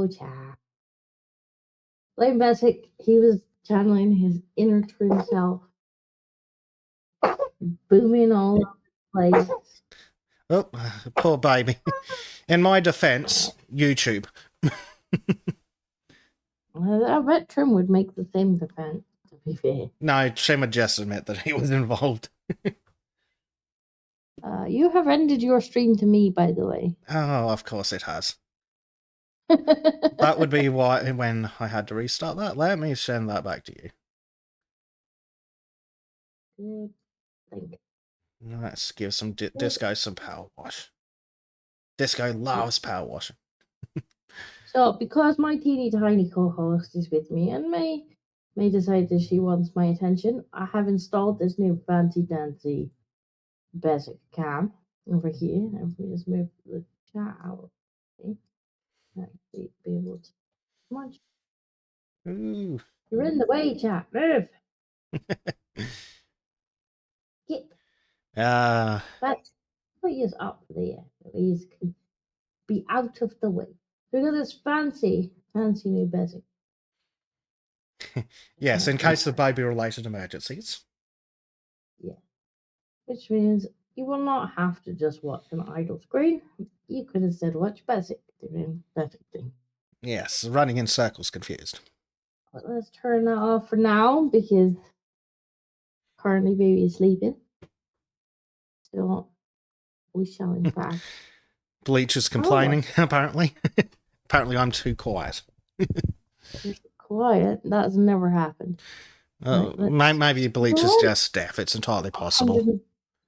Oh, chat. Blame Basic, he was channeling his inner true self, booming all over the place. Oh, poor baby. In my defense, YouTube. I bet Trim would make the same defense, to be fair. No, Trim would just admit that he was involved. You have ended your stream to me, by the way. Oh, of course it has. That would be why when I had to restart that. Let me send that back to you. Good thing. Let's give some Disco some power wash. Disco loves power washing. So, because my teeny tiny co-host is with me and may decide that she wants my attention, I have installed this new fancy dancy basic cam over here. And if we just move the chat out, okay, actually be able to. Come on, Ooh. you're in the way, chat. Move. Get. But put yours up there. Please can be out of the way. Look at this fancy new basic. Yes, in case of baby-related emergencies. Yeah. Which means you will not have to just watch an idle screen. You could instead watch Basic doing that thing. Yes, running in circles confused. But let's turn that off for now because currently baby is sleeping. So we shall in fact. Bleach is complaining, apparently. Apparently I'm too quiet. Quiet? That's never happened. Maybe Bleach is just deaf. It's entirely possible.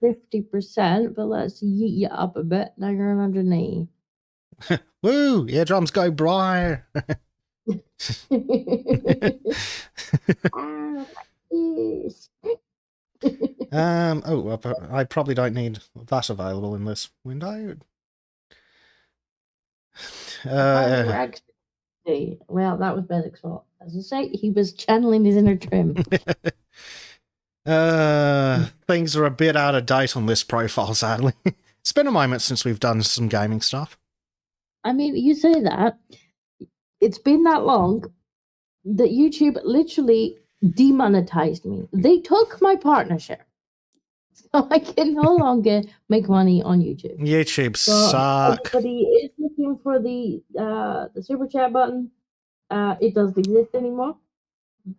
50%, but let's yeet you up a bit. Now you're on underneath. Woo! Eardrums go briar. I probably don't need that available in this window. Well, that was Bezik's fault. As I say, he was channeling his inner Trim. Things are a bit out of date on this profile, sadly. It's been a moment since we've done some gaming stuff. I mean, you say that. It's been that long that YouTube literally demonetized me. They took my partnership. So I can no longer make money on YouTube. YouTube suck. Everybody is looking for the super chat button. It doesn't exist anymore.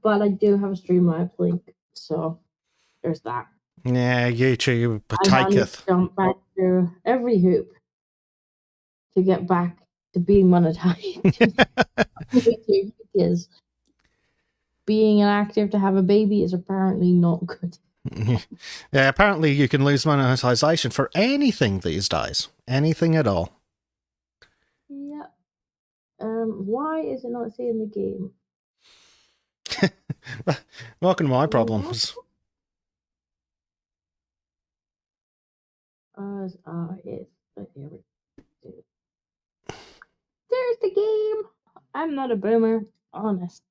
But I do have a Streamlabs link. So there's that. Yeah, YouTube taketh. I jump back through every hoop to get back to being monetized. YouTube, because being inactive to have a baby is apparently not good. Yeah, apparently you can lose monetization for anything these days. Anything at all. Yeah. Why is it not saying the game? Welcome to my problems. Yes. But here we go. There's the game. I'm not a boomer, honest.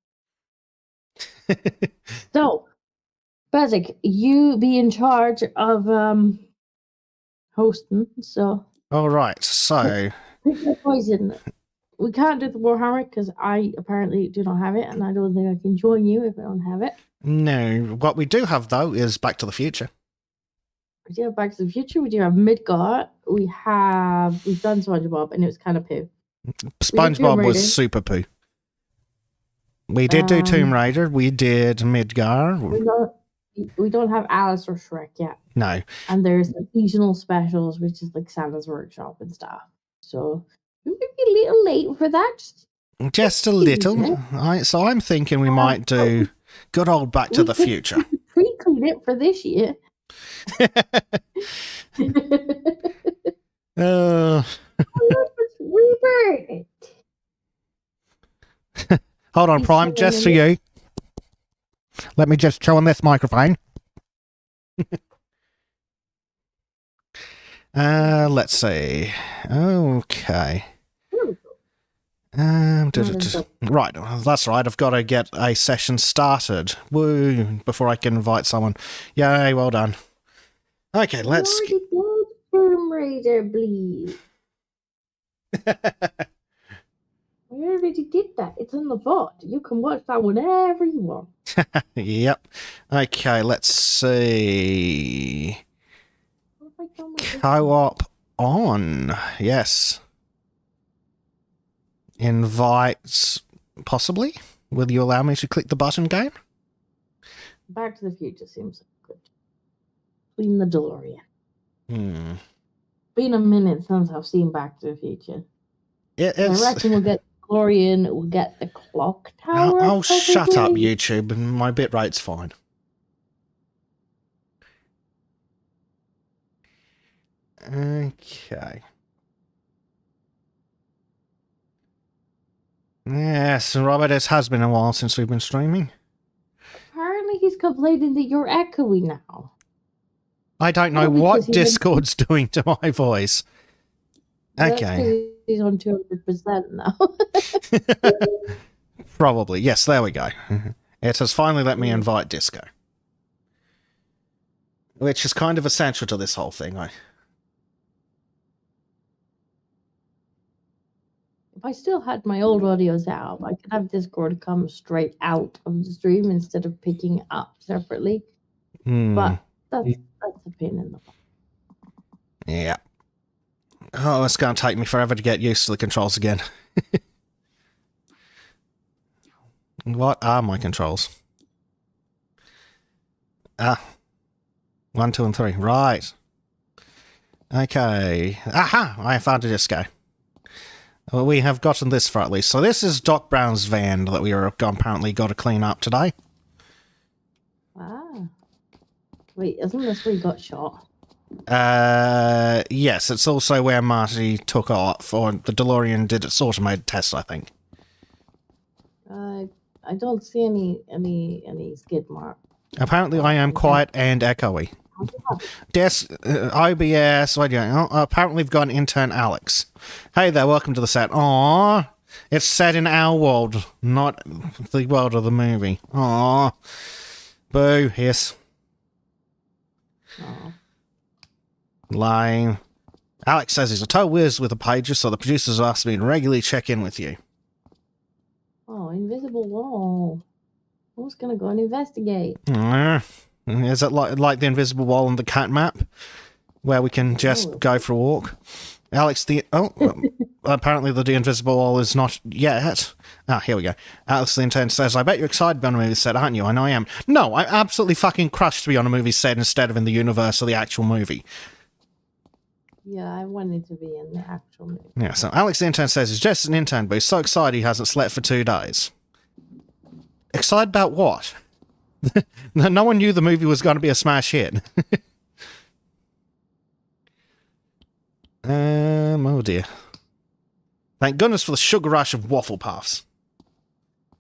So, Basic, you be in charge of hosting. So. All right. So. Poison. We can't do the Warhammer because I apparently do not have it, and I don't think I can join you if I don't have it. No. What we do have though is Back to the Future. We do have Back to the Future. We do have Midgard. We've done SpongeBob, and it was kind of poo. SpongeBob was super poo. We did do Tomb Raider. We did Midgard. We don't have Alice or Shrek yet. No. And there's the seasonal specials, which is like Santa's Workshop and stuff. So we might be a little late for that. Just a little. So I'm thinking we might do good old Back to the Future. Pre-clean it for this year. Hold on, Prime, just for you. Let me just show on this microphone. Let's see. Okay. Right, that's right. I've got to get a session started. Woo! Before I can invite someone. Yay! Well done. Okay, let's. Tomb Raider, please. Where already did that. It's on the VOD. You can watch that whenever you want. Yep. Okay, let's see. What have I done with this? Co-op on. Yes. Invite, possibly? Will you allow me to click the button game? Back to the Future seems good. Clean the DeLorean. Been a minute since I've seen Back to the Future. I reckon we'll get DeLorean, we'll get the clock tower. Oh, shut up, YouTube, and my bitrate's fine. Okay. Yes, Robert, it has been a while since we've been streaming. Apparently he's complaining that you're echoey now. I don't know what Discord's doing to my voice. Okay. He's on 200% now. Probably. Yes, there we go. It has finally let me invite Disco. Which is kind of essential to this whole thing. If I still had my old audio set up, I could have Discord come straight out of the stream instead of picking it up separately. But that's a pain in the butt. Yeah. Oh, it's going to take me forever to get used to the controls again. What are my controls? 1, 2, and 3. Right. Okay. Aha! I found a disco. Well, we have gotten this far at least. So this is Doc Brown's van that we are apparently got to clean up today. Ah. Wait, isn't this where he got shot? Yes, it's also where Marty took off, or the DeLorean did its automated test, I think. I don't see any skid mark. Apparently I am quiet and echoey. OBS, what are you doing? Oh, apparently we've got an intern, Alex. Hey there, welcome to the set. Aww, it's set in our world, not the world of the movie. Aww. Boo, hiss. Aww. Lame. Alex says he's a total whiz with the pages, so the producers asked me to regularly check in with you. Oh, invisible wall. I was gonna go and investigate. Is it like the invisible wall on the cat map, where we can just go for a walk? Alex, apparently the invisible wall is not yet. Ah, here we go. Alex the intern says, I bet you're excited to be on a movie set, aren't you? I know I am. No, I'm absolutely fucking crushed to be on a movie set instead of in the universe of the actual movie. Yeah, I wanted to be in the actual movie. Yeah, so Alex the intern says he's just an intern, but he's so excited he hasn't slept for 2 days. Excited about what? No one knew the movie was going to be a smash hit. Oh dear. Thank goodness for the sugar rush of waffle puffs.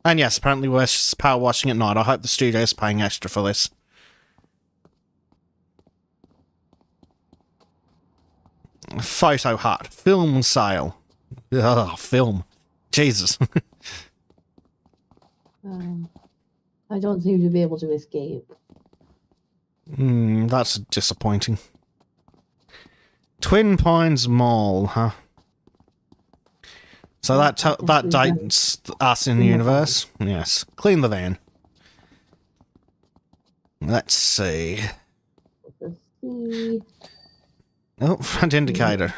And yes, apparently we're power washing at night. I hope the studio is paying extra for this. Photo hut. Film sale. Ugh, film. Jesus. I don't seem to be able to escape. That's disappointing. Twin Pines Mall, huh? So that dates us in the universe. Yes. Clean the van. Let's see. Oh, front indicator.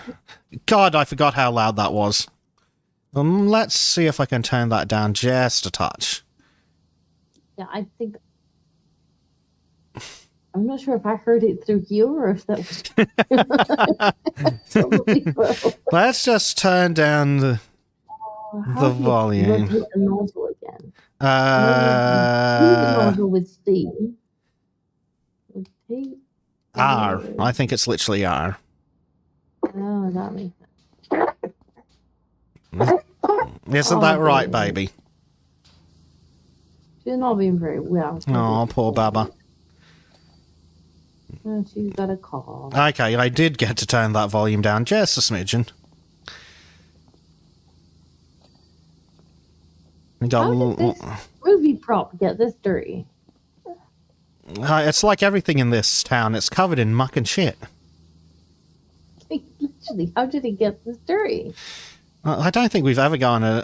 God, I forgot how loud that was. Let's see if I can turn that down just a touch. Yeah, I think... I'm not sure if I heard it through you or if that was... Let's just turn down the volume. Rotate the nozzle again. The nozzle with steam. Rotate. R. I think it's literally R. Oh, that makes sense. Isn't that right, baby? She's not being very well. Oh, poor Baba. She's got a call. Okay, I did get to turn that volume down just a smidgen. How did this movie prop get this dirty? It's like everything in this town. It's covered in muck and shit. Literally, how did it get this dirty? I don't think we've ever gone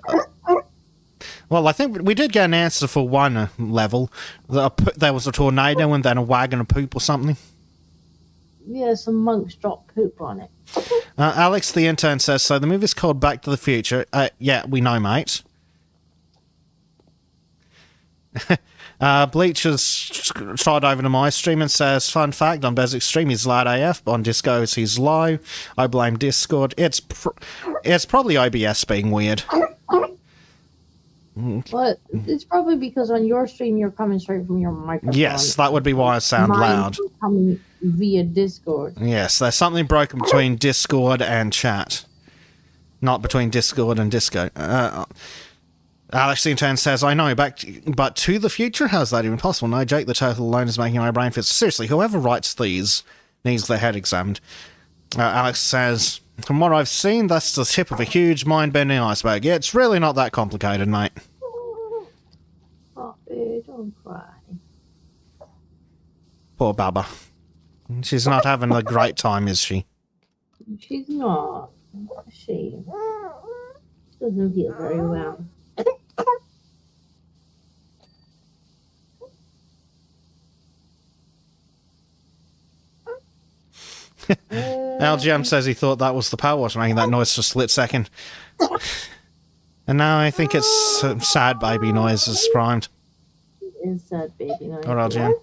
Well, I think we did get an answer for one level. There was a tornado and then a wagon of poop or something. Yeah, some monks dropped poop on it. Alex, the intern, says, so the movie's called Back to the Future. Yeah, we know, mate. Bleach has tried over to my stream and says, fun fact, on Bezik's stream he's loud AF, on Disco's he's low. I blame Discord. It's probably OBS being weird. But it's probably because on your stream you're coming straight from your microphone. Yes, that would be why I sound loud. Coming via Discord. Yes, there's something broken between Discord and chat. Not between Discord and Disco. Alex the intern says, I know, but to the future? How's that even possible? No, Jake the Turtle alone is making my brain fit. Seriously, whoever writes these needs their head examined. Alex says, from what I've seen, that's the tip of a huge mind-bending iceberg. Yeah, it's really not that complicated, mate. Oh, babe, don't cry. Poor Baba. She's not having a great time, is she? She's not. She doesn't feel very well. LGM says he thought that was the PowerWash making that noise for a split second. And now I think it's sad baby noises primed. It is sad baby noise. Or LGM.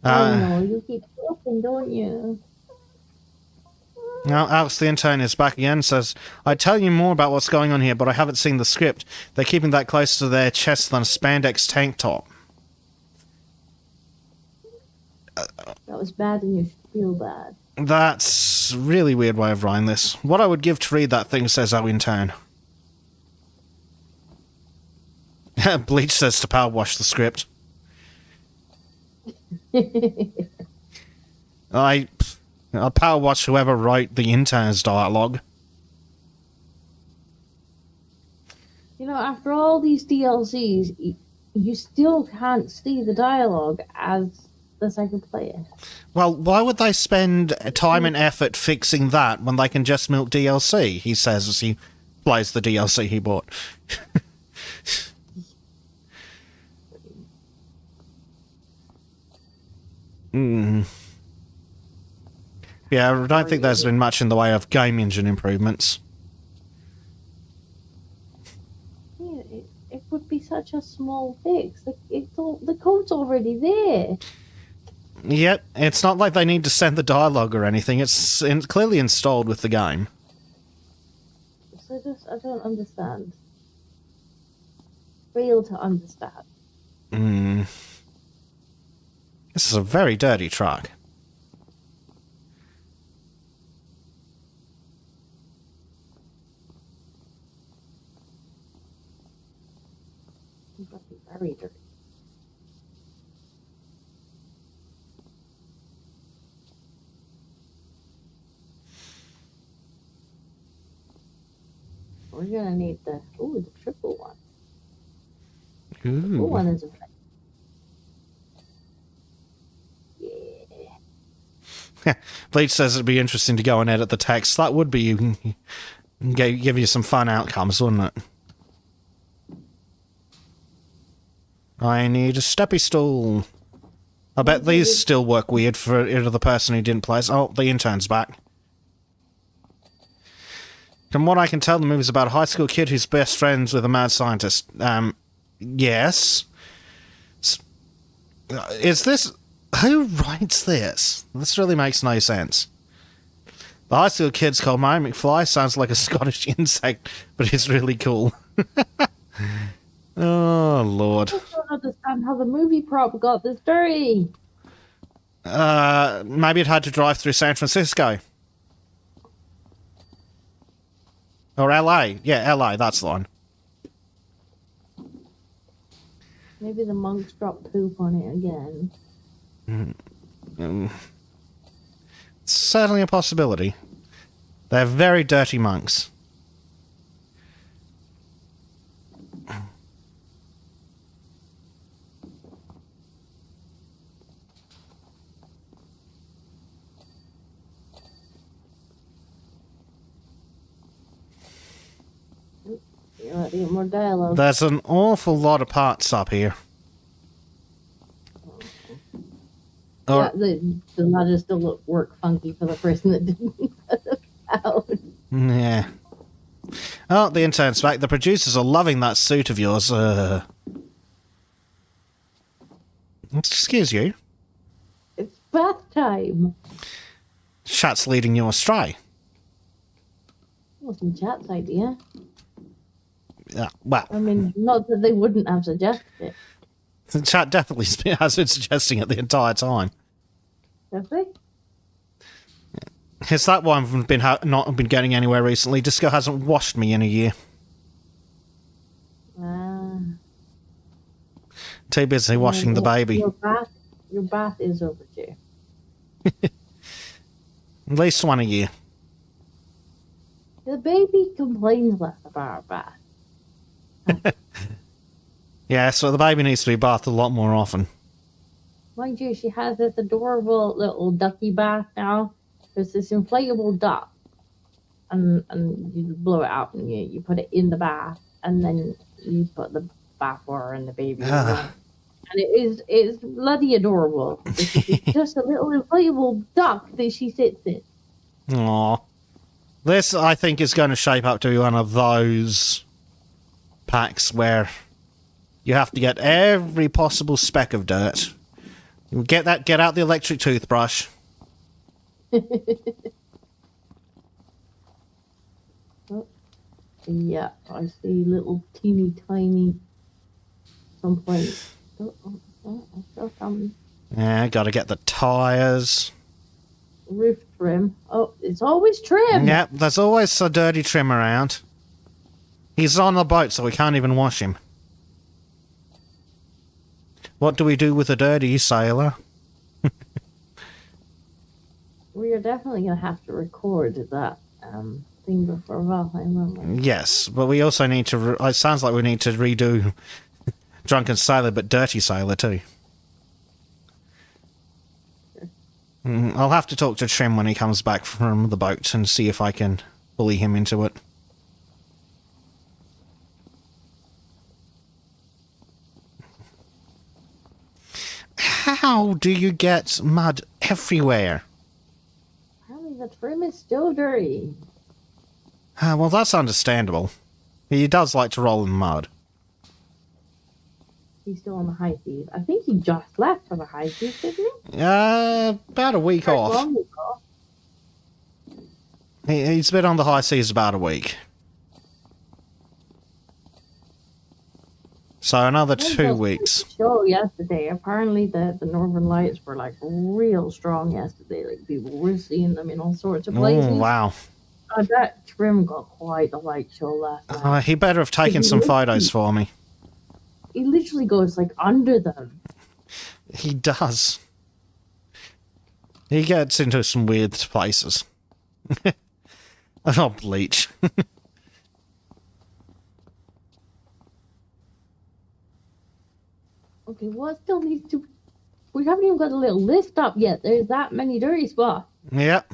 I know, you keep talking, don't you? Now, Alex the intern is back again, says, I'd tell you more about what's going on here, but I haven't seen the script. They're keeping that closer to their chest than a spandex tank top. That was bad and you should feel bad. That's a really weird way of writing this. What I would give to read that thing, says our intern. Bleach says to PowerWash the script. I'll PowerWash whoever wrote the intern's dialogue. You know, after all these DLCs, you still can't see the dialogue as the second player. Well, why would they spend time and effort fixing that when they can just milk DLC, he says as he plays the DLC he bought. Yeah, I don't think there's been much in the way of game engine improvements. Yeah, it would be such a small fix. The code's already there. Yep, it's not like they need to send the dialogue or anything. It's clearly installed with the game. So I don't understand. Fail to understand. This is a very dirty truck. Very dirty. We're gonna need the triple one. Ooh. Triple one is a yeah. Bleach says it'd be interesting to go and edit the text. That would be give you some fun outcomes, wouldn't it? I need a steppy stool. I bet these still work weird for the person who didn't play. Oh, the intern's back. From what I can tell, the movie's about a high school kid who's best friends with a mad scientist. Yes. Is this... Who writes this? This really makes no sense. The high school kid's called Mary McFly. Sounds like a Scottish insect, but he's really cool. Oh, Lord. I don't understand how the movie prop got this dirty. Maybe it had to drive through San Francisco. Or LA. Yeah, LA, that's the one. Maybe the monks dropped poop on it again. It's certainly a possibility. They're very dirty monks. You want to get more dialogue? There's an awful lot of parts up here. Yeah, the ladders still work funky for the person that didn't put them out. Yeah. Oh, the intern's back. The producers are loving that suit of yours. Excuse you. It's bath time. Chat's leading you astray. It wasn't Chat's idea. Yeah, well, I mean, not that they wouldn't have suggested it. Chat definitely has been suggesting it the entire time. Have they? Is that why I've not been getting anywhere recently? Disco hasn't washed me in a year. Too busy washing the baby. Your bath is overdue. At least one a year. The baby complains less about our bath. Yeah, so the baby needs to be bathed a lot more often. Mind you, she has this adorable little ducky bath now. There's this inflatable duck. And you blow it out and you put it in the bath. And then you put the bath water and the baby in there. And it's bloody adorable. It's just a little inflatable duck that she sits in. Aww. This, I think, is going to shape up to be one of those packs where you have to get every possible speck of dirt. You get out the electric toothbrush. Oh, yeah, I see little teeny tiny complaints. Yeah, got to get the tires. Roof trim. Oh, it's always trim. Yep, there's always a dirty trim around. He's on the boat, so we can't even wash him. What do we do with a dirty sailor? We are definitely going to have to record that thing before Valheim, aren't we? Yes, but we also need to... it sounds like we need to redo Drunken Sailor, but Dirty Sailor too. I'll have to talk to Trim when he comes back from the boat and see if I can bully him into it. How do you get mud everywhere? Apparently the trim is still dirty. Well, that's understandable. He does like to roll in mud. He's still on the high seas. I think he just left for the high seas, didn't he? About a week off. Long ago. He's been on the high seas about a week. So another 2 weeks. Show yesterday. Apparently the Northern Lights were like real strong yesterday. Like people were seeing them in all sorts of places. Oh, wow. That trim got quite a light show last night. He better have taken some photos for me. He literally goes like under them. He does. He gets into some weird places. Oh, bleach. Okay, what still needs to... We haven't even got a little list up yet. There's that many dirty spots. Yep.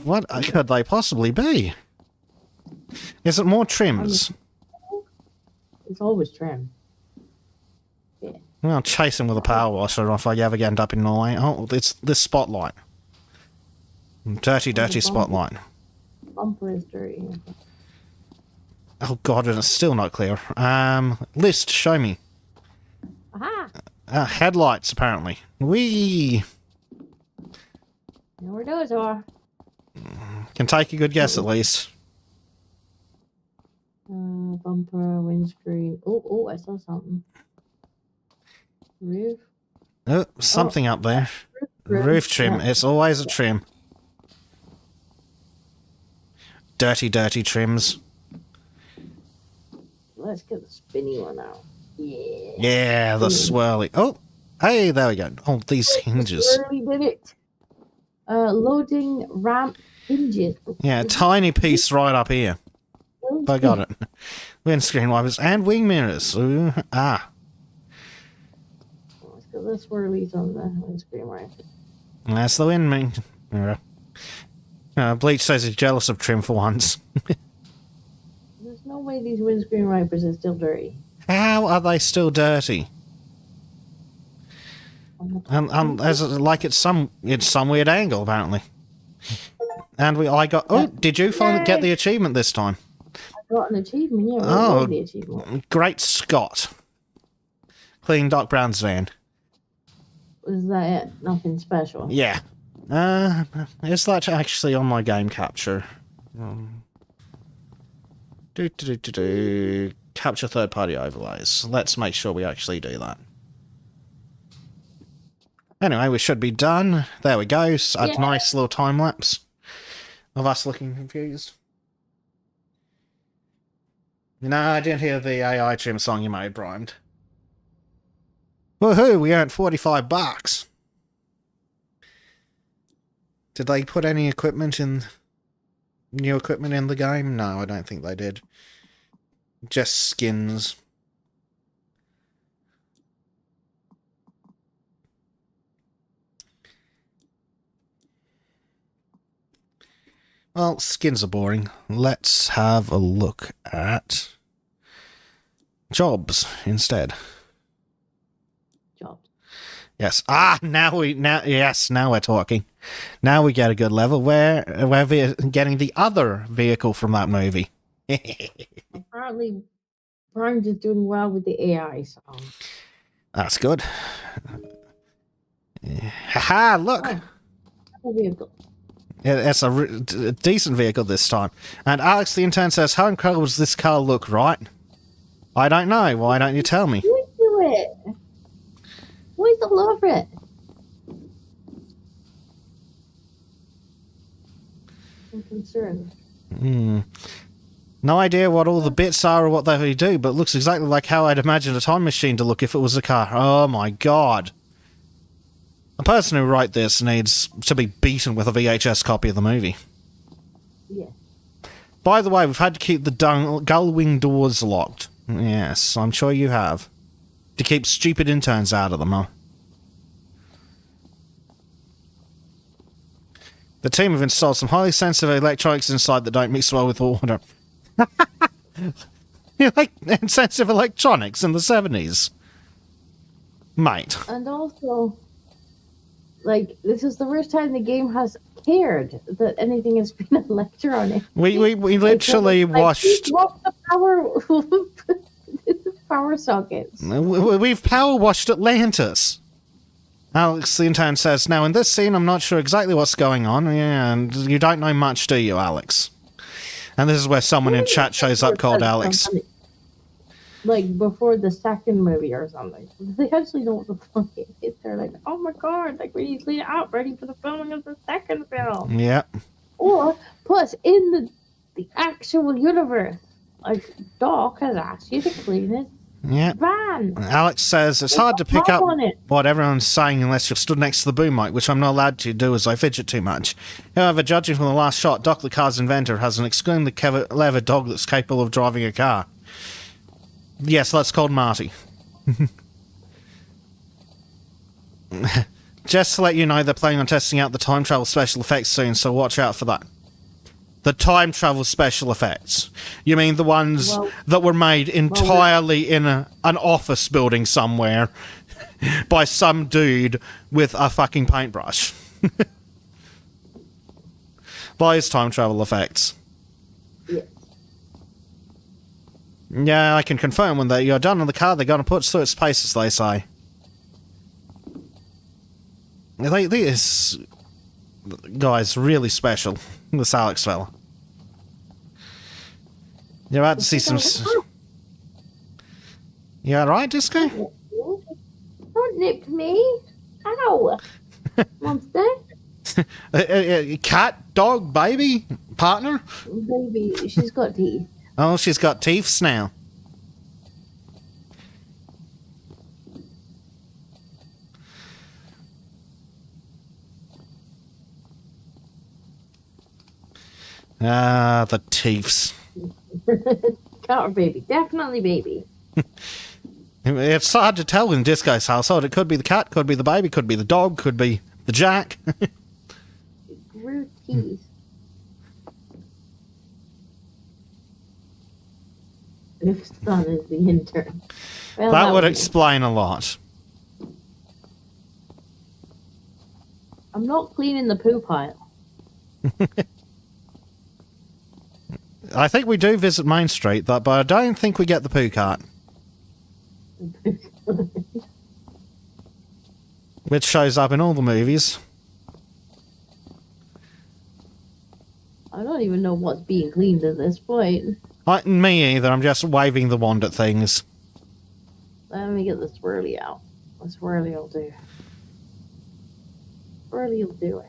What could they possibly be? Is it more trims? It's always trim. Yeah. I'll chase him with a power washer if I ever end up in Norway. Oh, it's this spotlight. Dirty, dirty spotlight. Bumper is dirty. Oh god, and it's still not clear. List, show me. Aha! Headlights, apparently. Whee! Know where those are. Can take a good guess, at least. Bumper, windscreen. Oh, I saw something. Roof. Oh, something up there. Roof trim. Yeah. It's always a trim. Dirty, dirty trims. Let's get the spinny one out. Yeah. Yeah, the swirly. Oh, hey, there we go. Oh, these hinges. We did it. Loading ramp hinges. Yeah, a tiny piece right up here. I got it. Windscreen wipers and wing mirrors. Ooh, ah. Let's get the swirlies on the windscreen wipers. That's the wind mirror. Bleach says he's jealous of trim for once. windscreen wipers are still dirty. How are they still dirty? And as like it's some weird angle apparently. And I got. Oh, did you get the achievement this time? I got an achievement. Yeah, what was the achievement? Great Scott! Clean Doc Brown's van. Was that it? Nothing special. Yeah. Is that actually on my game capture? Capture third-party overlays. Let's make sure we actually do that. Anyway, we should be done. There we go. A nice little time lapse of us looking confused. No, I didn't hear the AI trim song you made, Primed. Woohoo! We earned $45. Did they put any new equipment in the game? No, I don't think they did. Just skins. Well, skins are boring. Let's have a look at jobs instead. Jobs. Yes. Now we're talking. Now we get a good level where we're getting the other vehicle from that movie. Apparently, Prime's is doing well with the AI song. That's good. Haha, look. Oh, vehicle. It's a decent vehicle this time. And Alex the intern says, how incredible does this car look, right? I don't know. Why don't you tell me? You do it. Why do you love it? I'm concerned. No idea what all the bits are or what they do, but it looks exactly like how I'd imagine a time machine to look if it was a car. Oh my god. The person who wrote this needs to be beaten with a VHS copy of the movie. Yeah. By the way, we've had to keep the gull wing doors locked. Yes, I'm sure you have. To keep stupid interns out of them, huh? The team have installed some highly sensitive electronics inside that don't mix well with water. You like insensitive electronics in the 70s? Mate. And also, like, this is the first time the game has cared that anything has been electronic. We literally watched the power sockets. We've power washed Atlantis. Alex the intern says, now in this scene I'm not sure exactly what's going on. Yeah, and you don't know much, do you, Alex? And this is where someone in chat shows up called Alex. Like, before the second movie or something. They actually know what the fuck it is. They're like, oh my god, like, we need to clean it out, ready for the filming of the second film. Yeah. Or, plus, in the actual universe, like, Doc has asked you to clean his van. Alex says, it's hard to pick up what everyone's saying unless you're stood next to the boom mic, which I'm not allowed to do as I fidget too much. However, judging from the last shot, Doc the car's inventor has an extremely clever dog that's capable of driving a car. Yes, that's called Marty. Just to let you know, they're planning on testing out the time travel special effects soon, so watch out for that. The time travel special effects. You mean the ones that were made entirely in an office building somewhere by some dude with a fucking paintbrush. Those time travel effects. Yeah. Yeah, I can confirm when you're done on the car, they're going to put through its paces, they say. This guy's really special, this Alex fella. You're about to see some... You alright, Disco? Don't nip me. Ow. Monster. Cat, dog, baby, partner? Baby, she's got teeth. Oh, she's got teeths now. The teeths. Cat or baby? Definitely baby. It's hard to tell in Disco's household. It could be the cat, could be the baby, could be the dog, could be the Jack. Grew teeth. if Son is the intern. Well, that would be explain a lot. I'm not cleaning the poo pile. I think we do visit Main Street, but I don't think we get the poo cart. Which shows up in all the movies. I don't even know what's being cleaned at this point. Me either, I'm just waving the wand at things. Let me get the swirly out. The swirly will do. Swirly will do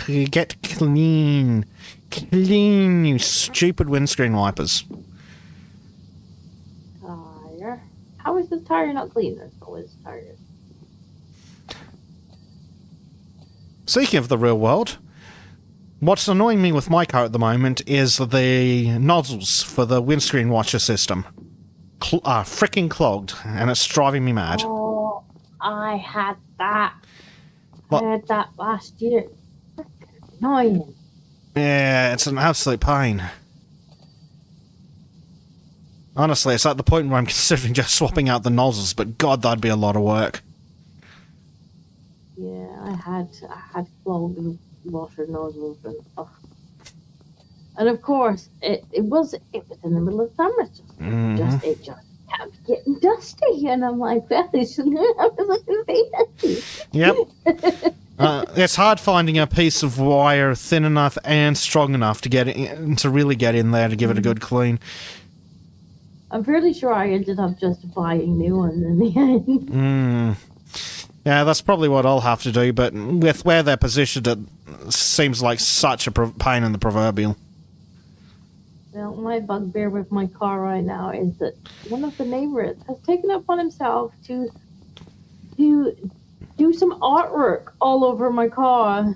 it. Get clean. Clean, you stupid windscreen wipers. Tire. How is this tire not clean? There's always tires. Speaking of the real world, what's annoying me with my car at the moment is the nozzles for the windscreen washer system are freaking clogged, and it's driving me mad. Oh, I had that. What? I had that last year. Freaking annoying. Yeah, it's an absolute pain. Honestly, it's at the point where I'm considering just swapping out the nozzles, but God, that'd be a lot of work. Yeah, I had clogged washer nozzles and of course it was in the middle of summer. It just kept getting dusty, and I'm like, that shouldn't happen. Yep. It's hard finding a piece of wire thin enough and strong enough to get in, to really get in there to give it a good clean. I'm fairly sure I ended up just buying new ones in the end. Yeah, that's probably what I'll have to do, but with where they're positioned, it seems like such a pain in the proverbial. Well, my bugbear with my car right now is that one of the neighbors has taken it upon himself to do some artwork all over my car.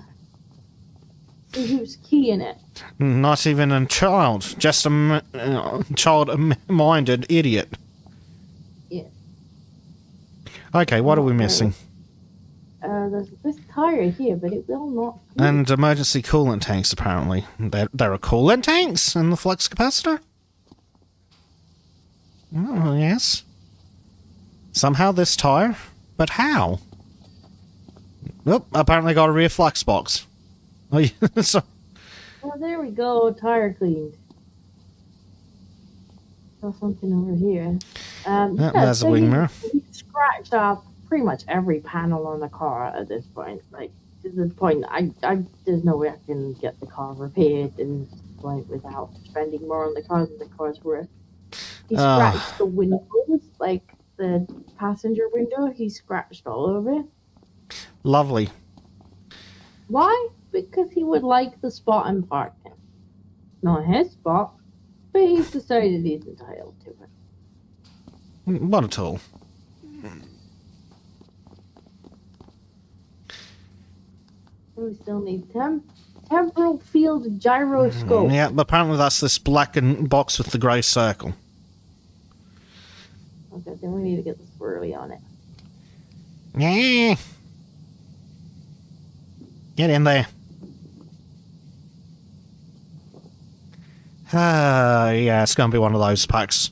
So he was keying it. Not even a child, just a child-minded idiot. Yeah. Okay, what are we missing? There's this tire here, but it will not. And emergency coolant tanks, apparently. There are coolant tanks in the flux capacitor? Oh, yes. Somehow this tire? But how? Oh, apparently got a rear flux box. Oh, yeah. So, well, there we go. Tire cleaned. Got something over here. there's a wing mirror. We scratched off pretty much every panel on the car at this point. Like, to the point, there's no way I can get the car repaired in this point without spending more on the car than the car's worth. He scratched the windows, like the passenger window. He scratched all over it. Lovely. Why? Because he would like the spot I'm parked in. Not his spot, but he's decided he's entitled to it. What a tool. We still need temporal field gyroscope. Yeah, but apparently that's this blackened box with the grey circle. Okay, then we need to get the swirly on it. Yeah. Get in there. Yeah, it's going to be one of those packs.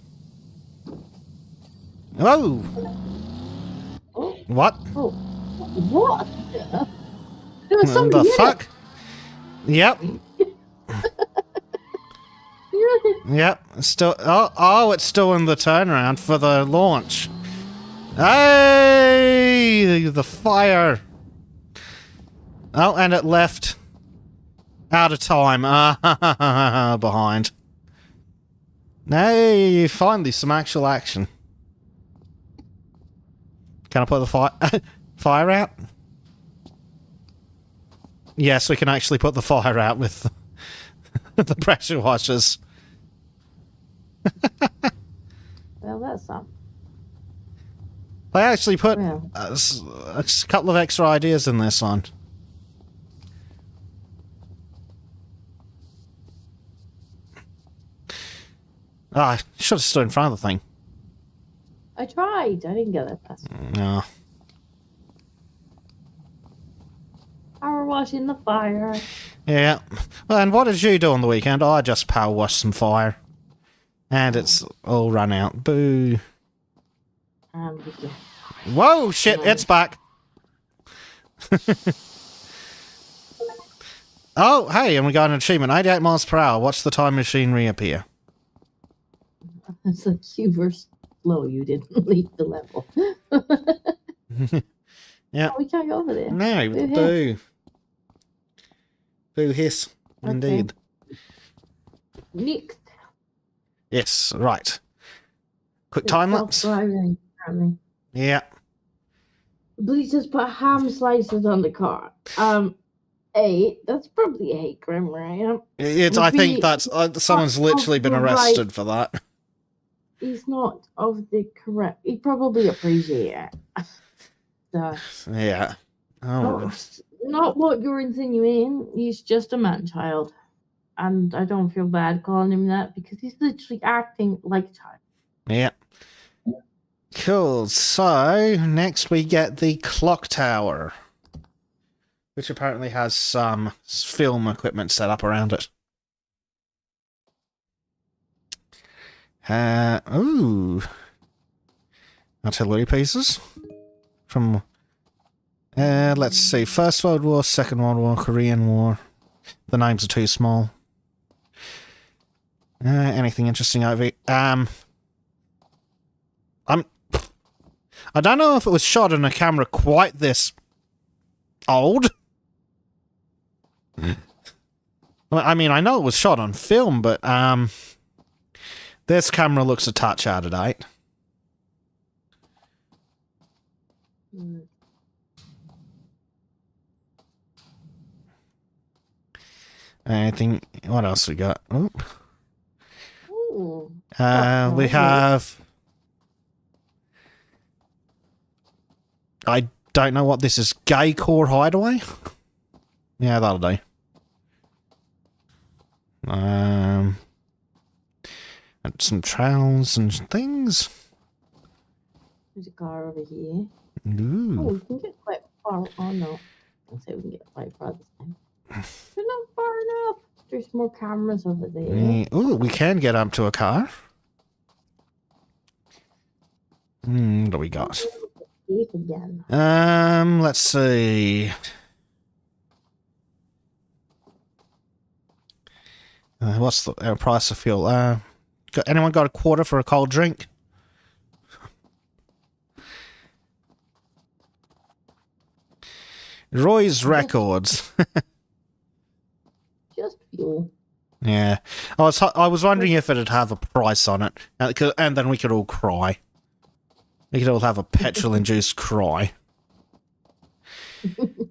Oh! Oh. What? Oh. What? There was somebody The in fuck? It. Yep. Yep. It's still. Oh, it's still in the turnaround for the launch. Hey, the fire. Oh, and it left out of time. Behind. Hey, finally some actual action. Can I put the fire out? Yes, we can actually put the fire out with the pressure washers. Well, that's something. They actually put a couple of extra ideas in this one. I should have stood in front of the thing. I tried. I didn't get that fast. No. Power washing the fire. Yeah. And what did you do on the weekend? I just power washed some fire. And it's all run out. Boo. Yeah. Whoa, shit, it's back. Oh, hey, and we got an achievement. 88 miles per hour. Watch the time machine reappear. It's like you were slow. You didn't leave the level. Yeah. Oh, we can't go over there. No, boo. Boo hiss. Okay. Indeed. Next. Yes, right. Quick time lapse. Driving, apparently. Yeah. Bleach just put ham slices on the car. 8. That's probably 8 gram, right? I think that's someone's literally been arrested for that. He's not of the correct. He probably appreciate it. So, yeah. Oh. Not what you're insinuating. He's just a man-child, and I don't feel bad calling him that because he's literally acting like a child. Yeah. Cool. So next we get the clock tower, which apparently has some film equipment set up around it. Ooh. Artillery pieces from, let's see, First World War, Second World War, Korean War. The names are too small. Anything interesting over here? I don't know if it was shot on a camera quite this old. I mean, I know it was shot on film, but this camera looks a touch out of date. Anything? What else we got? Oop. Ooh. We have. I don't know what this is. Gay Core Hideaway? Yeah, that'll do. And some trowels and things. There's a car over here. Ooh. Oh, we can get quite far. Oh no. I'll say we can get quite far this time. We're not far enough. There's more cameras over there. Ooh, we can get up to a car. What do we got? Again. Let's see. What's the price of fuel? Anyone got a quarter for a cold drink? Roy's Records. Just fuel. Yeah, I was wondering if it'd have a price on it, and then we could all cry. We could all have a petrol-induced cry.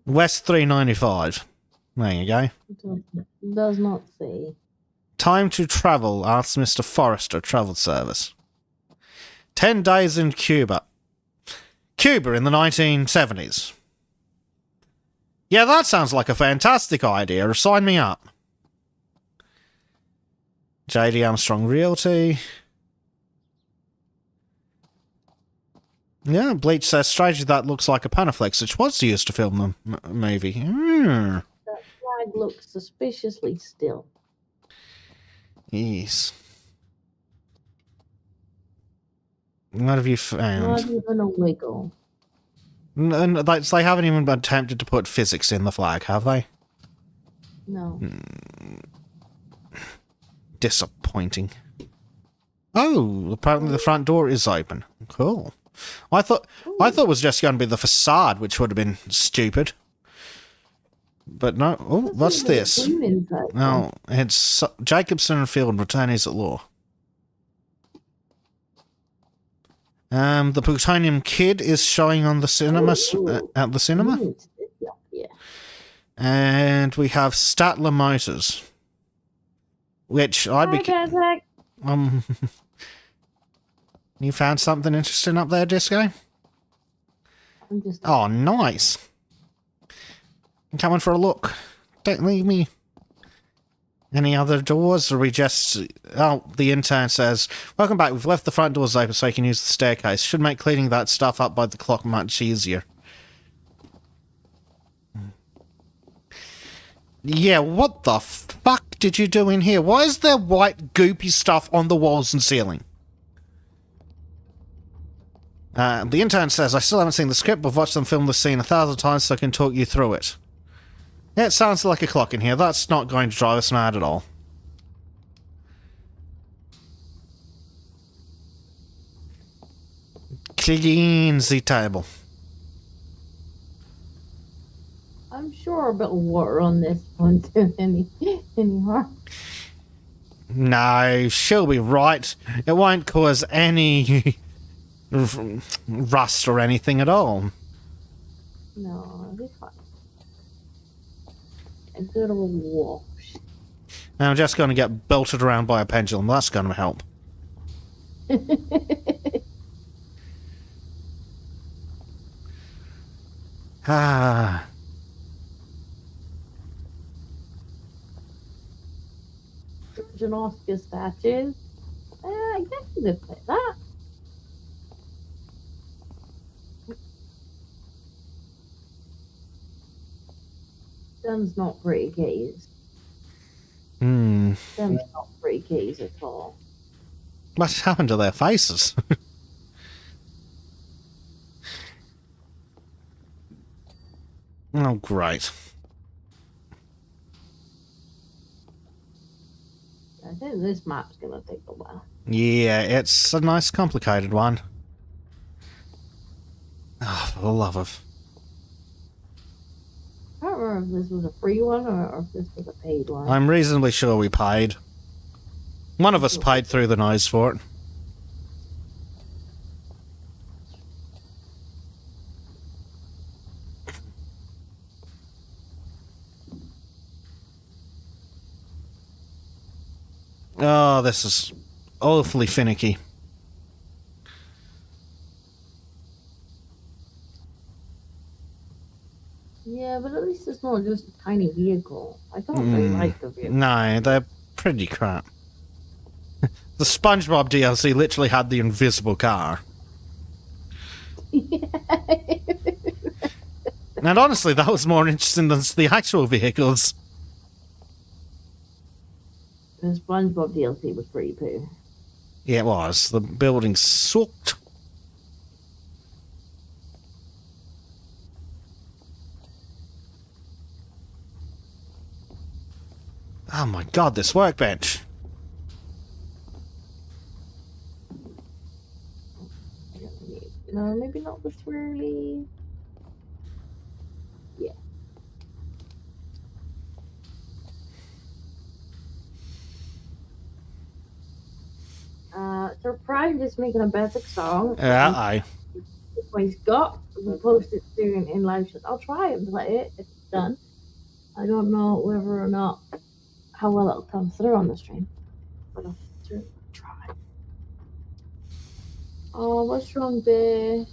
West 395. There you go. Does not say. Time to travel, asks Mr. Forrester, travel service. 10 days in Cuba. Cuba in the 1970s. Yeah, that sounds like a fantastic idea. Sign me up. J.D. Armstrong Realty. Yeah, Bleach says, strangely that looks like a Panaflex, which was used to film the movie. That flag looks suspiciously still. Yes. What have you found? Not even a wiggle. And they haven't even attempted to put physics in the flag, have they? No. Disappointing. Oh, apparently the front door is open. Cool. I thought it was just going to be the facade, which would have been stupid. But no. Oh, what's this? No, it's Jacobson and Field, attorneys at law. The Plutonium Kid is showing on the cinema at the cinema. Yeah. And we have Statler Motors, which I'd be. You found something interesting up there, Disco? Oh, nice. I'm coming for a look. Don't leave me. Any other doors? Or we just... Oh, the intern says, welcome back. We've left the front doors open so you can use the staircase. Should make cleaning that stuff up by the clock much easier. Yeah, what the fuck? fuck did you do in here? Why is there white goopy stuff on the walls and ceiling? The intern says, I still haven't seen the script, but I've watched them film the scene 1,000 times so I can talk you through it. Yeah, it sounds like a clock in here. That's not going to drive us mad at all. Clean the table. I'm sure a bit of water on this won't do any harm. No, she'll be right. It won't cause any rust or anything at all. No, it'll be fine. A good old wash. I'm just going to get belted around by a pendulum. That's going to help. Ah. George and Oscar statues. I guess you could play that. Them's not pretty keys. Them's not pretty keys at all. What's happened to their faces? Oh, great. I think this map's gonna take a while. Yeah, it's a nice complicated one. Oh, for the love of... I don't remember if this was a free one or if this was a paid one. I'm reasonably sure we paid. One of us paid through the nose for it. Oh, this is awfully finicky. Yeah, but at least it's not just a tiny vehicle. I don't really like the vehicle. No, they're pretty crap. The SpongeBob DLC literally had the invisible car. And honestly, that was more interesting than the actual vehicles. The SpongeBob DLC was pretty poo. Yeah, it was. The building sucked. Oh my god, this workbench. No, maybe not the swirly. Yeah. Surprise is making a basic song. Yeah, aye. He's got. We post it soon in live shows. I'll try and play it if it's done. I don't know whether or not how well it'll come through on the stream, but I'll certainly try. Oh, what's wrong, babe?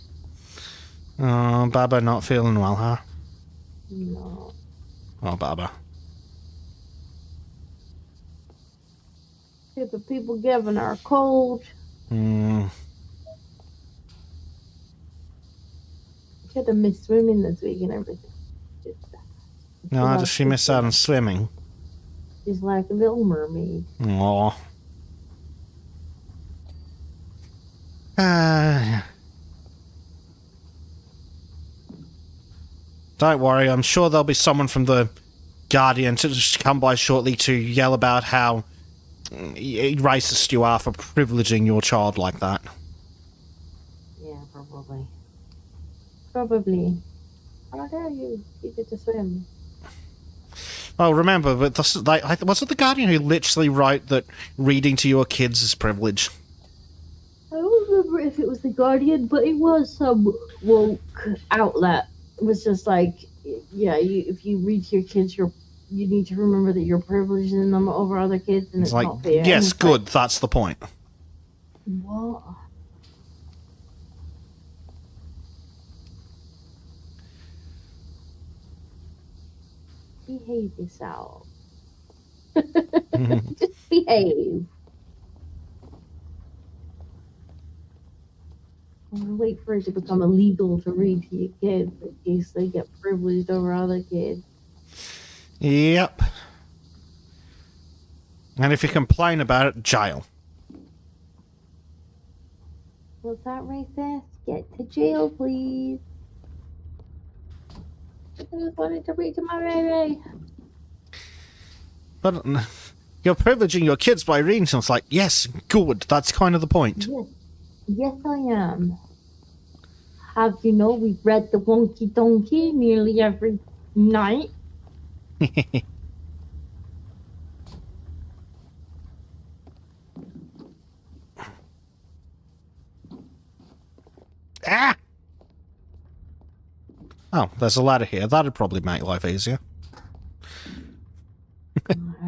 Oh, Baba not feeling well, huh? No. Oh, Baba. Yeah, the people giving her a cold. Hmm. She had to miss swimming this week and everything. No, how does she miss out on swimming? She's like a little mermaid. Aw. Don't worry, I'm sure there'll be someone from the Guardian to come by shortly to yell about how racist you are for privileging your child like that. Yeah, probably. Probably. How dare you? You get to swim. Oh, remember, but this, was it the Guardian who literally wrote that reading to your kids is privilege? I don't remember if it was the Guardian, but it was some woke outlet. It was just like, yeah, if you read to your kids, you need to remember that you're privileging them over other kids, and it's like, not fair. yes, good, like, that's the point. What? Behave yourself. Just behave. I'm gonna wait for it to become illegal to read to your kids in case they get privileged over other kids. Yep. And if you complain about it, jail. Was that racist? Get to jail, please. I just wanted to read to my baby. But you're privileging your kids by reading to them. It's like, yes, good. That's kind of the point. Yes, I am. Have you know we've read the Wonky Donkey nearly every night? Ah! Oh, there's a ladder here. That'd probably make life easier.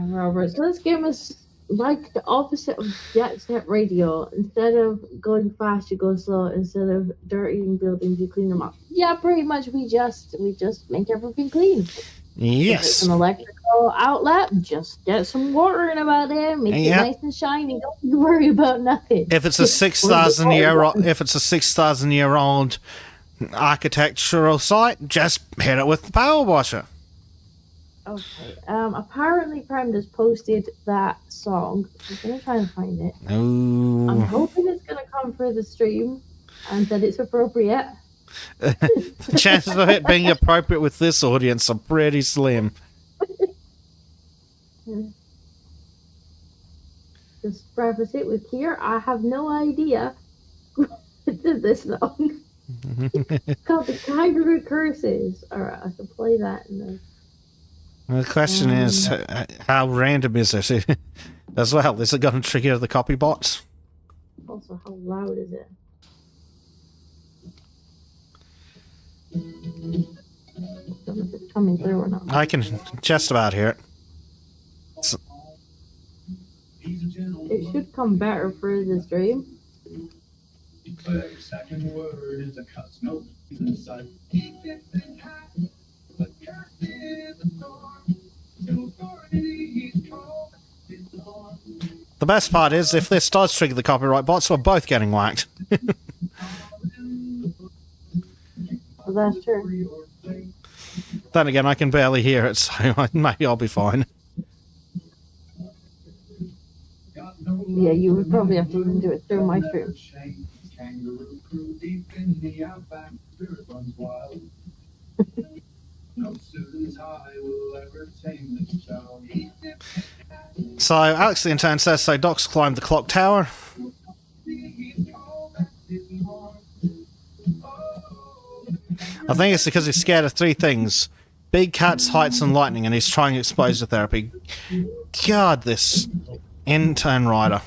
Robert, so this game is like the opposite of Jet Set Radio. Instead of going fast, you go slow. Instead of dirtying buildings, you clean them up. Yeah, pretty much. We just make everything clean. Yes. If it's an electrical outlet, just get some water in about there, make it nice and shiny. Don't you worry about nothing. If it's a 6,000-year-old architectural site, just hit it with the power washer. Okay. Apparently Prime just posted that song. I'm gonna try and find it. Ooh. I'm hoping it's gonna come through the stream and that it's appropriate. The chances of it being appropriate with this audience are pretty slim. Just preface it with here, I have no idea who did this song. It's called The Kangaroo Curses. Alright, I can play that in the... The question is, how random is it as well? Is it going to trigger the copy bots? Also, how loud is it? Don't know if it's coming through or not. I can just about hear it. It should come better through the stream. Second word is a cuss note. The best part is, if this does trigger the copyright bots, we're both getting whacked. Well, that's true. Then again, I can barely hear it, so maybe I'll be fine. Yeah, you would probably have to even do it through my stream. So, Alex the Intern says, so Doc's climbed the clock tower. I think it's because he's scared of three things. Big cats, heights, and lightning, and he's trying exposure therapy. God, this intern writer.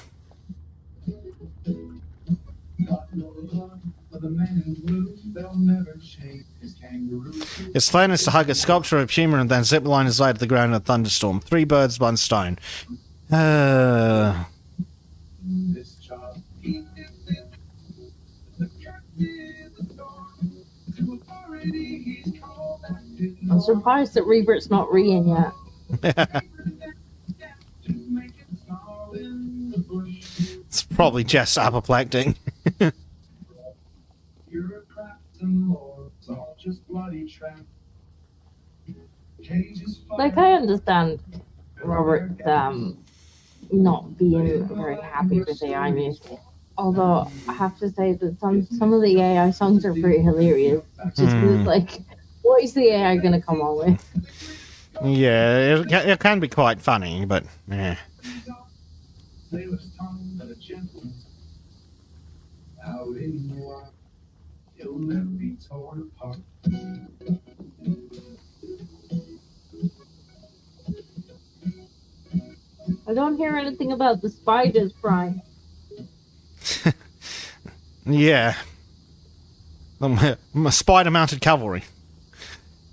His plan is to hug a sculpture of Puma and then zipline his way to the ground in a thunderstorm. 3 birds, 1 stone. I'm surprised that Rebert's not reading yet. It's probably just apoplectic. Like, I understand Robert not being very happy with AI music. Although I have to say that some of the AI songs are pretty hilarious. Just like, what is the AI gonna come on with? Yeah, it can be quite funny, but yeah. I don't hear anything about the spiders, Brian. Yeah. Spider-mounted cavalry.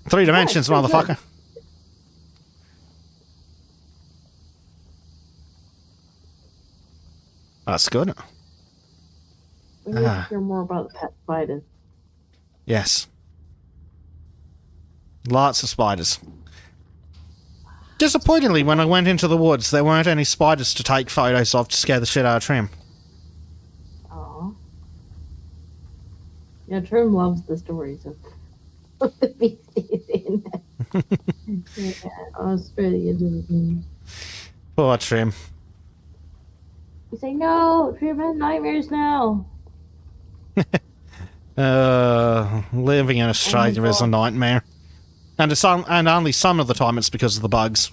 3 dimensions, motherfucker. Good. That's good. We need to hear more about the pet spiders. Yes. Lots of spiders. Disappointingly, when I went into the woods, there weren't any spiders to take photos of to scare the shit out of Trim. Aww. Yeah, Trim loves the stories of the beasties in Australia. Poor Trim. You say, no, Dream has nightmares now. Living in Australia is a God. nightmare. And only some of the time it's because of the bugs.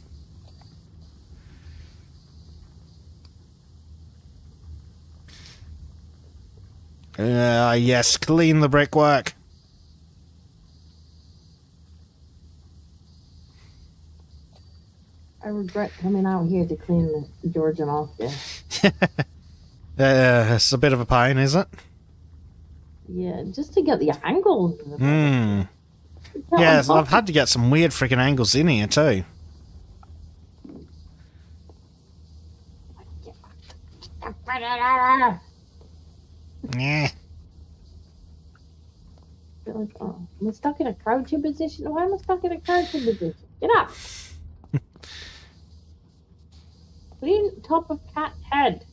Yes, clean the brickwork. I regret coming out here to clean the Georgian off there. It's a bit of a pain, is it? Yeah, just to get the angles. Hmm. Yes, I've had to get some weird freaking angles in here too. Yeah. Oh, am I stuck in a crouching position? Why am I stuck in a crouching position? Get up! Clean top of cat's head.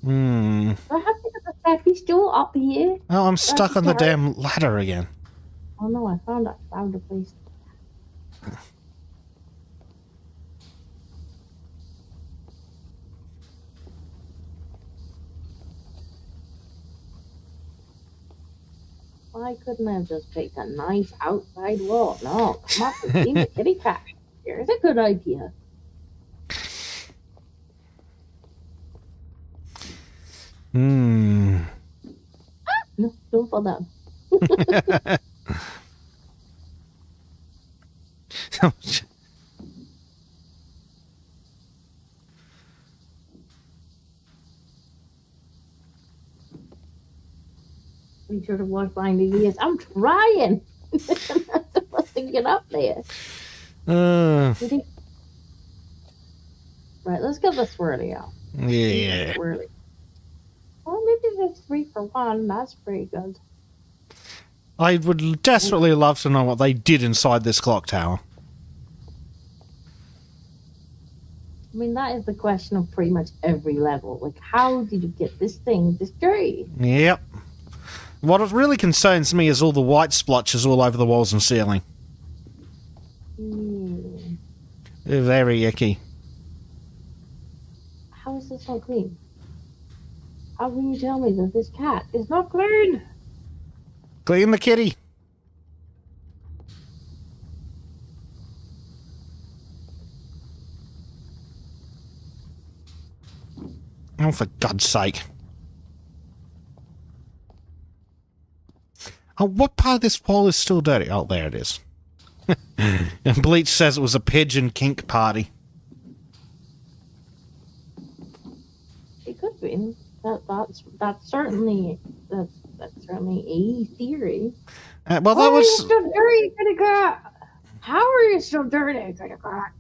Hmm. Do I have to get the steppy stool up here? Oh, I'm stuck on the damn ladder again. Oh no, I found a place. Why couldn't I have just picked a nice outside wall? No, come up and clean the kitty cat. Here's a good idea. Hmm. No, don't fall down. Be sure to wash behind the ears. I'm trying. I'm not supposed to get up there. Right, let's get the swirly out. Yeah. Swirly. Well, maybe there's 3 for 1. That's pretty good. I would desperately love to know what they did inside this clock tower. I mean, that is the question of pretty much every level. Like, how did you get this thing this dirty? Yep. What really concerns me is all the white splotches all over the walls and ceiling. They're very icky. How is this not clean? How can you tell me that this cat is not clean? Clean the kitty. Oh, for God's sake. Oh, what part of this wall is still dirty? Oh, there it is. And Bleach says it was a pigeon kink party. It could be. That's certainly a theory. Well, Why that are you was... still dirty, kitty cat? How are you still dirty, kitty cat?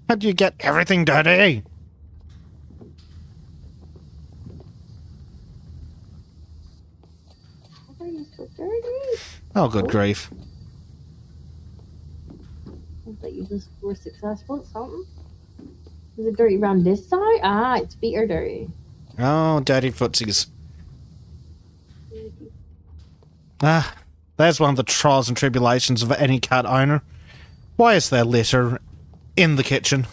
How do you get everything dirty? How are you still dirty? Oh, good grief. I thought you just were successful at something. Is it dirty around this side? Ah, its feet are dirty. Oh, dirty footsies. Ah, there's one of the trials and tribulations of any cat owner. Why is there litter in the kitchen?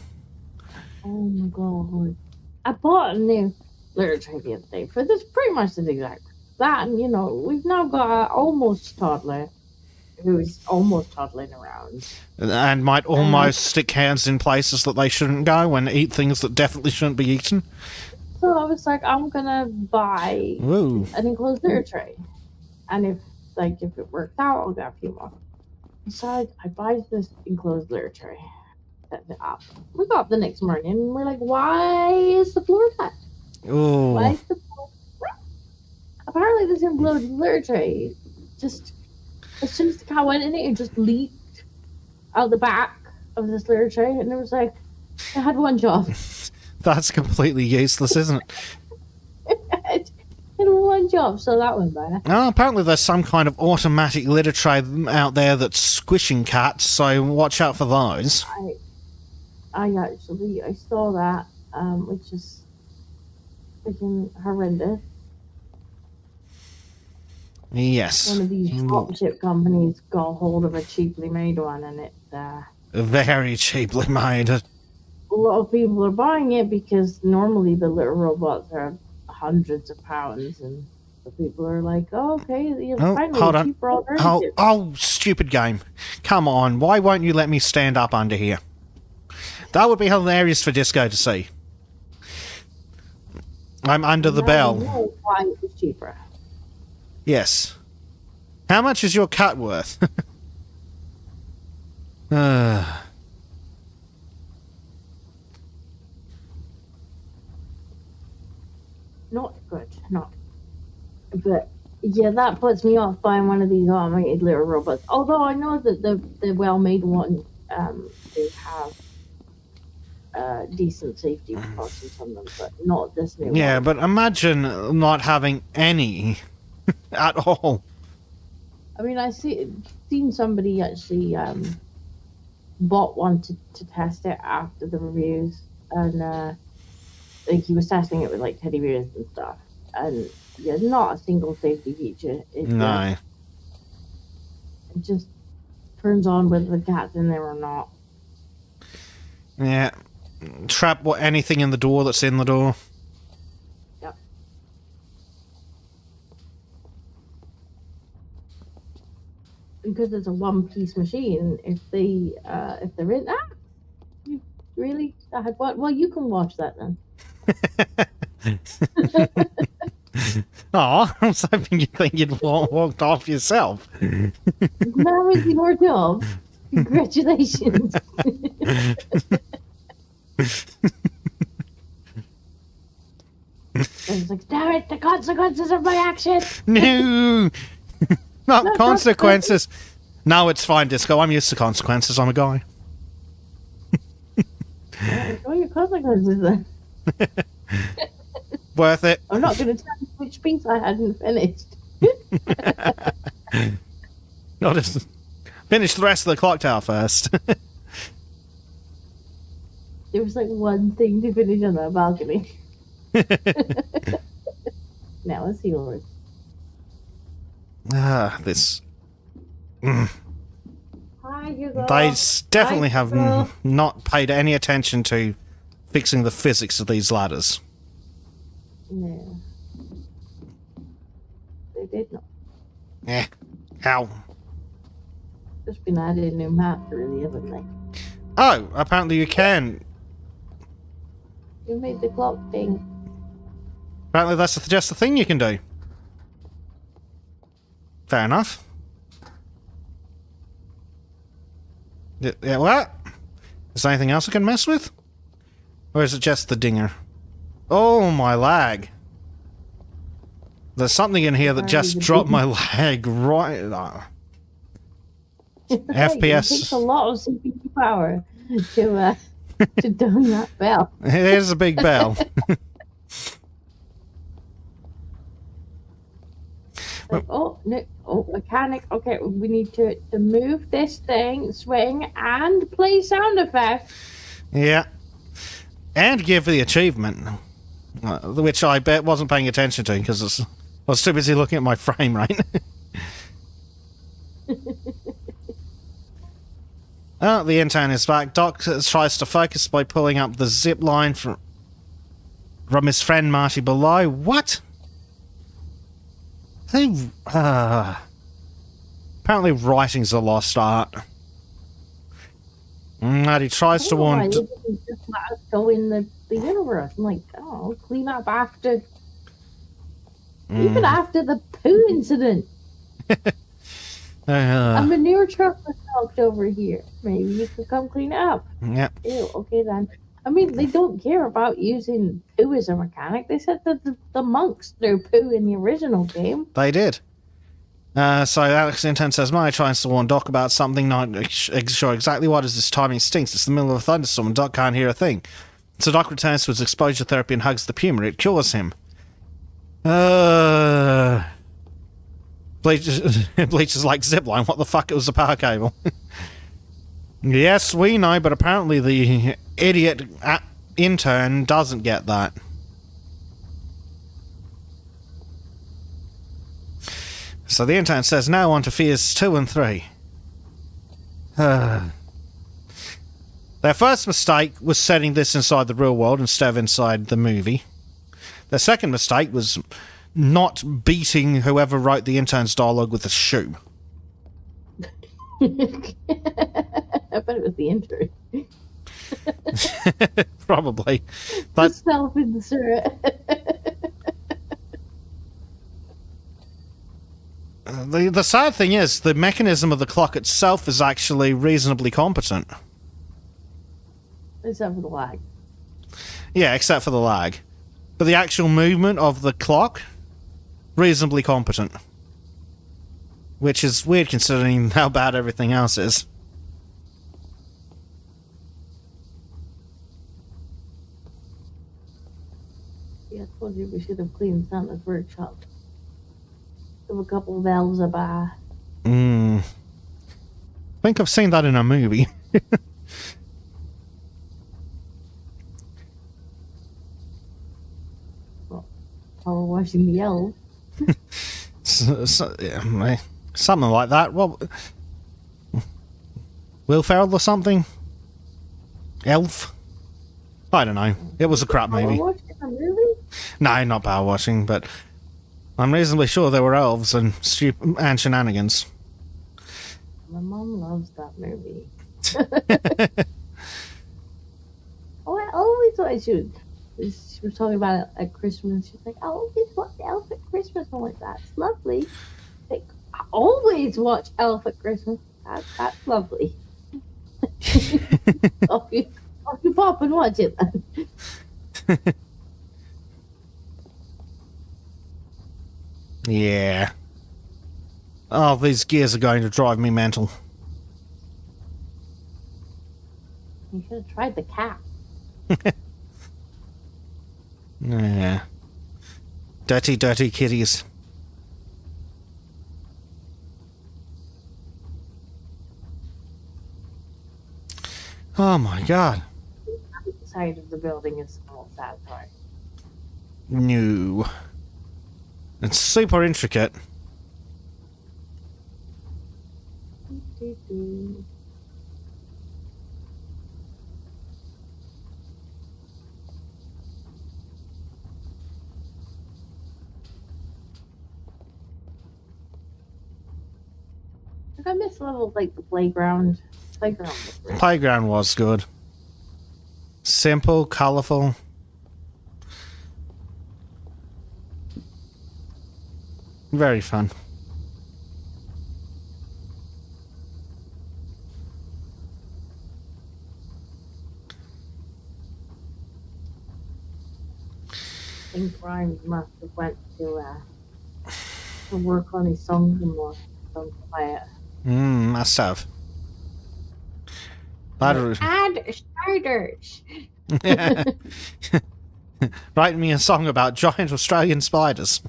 Oh my god. I bought a new litter tray the other day for this pretty much the exact that, and you know, we've now got an almost toddler who's almost toddling around. And might almost stick hands in places that they shouldn't go and eat things that definitely shouldn't be eaten. So I was like, I'm gonna buy Ooh. an enclosed litter tray. And if it works out, I'll get a few more. So I buy this enclosed litter tray. Set it up. We got up the next morning and we're like, why is the floor wet? Ooh. Why is the floor wet? Apparently this enclosed litter tray just, as soon as the cat went in it just leaked out the back of this litter tray, and it was like, it had one job. That's completely useless, isn't it? It had one job, so that went by. Oh, apparently there's some kind of automatic litter tray out there that's squishing cats, so watch out for those. I saw that, which is freaking horrendous. Yes. One of these dropship companies got hold of a cheaply made one, and it's Very cheaply made. a lot of people are buying it because normally the little robots are hundreds of pounds, and the people are like, "Oh, okay, it's Oh, finally hold a on. cheaper alternative." Oh, stupid game. Come on, why won't you let me stand up under here? That would be hilarious for Disco to see. I'm under the Now bell. we know why it was cheaper. Yes. How much is your cut worth? Not good, not. But yeah, that puts me off buying one of these automated little robots. Although I know that the well-made one, they have decent safety precautions on them, but not this new Yeah, one. but imagine not having any at all. I mean, seen somebody actually bought one to test it after the reviews, and like he was testing it with like teddy bears and stuff, and yeah, not a single safety feature. No. It just turns on whether the cat's in there or not. Yeah. Trap anything in the door that's in the door. Yep. Because it's a one-piece machine, if they're in you really what? Well, you can watch that then. Oh, I was hoping you'd walked off yourself. Now is your job. Congratulations. It's like, damn it, the consequences of my action. No! Not No, consequences. No, it's fine, Disco. I'm used to consequences. I'm a guy. What are your consequences then? Worth it. I'm not going to tell you which piece I hadn't finished. Not just finish the rest of the clock tower first. There was like one thing to finish on that balcony. Now it's yours. This. Hi, Hugo. They definitely Hi, have Hugo. not paid any attention to fixing the physics of these ladders. No. They did not. How? Just been added a new map, really, haven't they? Oh, apparently you can. You made the clock thing. Apparently that's just the thing you can do. Fair enough. Yeah, what? Is there anything else I can mess with? Or is it just the dinger? Oh, my lag. There's something in here that just dropped my lag right... It FPS... takes a lot of CPU power to dong that bell. It is a big bell. Like, oh, no, mechanic, okay, we need to move this thing, swing, and play sound effects. Yeah. And give the achievement. Which I bet wasn't paying attention to because I was too busy looking at my frame rate. Oh, the intern is back. Doc tries to focus by pulling up the zip line from his friend Marty below. What? Apparently writing's a lost art. Marty tries to warn... Why they didn't just let us go in the universe. I'm like, oh, clean up after... Even after the poo incident. A manure truck was knocked over here. Maybe you could come clean it up. Yep. Ew, okay then. I mean, they don't care about using poo as a mechanic. They said that the monks threw poo in the original game. They did. So Alex Intent says, Marty tries to warn Doc about something, not sure exactly what is. This timing stinks. It's the middle of a thunderstorm and Doc can't hear a thing. So Doc returns to his exposure therapy and hugs the puma. It cures him. Bleach is like zipline. What the fuck? It was a power cable. Yes, we know, but apparently the idiot intern doesn't get that. So the intern says, now on to fears 2 and 3. Their first mistake was setting this inside the real world instead of inside the movie. Their second mistake was not beating whoever wrote the intern's dialogue with a shoe. I bet it was the intern. Probably. The self-insert. The sad thing is, the mechanism of the clock itself is actually reasonably competent. Except for the lag. Yeah, except for the lag. But the actual movement of the clock, reasonably competent. Which is weird considering how bad everything else is. Yeah, I told you we should have cleaned Santa's workshop. Give a couple of elves a bath. I think I've seen that in a movie. Power washing the elves. Yeah, something like that. Well, Will Ferrell or something? Elf? I don't know. It was a crap movie. Power washing a movie? No, not power washing, but I'm reasonably sure there were elves and shenanigans. My mom loves that movie. Oh, I always thought she was talking about it at Christmas. She's like, I always watch Elf at Christmas. I'm like, that's lovely. Like, I always watch Elf at Christmas. That's lovely. off you pop and watch it then. Yeah. Oh, these gears are going to drive me mental. You should have tried the cat. Yeah. Dirty, dirty kitties. Oh my god. The side of the building is the most sad part. No. It's super intricate. I miss levels like the playground. Playground was great. Playground was good. Simple, colourful. Very fun. I think Grimes must have went to work on his songs and more. Don't play it. Must have. Add spiders. Write me a song about giant Australian spiders.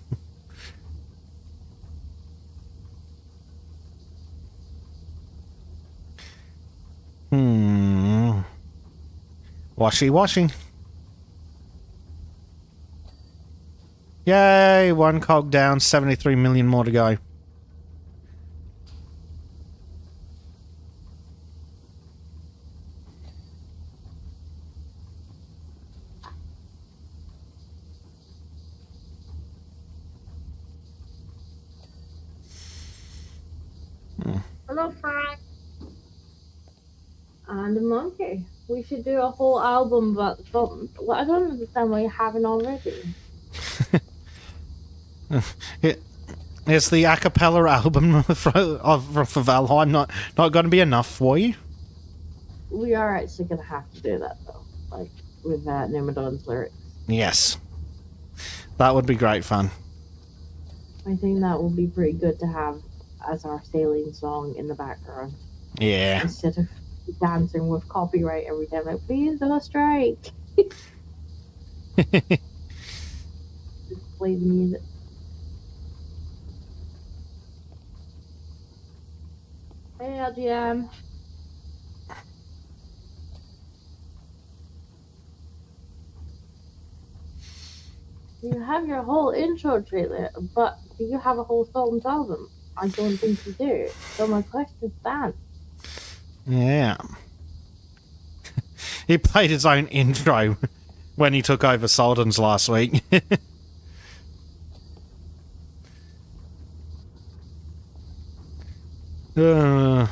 Washy. Yay, one cog down, 73 million more to go. Hello, Frank. And a monkey. We should do a whole album about the film. Well, I don't understand why you haven't already. It's the a cappella album for Valheim not going to be enough for you? We are actually going to have to do that, though. Like, with Nimodon's lyrics. Yes. That would be great fun. I think that would be pretty good to have as our sailing song in the background. Yeah. Instead of dancing with copyright every time. Like, please don't strike. Just play the music. Hey, LGM. You have your whole intro trailer, but do you have a whole Sultan's album? I don't think you do. So my question stands. Yeah. He played his own intro when he took over Sultan's last week. And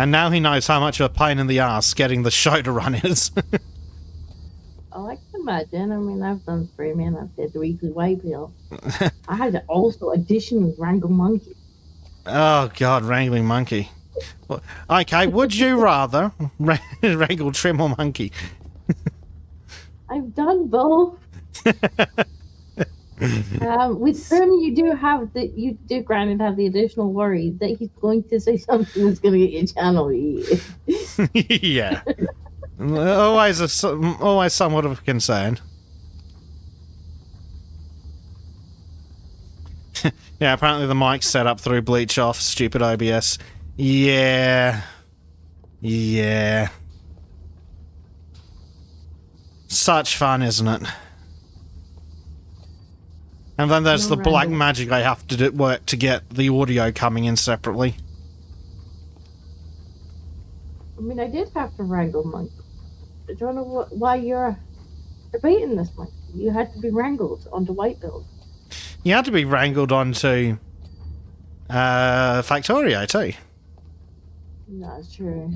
now he knows how much of a pain in the ass getting the show to run is. Oh, I can imagine. I mean, I've done streaming. I've did the weekly white bill. I had to also additionally wrangle monkey. Oh, God, wrangling monkey. Okay, would you rather wrangle Trim or monkey? I've done both. With Trim, you do granted have the additional worry that he's going to say something that's going to get your channel eaten. Yeah. Always somewhat of a concern. Yeah, apparently the mic's set up through Bleach off, stupid OBS. Yeah. Yeah. Such fun, isn't it? And then there's the black magic I have to work to get the audio coming in separately. I mean, I did have to wrangle monkey. I don't know why you're debating this monkey. You had to be wrangled onto white build. You had to be wrangled onto Factorio too. That's true.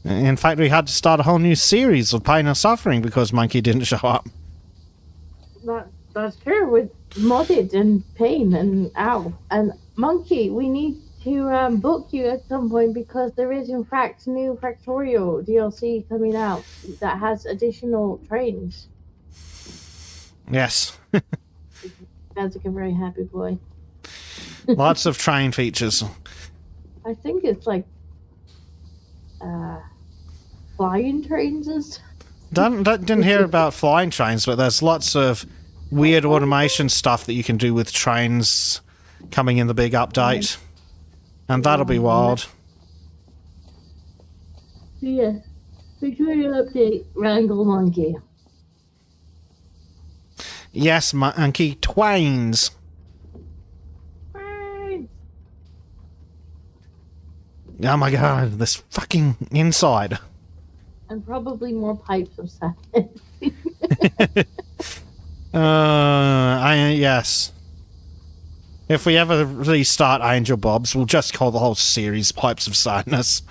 In fact, we had to start a whole new series of pain and suffering because Monkey didn't show up. That's true, with Modded and Pain and Ow. And Monkey, we need to book you at some point because there is in fact new Factorio DLC coming out that has additional trains. Yes. Sounds like a very happy boy. Lots of train features. I think it's like flying trains and stuff. Didn't hear about flying trains, but there's lots of weird automation stuff that you can do with trains coming in the big update. And that'll be wild. Yeah. Victoria update, Wrangle Monkey. Yes, Monkey Twains. Oh my god, this fucking inside. And probably more pipes of sadness. Yes. If we ever restart Angel Bob's, we'll just call the whole series Pipes of Sadness.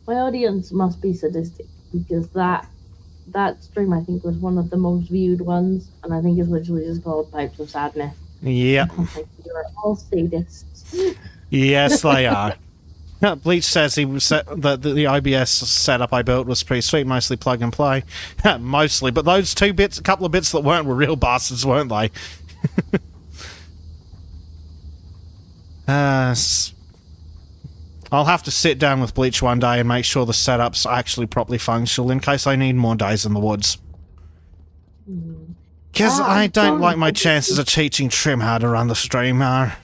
My audience must be sadistic because that stream I think was one of the most viewed ones, and I think it's literally just called Pipes of Sadness. Yep. Like, you're all sadists. Yes, they are. Bleach says that the OBS setup I built was pretty sweet, mostly plug and play. Mostly, but those a couple of bits that weren't were real bastards, weren't they? I'll have to sit down with Bleach one day and make sure the setup's actually properly functional in case I need more days in the woods. Because I don't like my chances of teaching Trim how to run the stream. I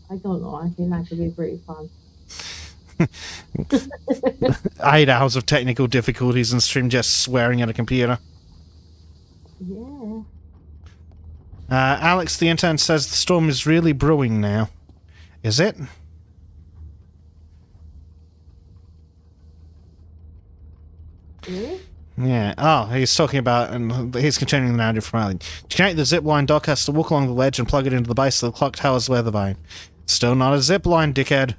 don't know, I think that could be pretty fun. 8 hours of technical difficulties and Stream just swearing at a computer. Yeah. Alex the intern says the storm is really brewing now. Is it? Really? Yeah. Oh, he's talking about, and he's continuing the narrative from earlier. To connect the zipline, Doc has to walk along the ledge and plug it into the base of the clock tower's weather vane. Still not a zipline, dickhead.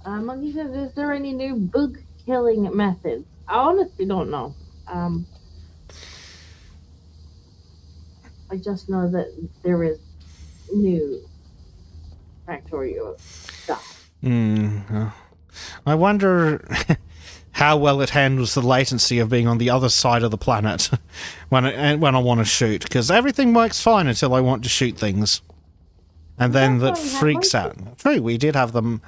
Monkey says, is there any new bug killing methods? I honestly don't know. I just know that there is new Factorio stuff. I wonder how well it handles the latency of being on the other side of the planet when I want to shoot, because everything works fine until I want to shoot things. And then that freaks out. True, we did have the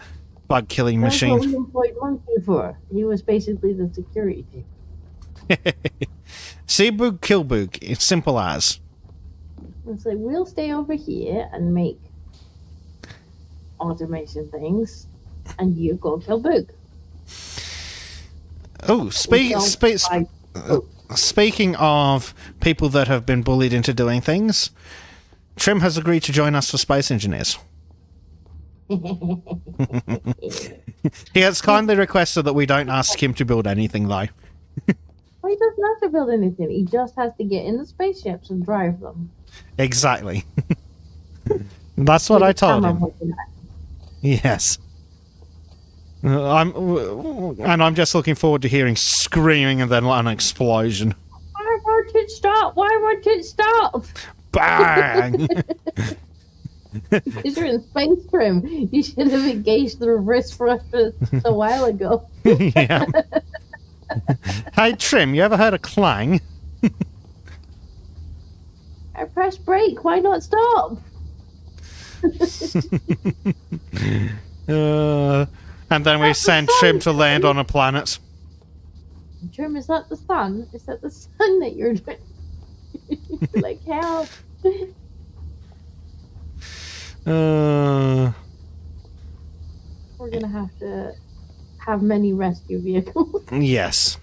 bug-killing machine. That's what we employed Monkey for. He was basically the security team. See bug, kill bug. It's simple as. It's like, we'll stay over here and make automation things, and you go kill Boog. Oh, speaking of people that have been bullied into doing things, Trim has agreed to join us for Space Engineers. He has kindly requested that we don't ask him to build anything, though. Well, he doesn't have to build anything. He just has to get in the spaceships and drive them. Exactly. That's what I told him. Yes. I'm just looking forward to hearing screaming and then an explosion. Why won't it stop? Why won't it stop? Bang! Because you're in space, Trim. You should have engaged the reverse thrusters a while ago. Yeah. Hey, Trim, you ever heard of clang? I pressed brake. Why not stop? And then we send Trim to land on a planet. Trim, is that the sun? Is that the sun that you're doing? Like, help. We're gonna have to have many rescue vehicles. Yes.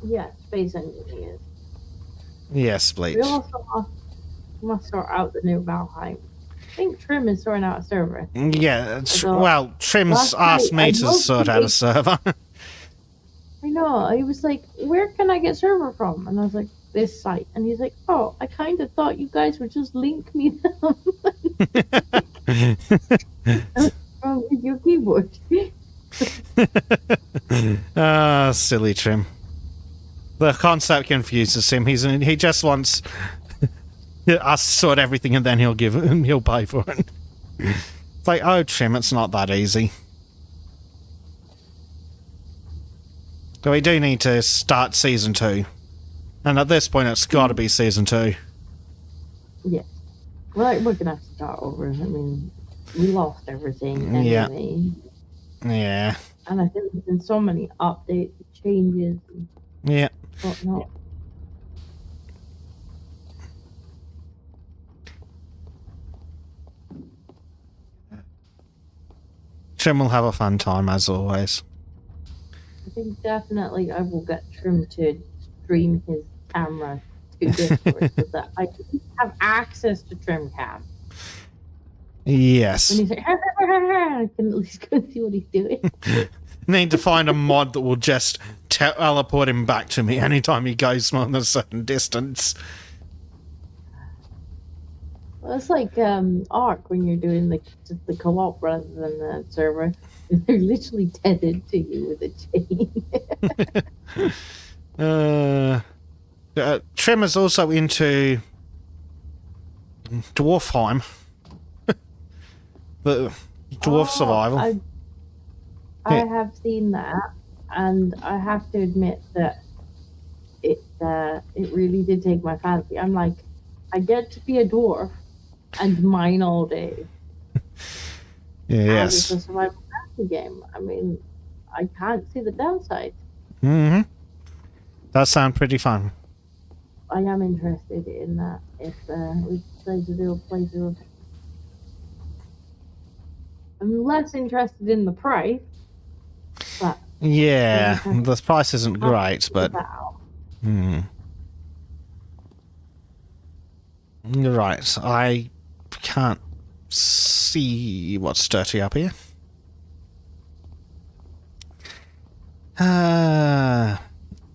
Yeah, space engineers. Yes, Bleach. We also must sort out the new Valheim. I think Trim is sorting out a server. Yeah, well, Trim's asked me to sort out a server. I know. He was like, where can I get server from? And I was like, this site. And he's like, oh, I kind of thought you guys would just link me down with your keyboard. Silly Trim. The concept confuses him. He just wants us to sort everything and then he'll pay for it. It's like, oh, Trim, it's not that easy. So we do need to start Season 2. And at this point, it's got to be Season 2. Yeah. Well, we're going to have to start over. I mean, we lost everything anyway. Yeah. And I think there's been so many updates, changes. Yeah. Whatnot. Trim will have a fun time, as always. I think definitely I will get Trim to stream his camera to Discord so that I can have access to Trim Cam. Yes. When he's like, I can at least go see what he's doing. Need to find a mod that will just teleport him back to me anytime he goes more than a certain distance. Well, it's like Ark when you're doing just the co-op rather than the server. They're literally tethered to you with a chain. Trim is also into Dwarfheim. The dwarf survival. I have seen that, and I have to admit that it really did take my fancy. I'm like, I get to be a dwarf and mine all day. Yes. It's a survival fantasy game. I mean, I can't see the downside. Mm-hmm. That sounds pretty fun. I am interested in that if we decide to do a playthrough of it. I'm less interested in the price, but yeah, the price isn't great, but right, I can't see what's dirty up here.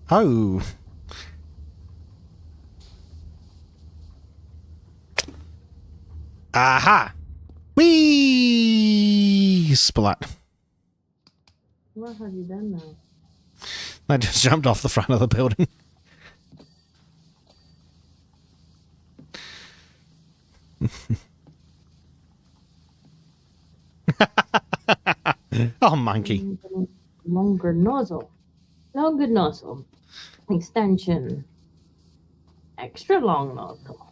Oh. Aha! Whee! Splat. What have you done now? I just jumped off the front of the building. Oh, monkey. Longer nozzle. Longer nozzle. Extension. Extra long nozzle.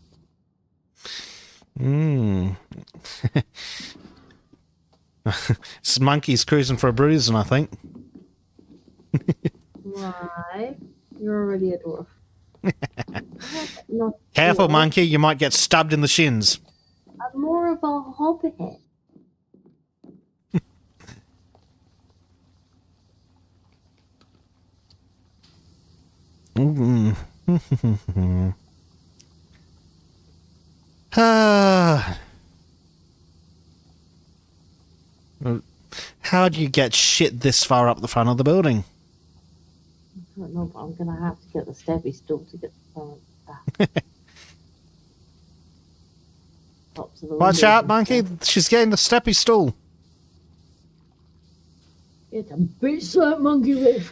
This monkey's cruising for a bruising, I think. Why? You're already a dwarf. Not Careful, sure. monkey, you might get stabbed in the shins. I'm more of a hobbit. Mm. Ah. How do you get shit this far up the front of the building? I don't know, but I'm gonna have to get the steppy stool to get the front back. Tops of the Watch windows out, and monkey. stuff. She's getting the steppy stool. It's a bitch slap monkey with.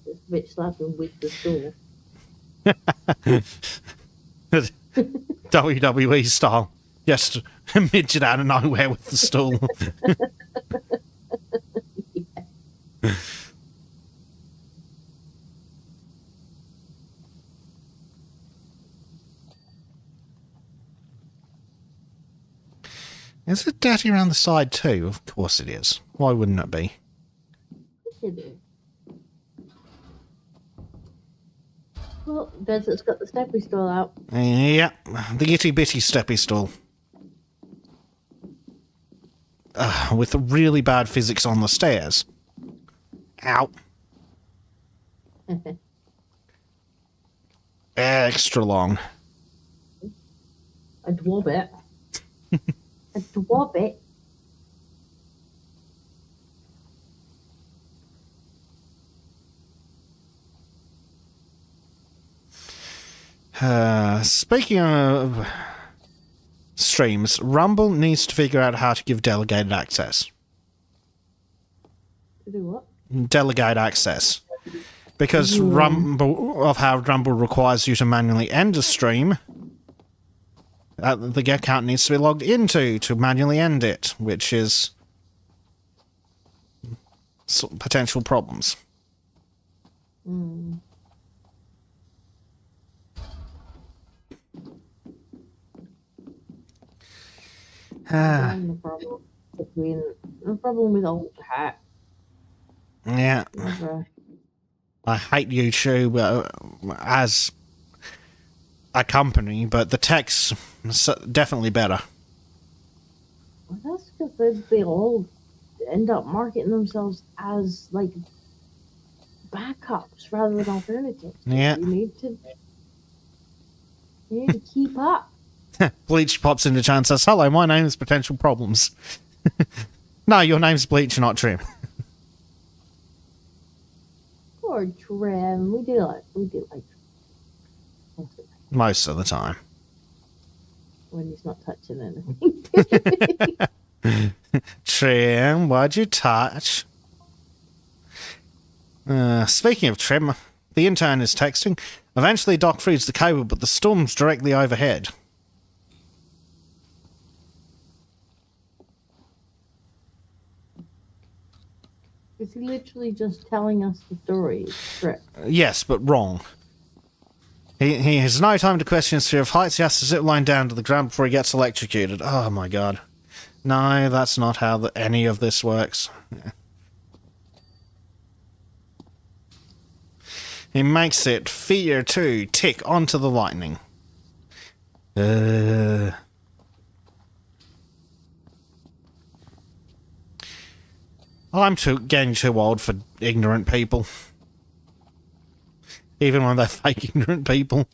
This bitch slapping with the stool. WWE style. Just a midget out of nowhere with the stool. Is it dirty around the side too? Of course it is. Why wouldn't it be? Well, Desert's got the steppy stool out. Yeah, the itty bitty steppy stool. With really bad physics on the stairs. Ow. Extra long. A dwobbit. A dwobbit. Speaking of streams, Rumble needs to figure out how to give delegated access. To do what? Delegate access. Because Rumble requires you to manually end a stream, the account needs to be logged into to manually end it, which is potential problems. Mm. The problem with old hat. Yeah. Never. I hate YouTube as a company, but the tech's definitely better. Well, that's because they all end up marketing themselves as like backups rather than alternatives. Yeah. You need to keep up. Bleach pops into chat and says, "Hello, my name is Potential Problems." No, your name's Bleach, not Trim. Poor Trim. We do like Most of the time. when he's not touching anything. Trim, why'd you touch? Speaking of Trim, the intern is texting. Eventually Doc frees the cable, but the storm's directly overhead. Is he literally just telling us the story? Correct. Yes, but wrong. He has no time to question his fear of heights. He has to zip line down to the ground before he gets electrocuted. Oh my god. No, that's not how any of this works. He makes it fear to tick onto the lightning. I'm getting too old for ignorant people. Even when they're fake ignorant people.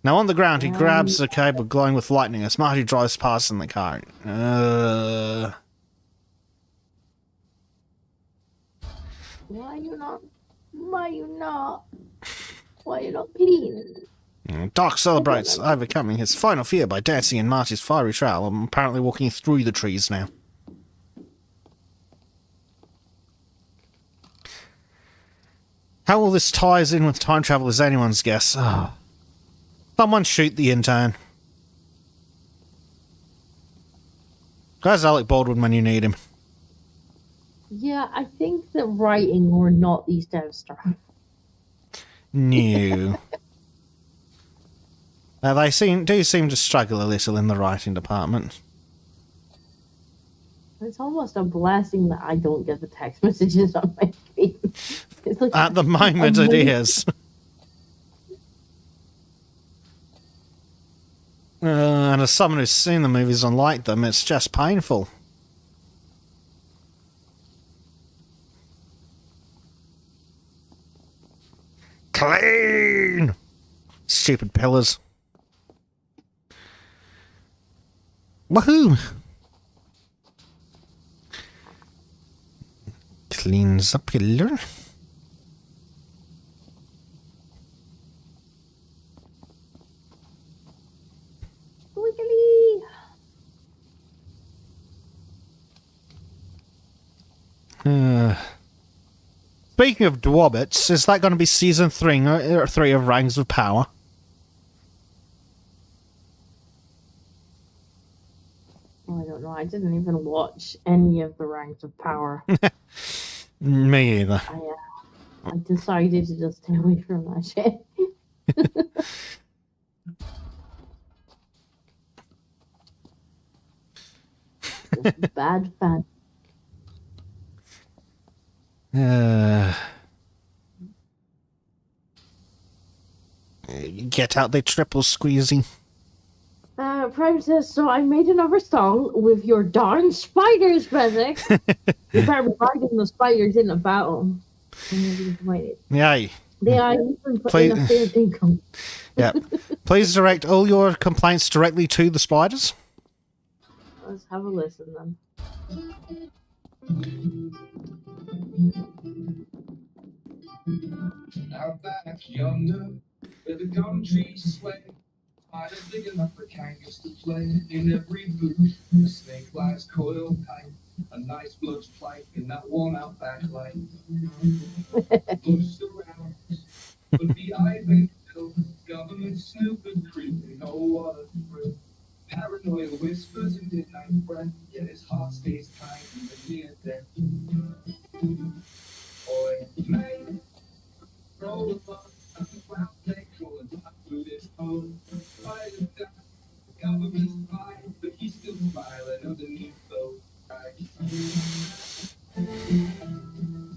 Now on the ground, he grabs the cable glowing with lightning as Marty drives past in the car. Why are you not? Why are you not clean? Doc celebrates overcoming his final fear by dancing in Marty's fiery trail and apparently walking through the trees now. How all this ties in with time travel is anyone's guess. Oh. Someone shoot the intern. Where's Alec Baldwin when you need him? Yeah, I think that writing or not these days stuff. No. They do seem to struggle a little in the writing department. It's almost a blessing that I don't get the text messages on my screen. It's like At the moment, it is. And as someone who's seen the movies and liked them, it's just painful. Clean! Stupid pillars. Woohoo! Cleans the pillar. Wiggly. Speaking of Dwobbits, is that going to be season 3 or 3 of Rings of Power? Oh, I don't know. I didn't even watch any of the Ranks of Power. Me either. I decided to just stay away from that shit. Just bad fan. Get out the triple squeezy. Prime says, so I made another song with your darn spiders, Bezek. You better be fighting the spiders in a battle. Yay. They are even put in a fair dinkum. Yeah. Please direct all your complaints directly to the spiders. Let's have a listen then. Out back yonder, where the gum trees sway, spiders big enough for kangaroos to play. In every bush, a snake lies coiled tight, a nice blood's plight in that worn-out backlight. Bush surrounds, but the eye been still, government snoopers creeping, no water through. Paranoia whispers in midnight breath, yet his heart stays kind even near death. Boy, man, roll up, and the ground they crawling back through this hole. Spiders die, the government's fine, but he's still smiling underneath those eyes.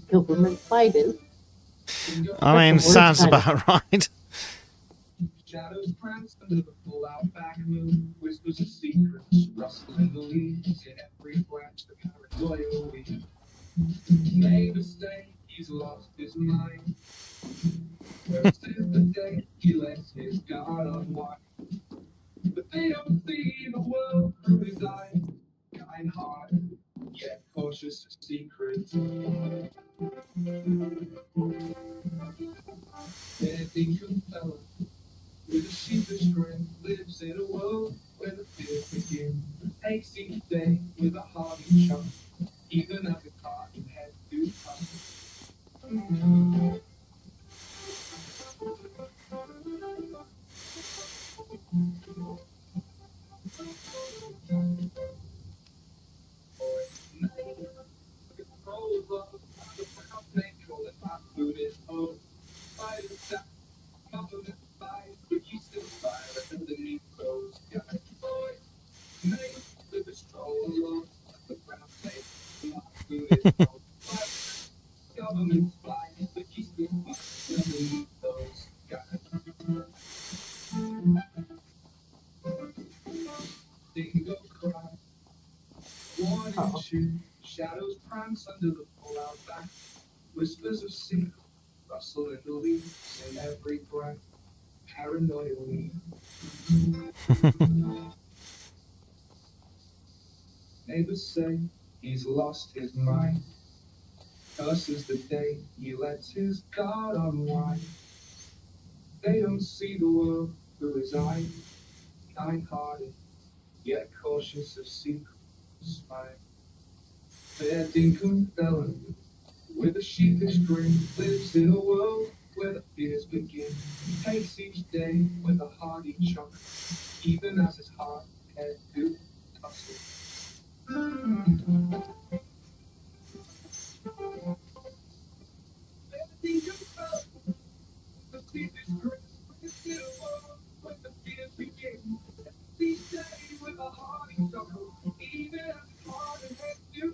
Government spiders. I mean, sounds about right. Shadows prance under the full-out back moon, whispers of secrets, rustling the leaves in every branch, the paranoia weed. Neighbors say he's lost his mind. First is the day he lets his guard unwind. But they don't see the world through his eyes. Kind-hearted, yet cautious of secrets. Their thinking fella, with a sheepish grin, lives in a world where the fears begin. Takes each day with a hearty chunk, even as his heart and head do come. Shadows prance under the pull-out back. Whispers of secret rustle in the leaves in every breath. Paranoia lean. Neighbors say he's lost his mind. Curses the day he lets his guard unwind. They don't see the world through his eyes. Kind-hearted, yet cautious of secret spine. Fair dinkum felon, with a sheepish grin, lives in a world where the fears begin. He takes each day with a hearty chuck, even as his heart and head do tussle. Fair dinkum felon, with a sheepish grin, lives in a world where the fears begin. Each day with a hearty chuckle, even as his heart and head do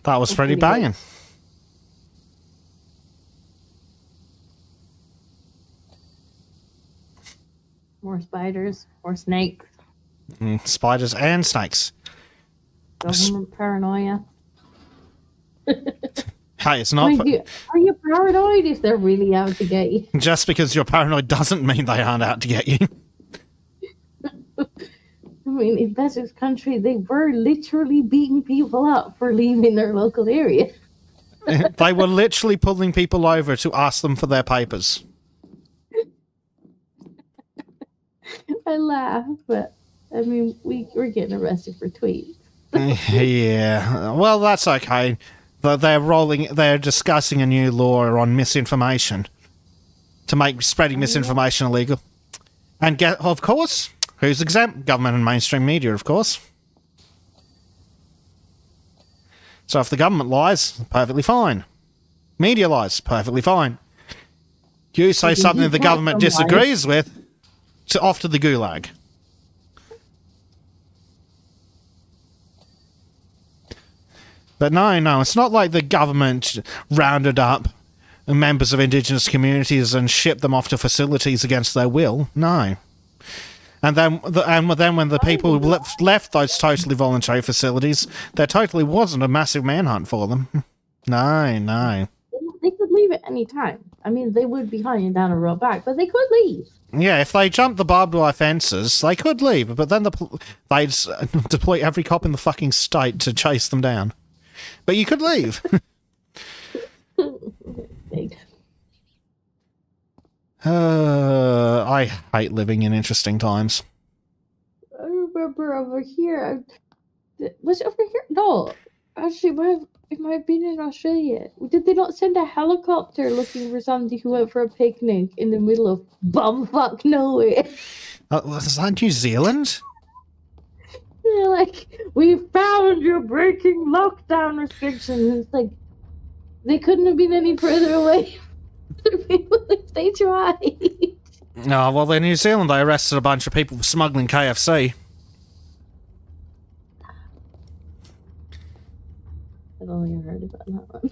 That was pretty banging. More spiders, more snakes. Spiders and snakes. Government paranoia. Hey, it's not... Are you paranoid if they're really out to get you? Just because you're paranoid doesn't mean they aren't out to get you. I mean, in Bezek's country, they were literally beating people up for leaving their local area. They were literally pulling people over to ask them for their papers. I laugh, but I mean, we're getting arrested for tweets. Yeah, well, that's okay. They're discussing a new law on misinformation to make spreading misinformation illegal. And of course, who's exempt? Government and mainstream media, of course. So if the government lies, perfectly fine. Media lies, perfectly fine. You say something the government disagrees with, off to the gulag. But no, it's not like the government rounded up members of indigenous communities and shipped them off to facilities against their will. No. And then when the people left those totally voluntary facilities, there totally wasn't a massive manhunt for them. No. They could leave at any time. I mean, they would be hunting down a road back, but they could leave. Yeah, if they jumped the barbed wire fences, they could leave, but then they'd deploy every cop in the fucking state to chase them down. But you could leave. I hate living in interesting times. I remember over here. Was it over here? No. Actually, it might have been in Australia. Did they not send a helicopter looking for somebody who went for a picnic in the middle of bumfuck nowhere? Was that New Zealand? They're like, we found you breaking lockdown restrictions. It's like, they couldn't have been any further away from the people if they tried. No, well, in New Zealand, they arrested a bunch of people for smuggling KFC. I've only heard about that one.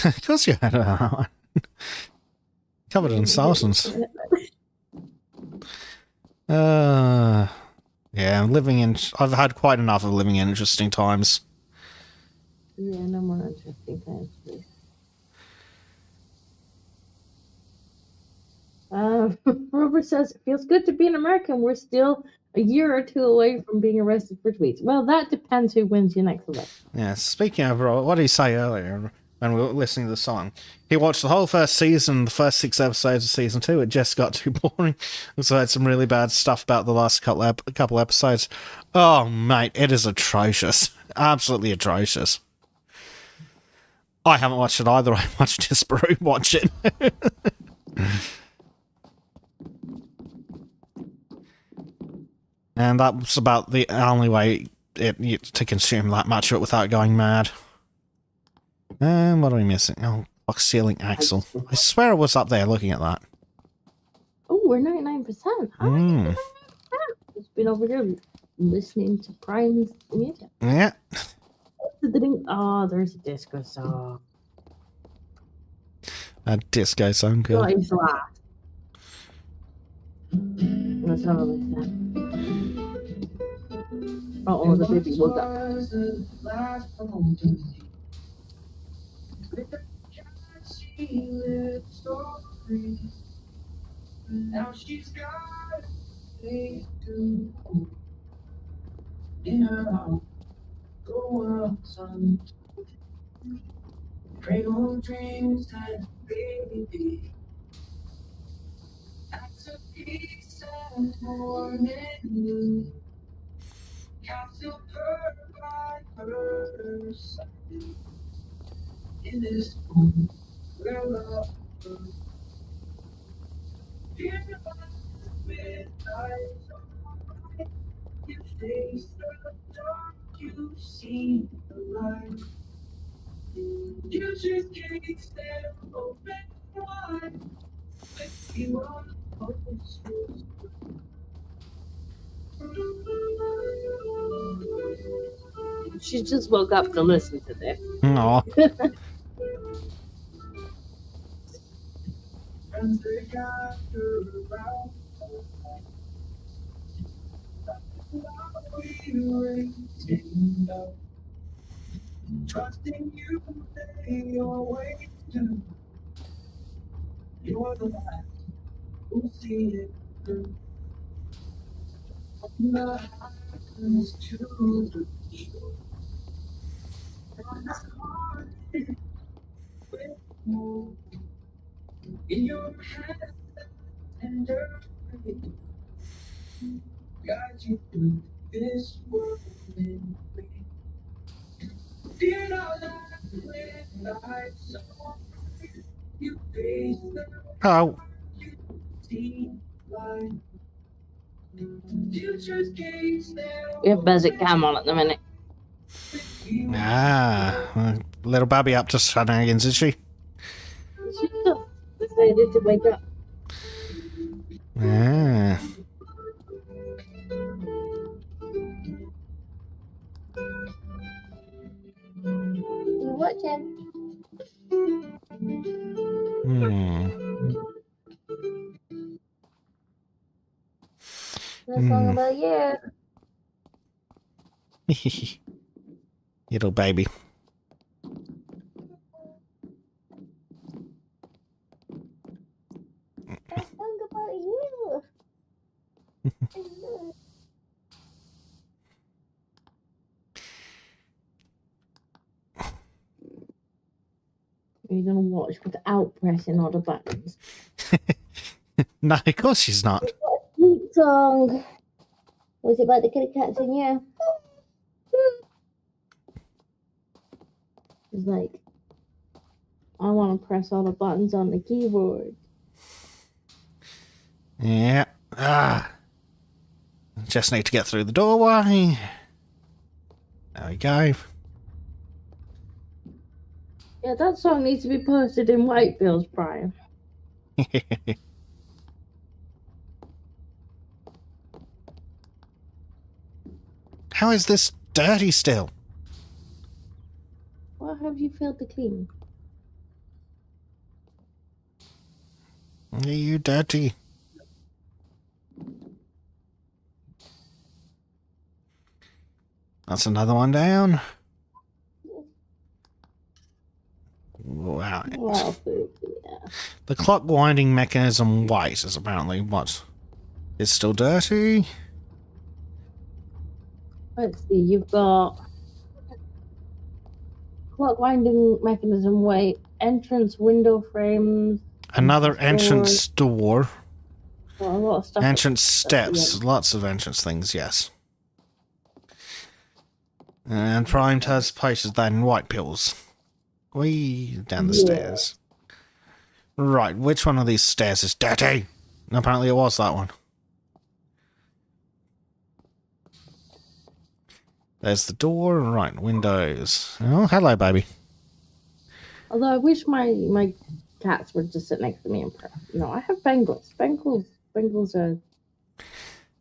Of course you heard about that one. Covered in thousands. Yeah, I've had quite enough of living in interesting times. Yeah, no more interesting times, please. Robert says, it feels good to be an American. We're still a year or two away from being arrested for tweets. Well, that depends who wins your next election. Yeah, speaking of, what did he say earlier when we were listening to the song? He watched the whole first season, the first 6 episodes of season 2. It just got too boring. So I had some really bad stuff about the last couple episodes. Oh, mate, it is atrocious. Absolutely atrocious. I haven't watched it either. I watched Disparu watch it. And that was about the only way to consume that much of it without going mad. And what are we missing? Oh, box ceiling axle. I swear I was up there looking at that. Oh, we're 99%. It's been over here listening to Prime's music. Yeah. Oh, there's a disco song. A disco song, cool. Let's have a listen. Oh, the baby woke up. Now she's got a do in her heart. Go out, son. Cradle dreams and baby. That's a piece of morning. Castle her by her side. In this home where love goes. Here with eyes on. You face the dark, you see the light. You just can't stand open wide. With you on the posters. She just woke up to listen to this. Aw. And they got her around. Waiting up. Trusting you, they always do. You're the last who see it through. Nothing's too good. In your hands, tender, guide you through this world in me. Fear not that when I saw you face the Oh. sea line. Future's gates there. We have Basic Cam on at the minute. Little Babby up to shenanigans, is she? She just decided to wake up. Ah. You watching? This song about you. Little baby. That song about you. Are you gonna watch without pressing all the buttons? No, of course she's not. Sweet song. Was it about the kitty cats in here? It's like, I want to press all the buttons on the keyboard. Yeah. Just need to get through the doorway. There we go. Yeah, that song needs to be posted in Whitefield's Prime. How is this dirty still? What have you failed to clean? Are you dirty? That's another one down. Wow. Well, yeah. The clock winding mechanism weight is apparently what? It's still dirty. Let's see, you've got clock winding mechanism weight, entrance window frames. Another entrance door. Well, a lot of stuff. Entrance steps. Lots of entrance things, yes. And primed has places then white pills. Way down the stairs. Right, which one of these stairs is dirty? Apparently it was that one. There's the door. Right, windows. Oh, hello, baby. Although I wish my cats would just sit next to me and purr. No, I have Bengals. Bengals are...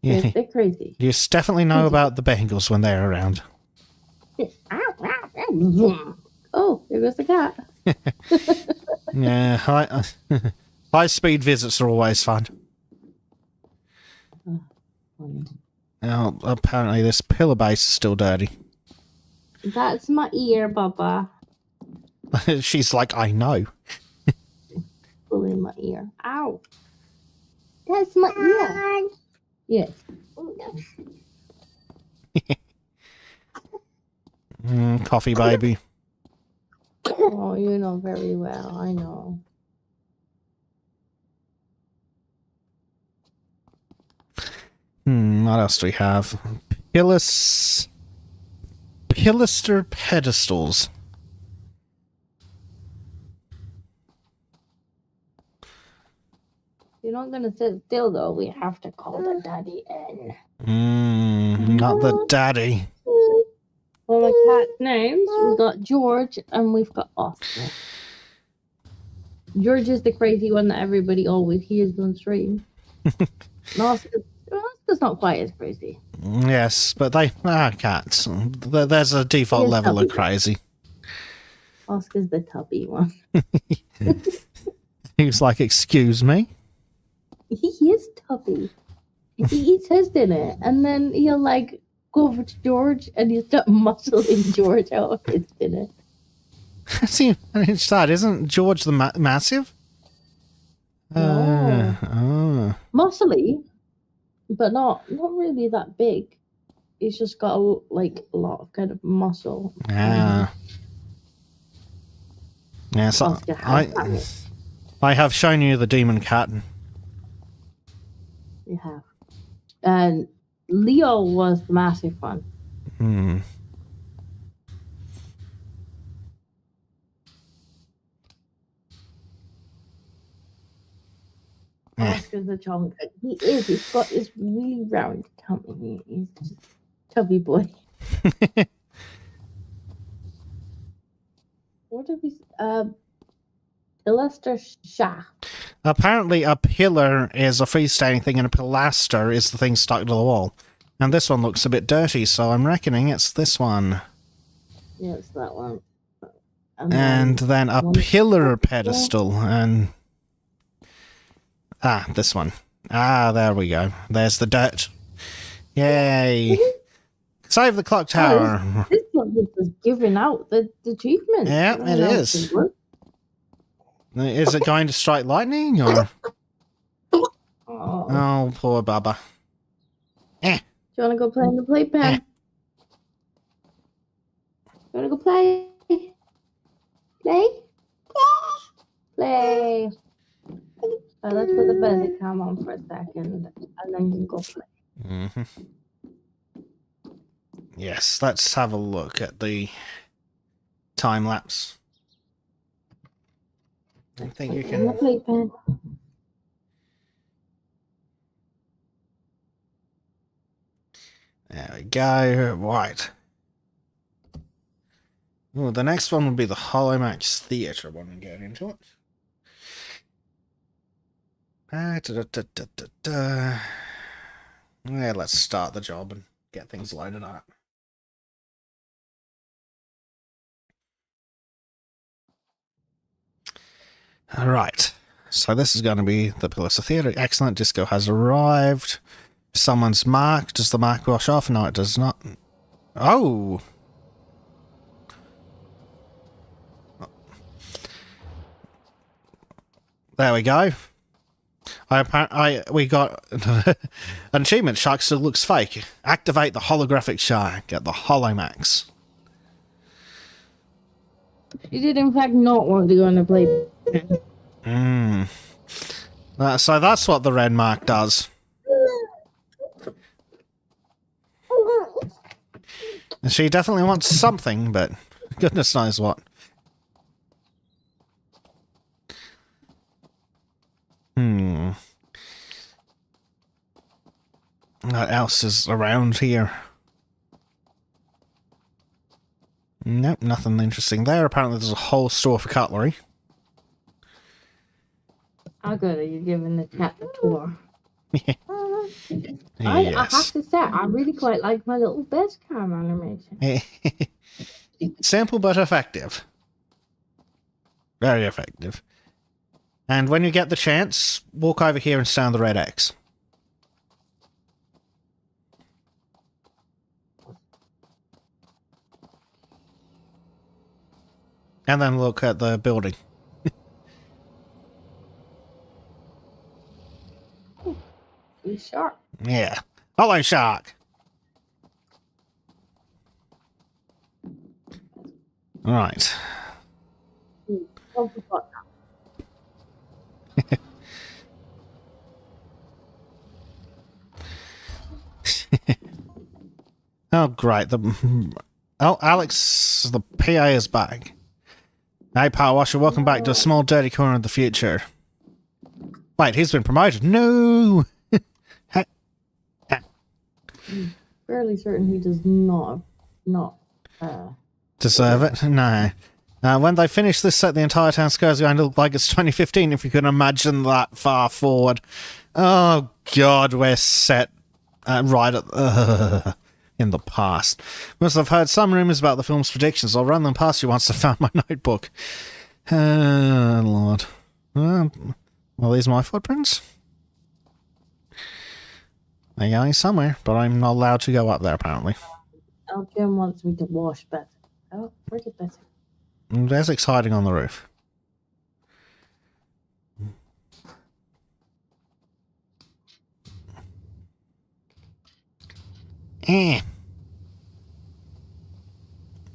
Yeah. They're crazy. You definitely know about the Bengals when they're around. Oh, there goes the cat. Yeah, high-speed visits are always fun. Now, apparently this pillar base is still dirty. That's my ear, Baba. She's like, I know. Pulling my ear. Ow. That's my ear. Yes. Coffee baby. Oh, you know very well. I know. What else do we have? Pilaster pedestals. You're not gonna sit still though. We have to call the daddy in. Not the daddy. Well, my cat names, we've got George and we've got Oscar. George is the crazy one that everybody always hears on stream. And Oscar's not quite as crazy. Yes, but they are cats. There's a default Yes, level of puppy. crazy. Oscar's the tubby one. He was like, excuse me? He is tubby. He eats his dinner, and then he'll like go over to George, and he'll start muscling George out of his dinner. See, it's sad, isn't George the massive? No. Oh. Muscly, but not really that big. He's just got a lot of kind of muscle. Ah. Yeah, so Oscar has I have shown you the demon cat. You have. And Leo was the massive one. Hmm. Oscar's a chunk. He is. He's got this really round tummy. He's just chubby boy. What did we? Pilaster shaft. Apparently, a pillar is a freestanding thing, and a pilaster is the thing stuck to the wall. And this one looks a bit dirty, so I'm reckoning it's this one. Yeah, it's that one. And then a pillar pedestal, and this one. There we go. There's the dirt. Yay! Save the clock tower. This one is just giving out the achievement. Yeah, it is. Is it going to strike lightning, or? Oh, poor Baba. Do you want to go play in the playpen? You want to go play? Play? Play. Let's put the basic cam on for a second, and then you can go play. Mm-hmm. Yes, let's have a look at the time lapse. I think you In the can. playpen. There we go. Right. Oh, the next one would be the Holomax Theatre one and get into it. Yeah, let's start the job and get things loaded up. Alright, so this is going to be the Pilaster Theatre. Excellent, disco has arrived. Someone's mark. Does the mark wash off? No, it does not. Oh! There we go. We got an achievement. Shark still looks fake. Activate the holographic shark at the Holomax. She did, in fact, not want to go on the playpen. So that's what the red mark does. She definitely wants something, but goodness knows what. What else is around here? Nope, nothing interesting there. Apparently there's a whole store for cutlery. How good are you giving the cat a tour? Yes. I have to say, I really quite like my little best cam animation. Simple but effective. Very effective. And when you get the chance, walk over here and stand on the red X. And then look at the building. He's sharp. Yeah. Hello, shark. Right. Oh, forgot. Oh, great. Alex, the PA is back. Hey, PowerWasher, welcome back to a small dirty corner of the future. Wait, he's been promoted. No! Fairly certain he does not deserve it? No. When they finish this set, the entire town square is going to look like it's 2015, if you can imagine that far forward. Oh, God, we're set right at in the past. Must have heard some rumours about the film's predictions. I'll run them past you once I found my notebook. Lord. Well, these are my footprints. They're going somewhere, but I'm not allowed to go up there, apparently. Jim wants me to wash better. Oh, where's it better? There's exciting on the roof. Eh.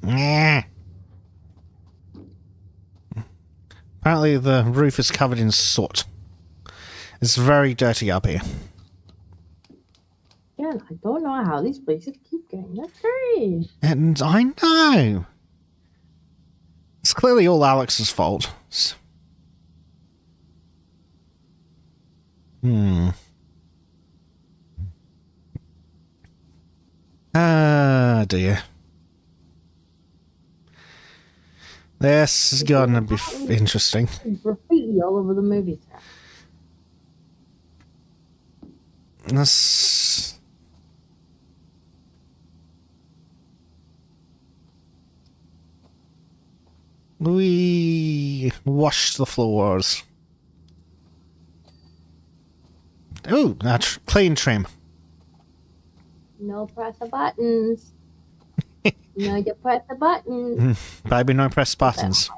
Eh. Apparently the roof is covered in soot. It's very dirty up here. Yeah, I don't know how these places keep getting that dirty. And I know. It's clearly all Alex's fault. Ah, dear. This is gonna be interesting. Graffiti all over the movie set. This... We wash the floors. Ooh, that's clean trim. No press the buttons. No, you press the buttons. Baby, no press buttons.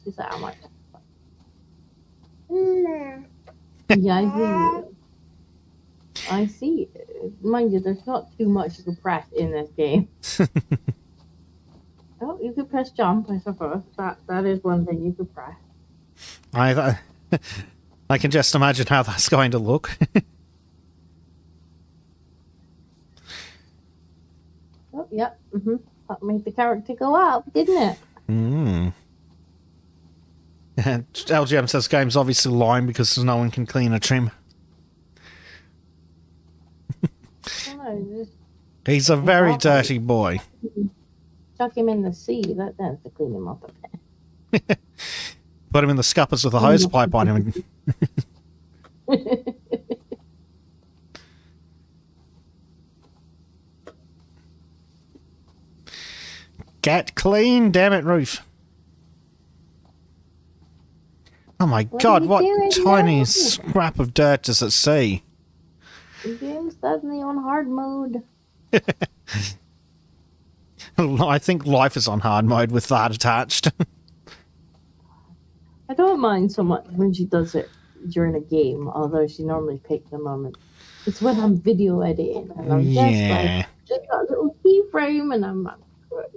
Is that how much? Yeah, I see you. I see you. Mind you, there's not too much you can press in this game. Oh, you could press jump, I suppose. That is one thing you could press. I can just imagine how that's going to look. Oh, yep. That made the character go up, didn't it? LGM says game's obviously lying because no one can clean a trim. He's a very dirty boy. Chuck him in the sea. That's to clean him up a bit. Put him in the scuppers with a hose pipe on him. Get clean, damn it, roof. Oh my god, what tiny scrap of dirt does it see? Game's suddenly on hard mode. I think life is on hard mode with that attached. I don't mind so much when she does it during a game, although she normally picks the moment. It's when I'm video editing and I'm just got a little keyframe and I'm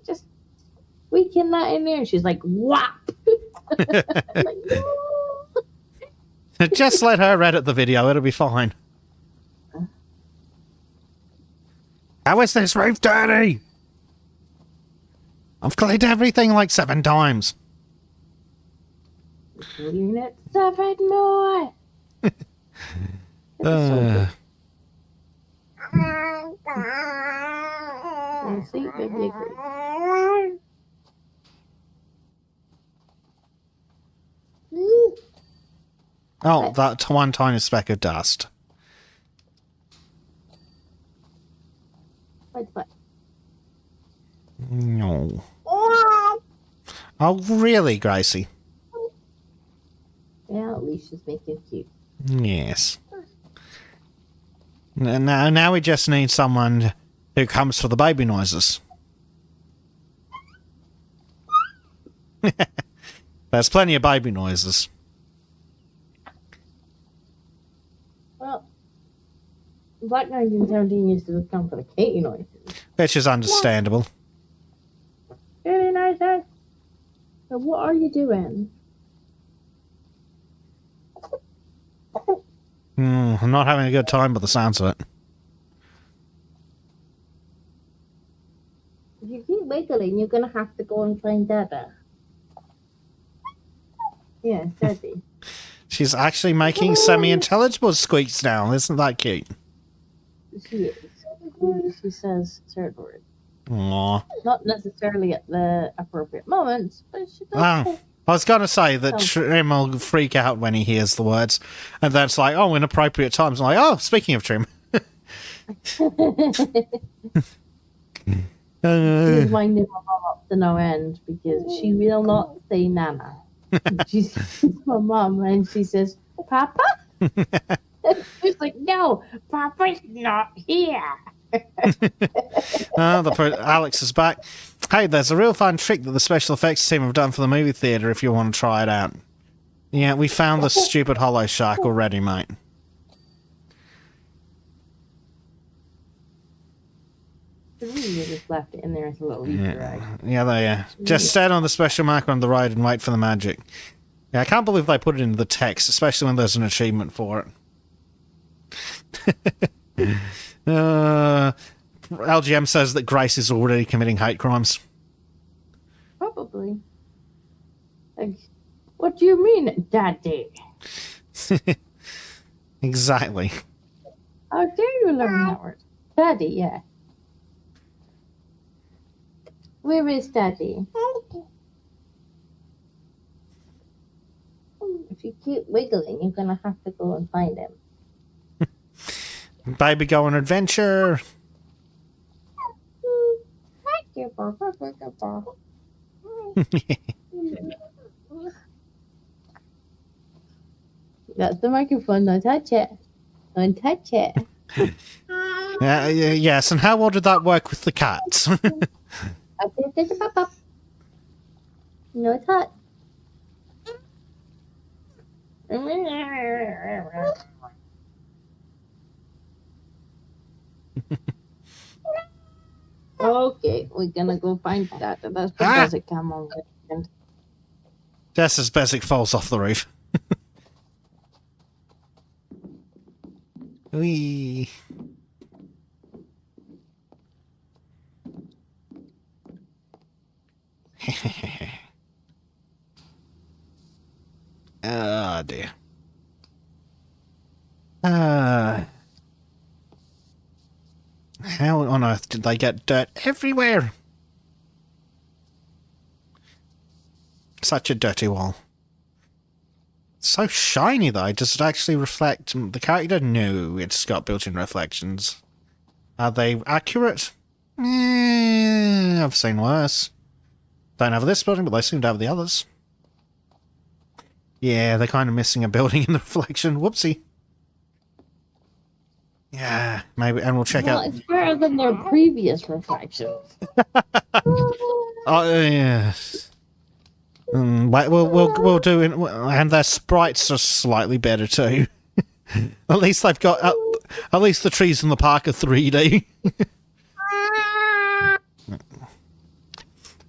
just tweaking that in there. And she's like, whap! Like, no. Just let her edit the video, it'll be fine. How is this roof dirty? I've cleaned everything like 7 times. Clean it 7 more. See, baby, agree. Oh, that one tiny speck of dust. What? No. Oh, really, Gracie? Yeah, at least she's making cute. Yes. Now we just need someone who comes for the baby noises. There's plenty of baby noises. Well, Black 1917 used to come for the Katie noises. Which is understandable. Katie noises! So what are you doing? I'm not having a good time by the sounds of it. If you keep wiggling, you're going to have to go and find Dada. Yeah, Daddy. She's actually making semi-intelligible squeaks now. Isn't that cute? She is. She says certain words. Aww. Not necessarily at the appropriate moments, but she does. I was going to say that Trim will freak out when he hears the words. And then it's like, oh, inappropriate times. I'm like, oh, speaking of Trim. She's winding my mum up to no end because she will not say Nana. She's my mum and she says, Papa? She's like, no, Papa's not here. Alex is back. Hey, there's a real fun trick that the special effects team have done for the movie theatre if you want to try it out. Yeah, we found the stupid hollow shark already, mate. We just left it in there as a little Easter egg. Yeah, there. Just stand on the special marker on the road and wait for the magic. Yeah, I can't believe they put it into the text, especially when there's an achievement for it. LGM says that Grace is already committing hate crimes. Probably. Like, what do you mean, Daddy? Exactly. How dare you learn that word? Daddy, yeah. Where is Daddy? If you keep wiggling, you're gonna have to go and find him. Baby, go on adventure. That's the microphone. Don't touch it. Don't touch it. Yes, and how well did that work with the cats? No touch. Okay, we're gonna go find that. That's the basic camera. Just as Bezic falls off the roof. Whee. Oh dear. How on earth did they get dirt everywhere? Such a dirty wall. So shiny though. Does it actually reflect the character? No, it's got built-in reflections. Are they accurate? I've seen worse. Don't have this building, but they seem to have the others. Yeah, they're kind of missing a building in the reflection. Whoopsie. Yeah, maybe, and we'll check out. It's better than their previous reflections. Oh yes. We'll do it, and their sprites are slightly better too. At least they've got. At least the trees in the park are 3D.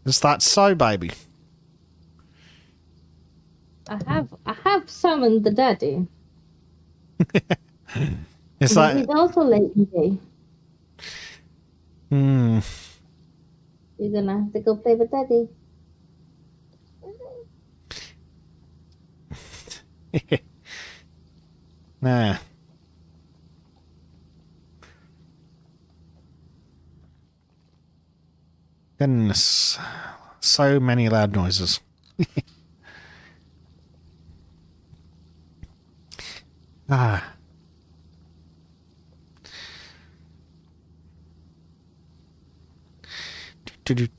Is that so, baby? I have summoned the daddy. Is that? He's also lazy. You're gonna have to go play with daddy. Nah. Goodness. So many loud noises. Ah. The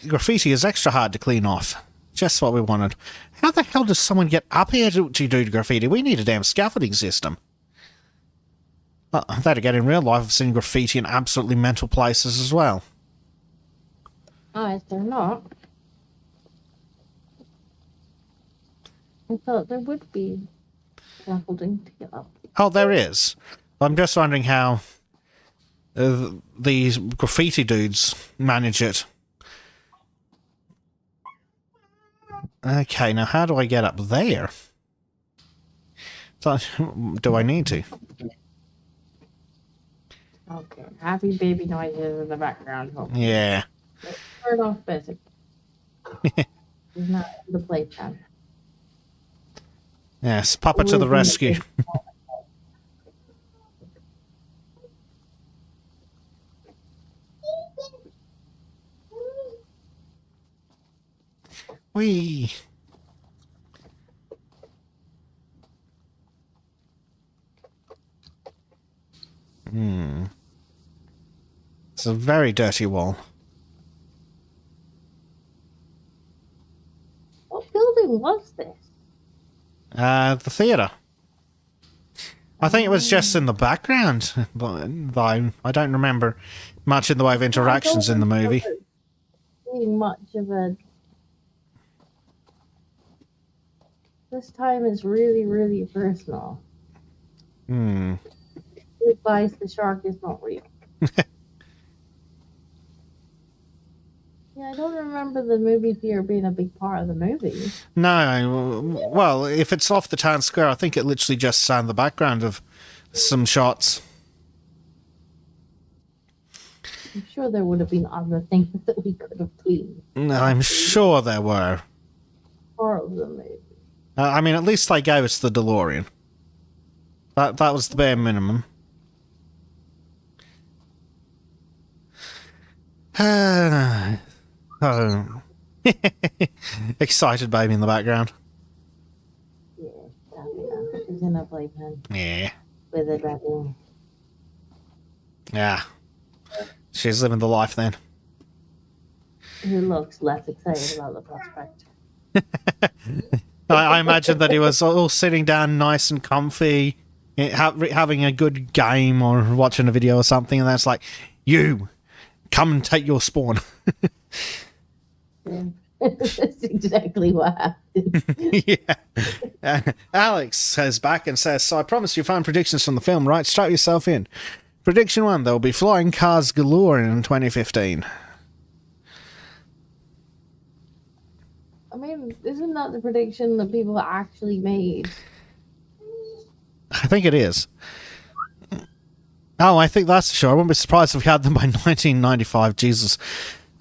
graffiti is extra hard to clean off. Just what we wanted. How the hell does someone get up here to do graffiti? We need a damn scaffolding system. That again, in real life, I've seen graffiti in absolutely mental places as well. Oh, is there not? I thought there would be scaffolding to get up. Oh, there is. I'm just wondering how these graffiti dudes manage it. Okay, now how do I get up there? So, do I need to? Okay, happy baby noises in the background. Hopefully. Yeah. Turn off basic. He's not in the playtime. Yes, Papa to the rescue. Whee! It's a very dirty wall. What building was this? The theatre. I think it was just in the background, though. I don't remember much in the way of interactions in the movie. Much of a. This time is really, really personal. Advice: the shark is not real. Yeah, I don't remember the movie theater being a big part of the movie. No, well, if it's off the town square, I think it literally just sat in the background of some shots. I'm sure there would have been other things that we could have cleaned. I'm sure there were. Part of the movie. I mean, at least they gave us the DeLorean. That was the bare minimum. Oh. Excited baby in the background. Yeah, she's in a playpen. Yeah. With a daddy. Yeah. She's living the life then. Who looks less excited about the prospect. I imagine that he was all sitting down nice and comfy, having a good game or watching a video or something, and that's like, you, come and take your spawn. Yeah. That's exactly what happened. Yeah. Alex says back and says, so I promise you find predictions from the film, right? Strap yourself in. Prediction 1, there will be flying cars galore in 2015. I mean, isn't that the prediction that people actually made? I think it is. Oh, I think that's sure. I wouldn't be surprised if we had them by 1995. Jesus.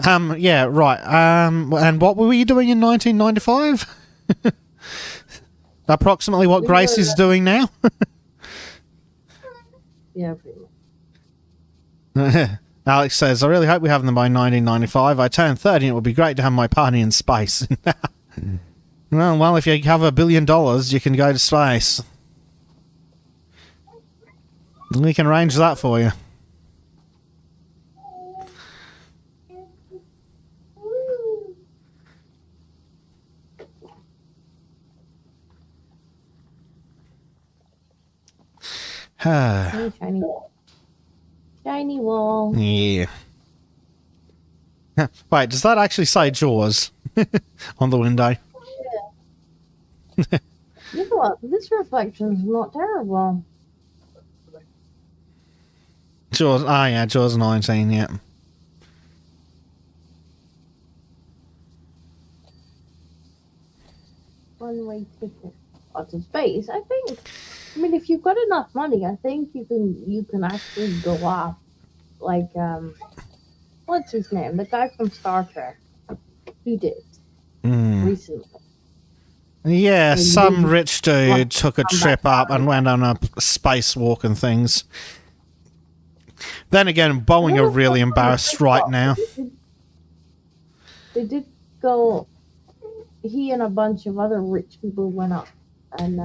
Yeah, right. And what were we doing in 1995? Approximately what Grace is doing now? Yeah, pretty much. Alex says, I really hope we have them by 1995. I turn 30 and it would be great to have my party in space. Well, if you have $1 billion, you can go to space. We can arrange that for you. Shiny wall. Shiny wall. Yeah. Wait, does that actually say Jaws on the window? Yeah. You know what? This reflection's not terrible. Jaws, yeah, Jaws 19, yeah. One-way ticket to space. I think. I mean, if you've got enough money, I think you can actually go up. Like what's his name? The guy from Star Trek. He did recently. Yeah, some rich dude took a trip up and went on a spacewalk and things. Then again, Boeing are really embarrassed right now. They did go. He and a bunch of other rich people went up, and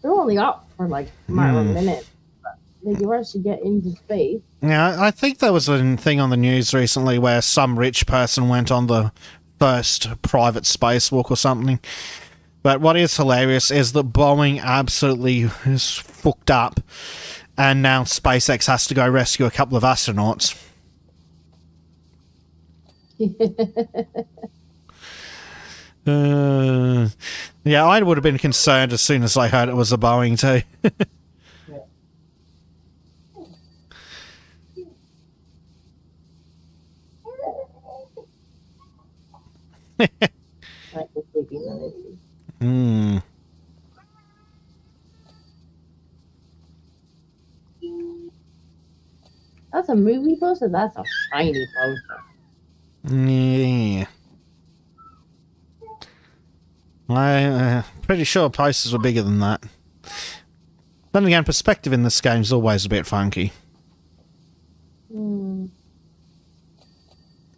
they're only up for like a matter of minutes. But they do actually get into space. Yeah, I think there was a thing on the news recently where some rich person went on the first private spacewalk or something. But what is hilarious is that Boeing absolutely is fucked up, and now SpaceX has to go rescue a couple of astronauts. Yeah, I would have been concerned as soon as I heard it was a Boeing too. That's a movie poster? That's a shiny poster. Yeah. I'm pretty sure posters were bigger than that. Then again, perspective in this game is always a bit funky.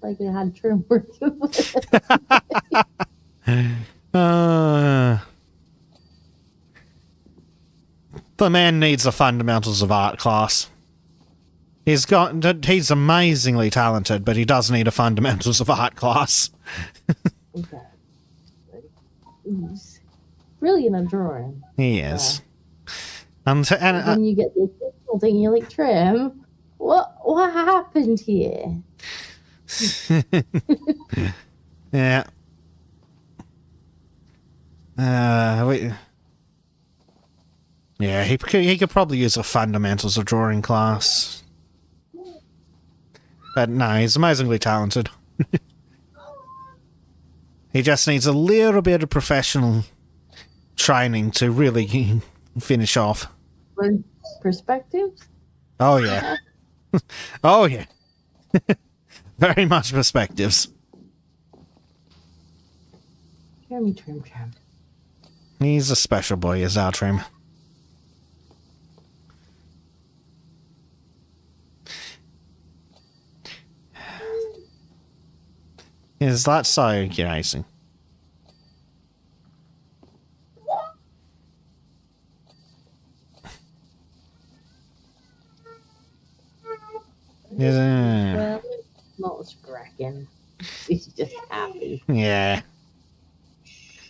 Like it had trim work. The man needs the fundamentals of art class. He's amazingly talented, but he does need a fundamentals of art class. Okay. He's brilliant at drawing. He is. And Then you get the additional thing, you're like, Trim, what happened here? yeah. Yeah, he could probably use a fundamentals of drawing class. But no, he's amazingly talented. He just needs a little bit of professional training to really finish off. Perspectives? Oh, yeah. Oh, yeah. Very much perspectives. Trim. He's a special boy, is our Trim. Is that so amazing? Well, not scracking. She's just happy. Yeah.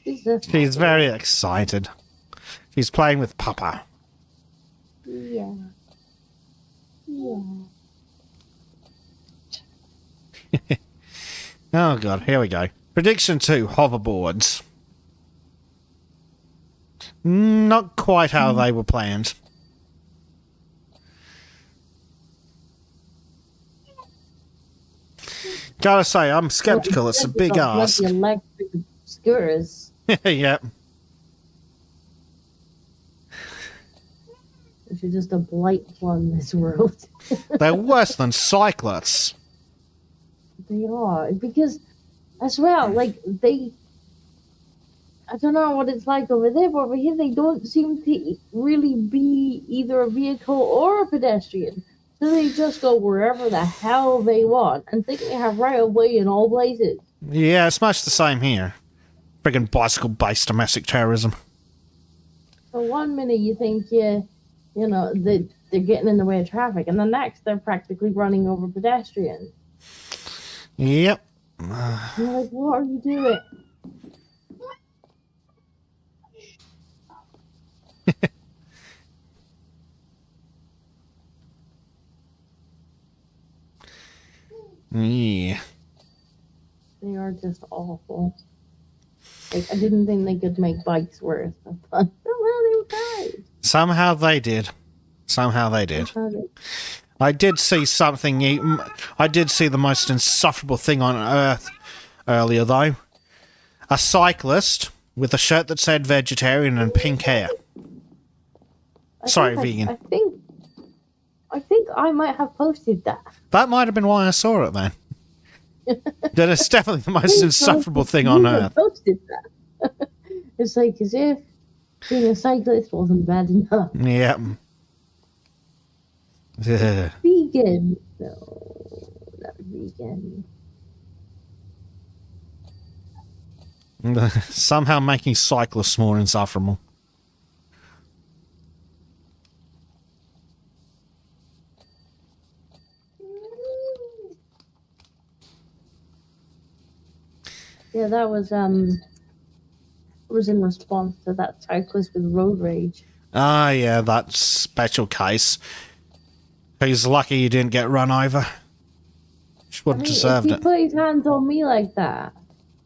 She's very excited. She's playing with Papa. Yeah. Oh god, here we go. Prediction 2, hoverboards. Not quite how they were planned. Gotta say, I'm skeptical. It's a big ask. The electric scooters. Yep. Which are just a blight on this world. They're worse than cyclists. They are. Because, as well, like, I don't know what it's like over there, but over here they don't seem to really be either a vehicle or a pedestrian. So they just go wherever the hell they want and think they have right of way in all places. Yeah, it's much the same here. Friggin' bicycle-based domestic terrorism. So one minute you think, they're getting in the way of traffic, and the next they're practically running over pedestrians. Yep. You're like, what are you doing? Yeah. They are just awful. Like, I didn't think they could make bikes worse. I thought, oh, well, they tried. Somehow they did. I did see something. I did see the most insufferable thing on earth earlier, though. A cyclist with a shirt that said vegetarian and pink hair. Vegan. I think I might have posted that. That might have been why I saw it then. That is definitely the most insufferable thing on earth. Posted that. It's like as if being a cyclist wasn't bad enough. Yep. Yeah. Vegan. No, not vegan. Somehow making cyclists more insufferable. Yeah, that was in response to that cyclist with road rage. Ah, yeah, that special case. He's lucky he didn't get run over. She would have deserved if it. he put his hands on me like that,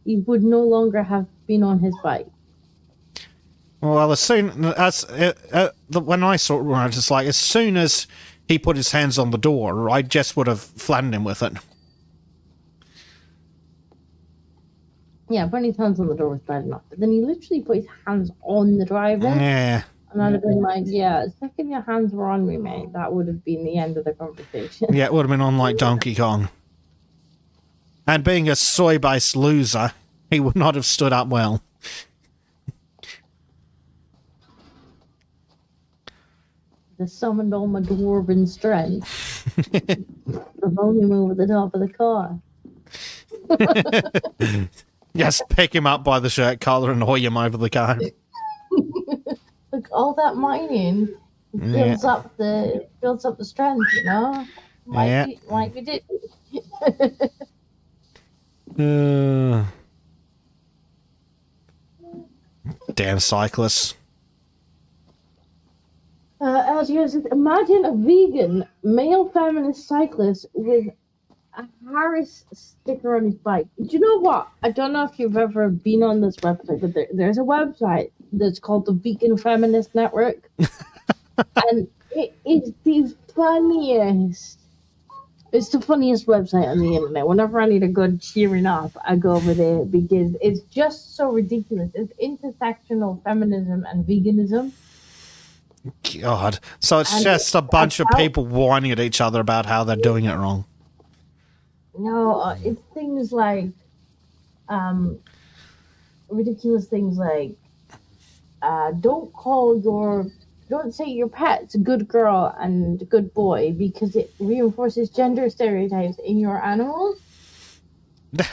he would no longer have been on his bike. Well, as soon as when I saw it, I was just like, as soon as he put his hands on the door, I just would have flattened him with it. Yeah, putting his hands on the door was bad enough. But then he literally put his hands on the driver. Yeah. And I'd have been like, yeah, the second your hands were on me, mate, that would have been the end of the conversation. Yeah, it would have been on like Donkey Kong. And being a soy-based loser, he would not have stood up well. I summoned all my dwarven strength. The volume over the top of the car. Just pick him up by the shirt collar and hoy him over the car. Look, all that mining builds up the strength, you know? Yeah. Might be did. Damn cyclists. As you guys imagine a vegan male feminist cyclist with a Harris sticker on his bike. Do you know what? I don't know if you've ever been on this website, but there's a website that's called the Vegan Feminist Network. And it is the funniest. It's the funniest website on the internet. Whenever I need a good cheering up, I go over there because it's just so ridiculous. It's intersectional feminism and veganism. God. So it's And just a bunch of people whining at each other about how they're doing it wrong. No, it's things like, ridiculous things like, don't say your pet's a good girl and a good boy because it reinforces gender stereotypes in your animals. That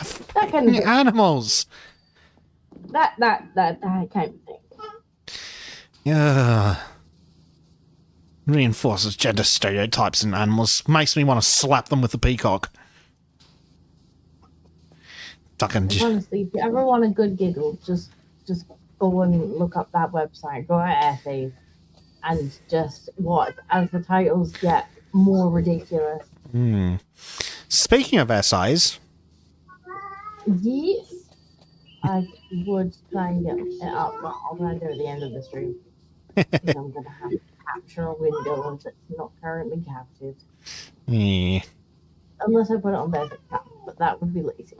kind of thing. Animals. That kind of thing. Yeah. Reinforces gender stereotypes in animals. Makes me want to slap them with a peacock. Honestly, if you ever want a good giggle, just go and look up that website, go to essays, and just watch as the titles get more ridiculous. Speaking of essays, Yes, I would try and get it up, but I'll try and do it at the end of the stream. Because I'm going to have to capture a window that's not currently captured. yeah. Unless I put it on basic cap, but that would be lazy.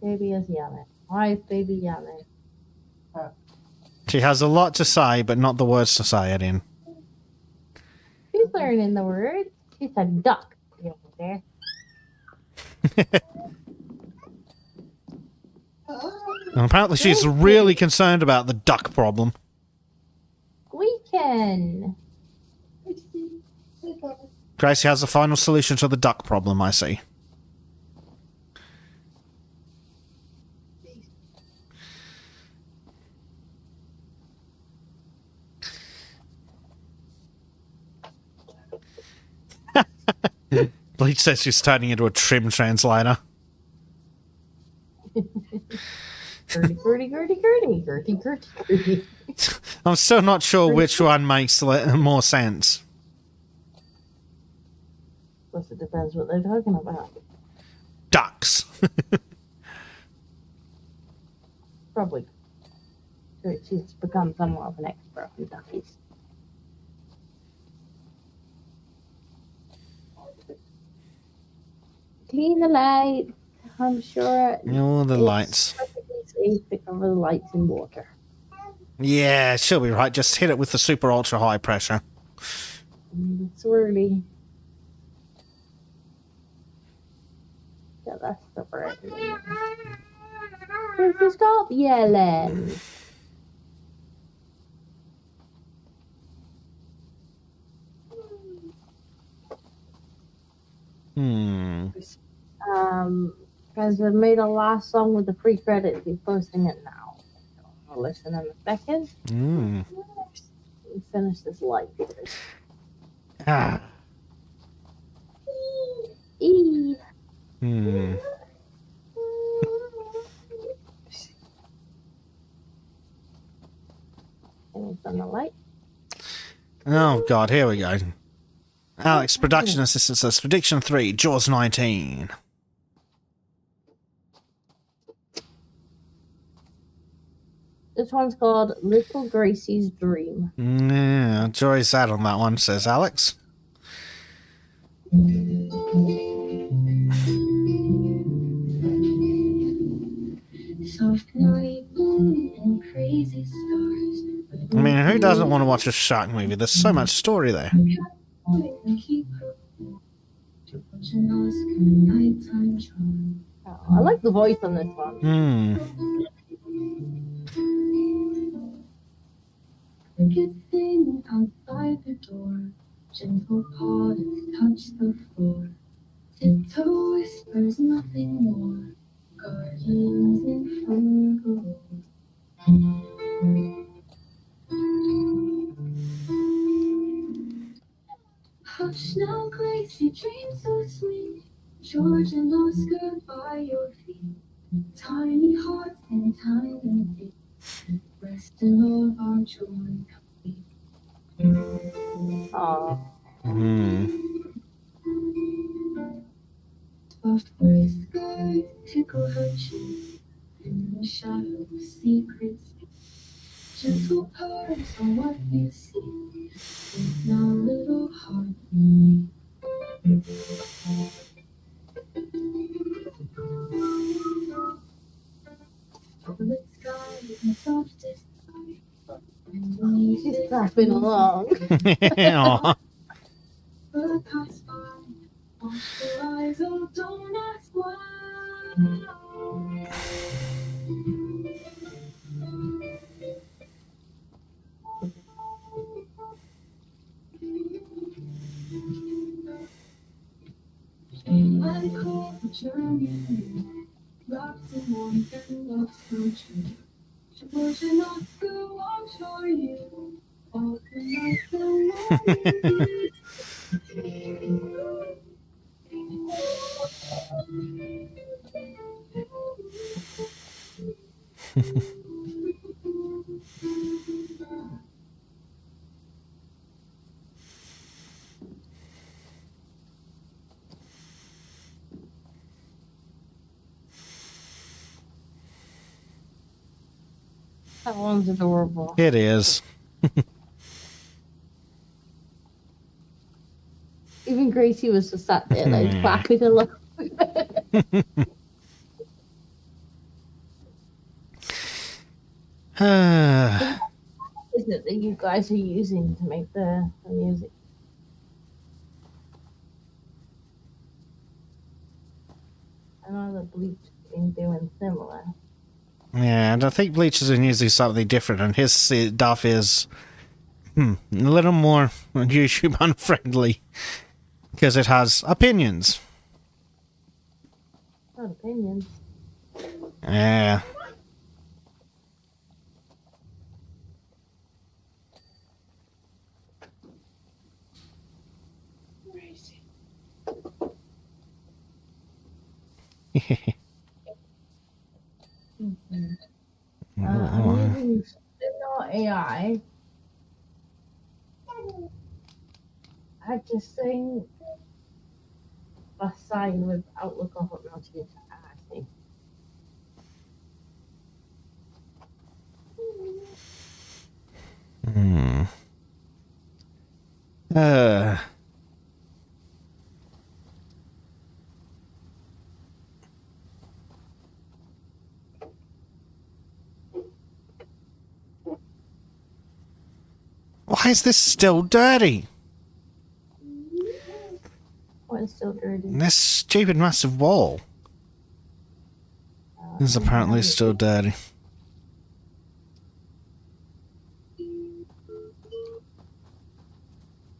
Baby is yelling. Why is baby yelling? She has a lot to say, but not the words to say it in. She's learning the words. She's a duck over there. And apparently she's really concerned about the duck problem. We can. Gracie has a final solution to the duck problem, I see. Bleach says she's turning into a trim translator. Gertie. I'm still not sure which one makes more sense. Plus, it depends what they're talking about. Ducks. Probably. She's become somewhat of an expert on duckies. Clean the light. I'm sure. Oh, the lights. Perfectly safe to cover the lights in water. Yeah, she'll be right. Just hit it with the super ultra high pressure. Swirly. Yeah, that's the bird. Stop yelling. Guys, I've made a last song with the free credits. He's posting it now. I'll listen in a second. Finish this light. Ah. Anything on the light? Oh, God, here we go. Alex, production assistant says, Prediction 3, Jaws 19. This one's called Little Gracie's Dream. Yeah, jury's out on that one, says Alex. Soft night moon and crazy stars. I mean, who doesn't want to watch a shark movie? There's so much story there. Oh, I like the voice on this one. Good thing outside the door. Gentle paws touch the floor. Tiptoe whispers nothing more. Guardians in front of the dream so sweet, George and Oscar by your feet. Tiny hearts and tiny feet, rest in all our joy complete. Aw. Soft gray skies tickle her cheek, and in the shadows secrets speak. Gentle purrs on what you see. Speak now, little heart. Violet skies and softest light. And She's clapping along. Aw. Bird pass by. Wash your eyes, oh, don't ask why. I call the journey, wrapped in warmth and love so true. George and Oscar watch for you, all the night and That one's adorable. It is. Even Gracie was just sat there, like, clapping along. Isn't it that you guys are using to make the music? I know that Bleach has been doing similar. Yeah, and I think Bleach is usually something different, and his stuff is a little more YouTube unfriendly because it has opinions. Not opinions. Yeah. I'm using not AI. I just saying a sign with Outlook or Hotmail to use actually. Why is this still dirty? What's still dirty? This stupid massive wall is apparently still dirty.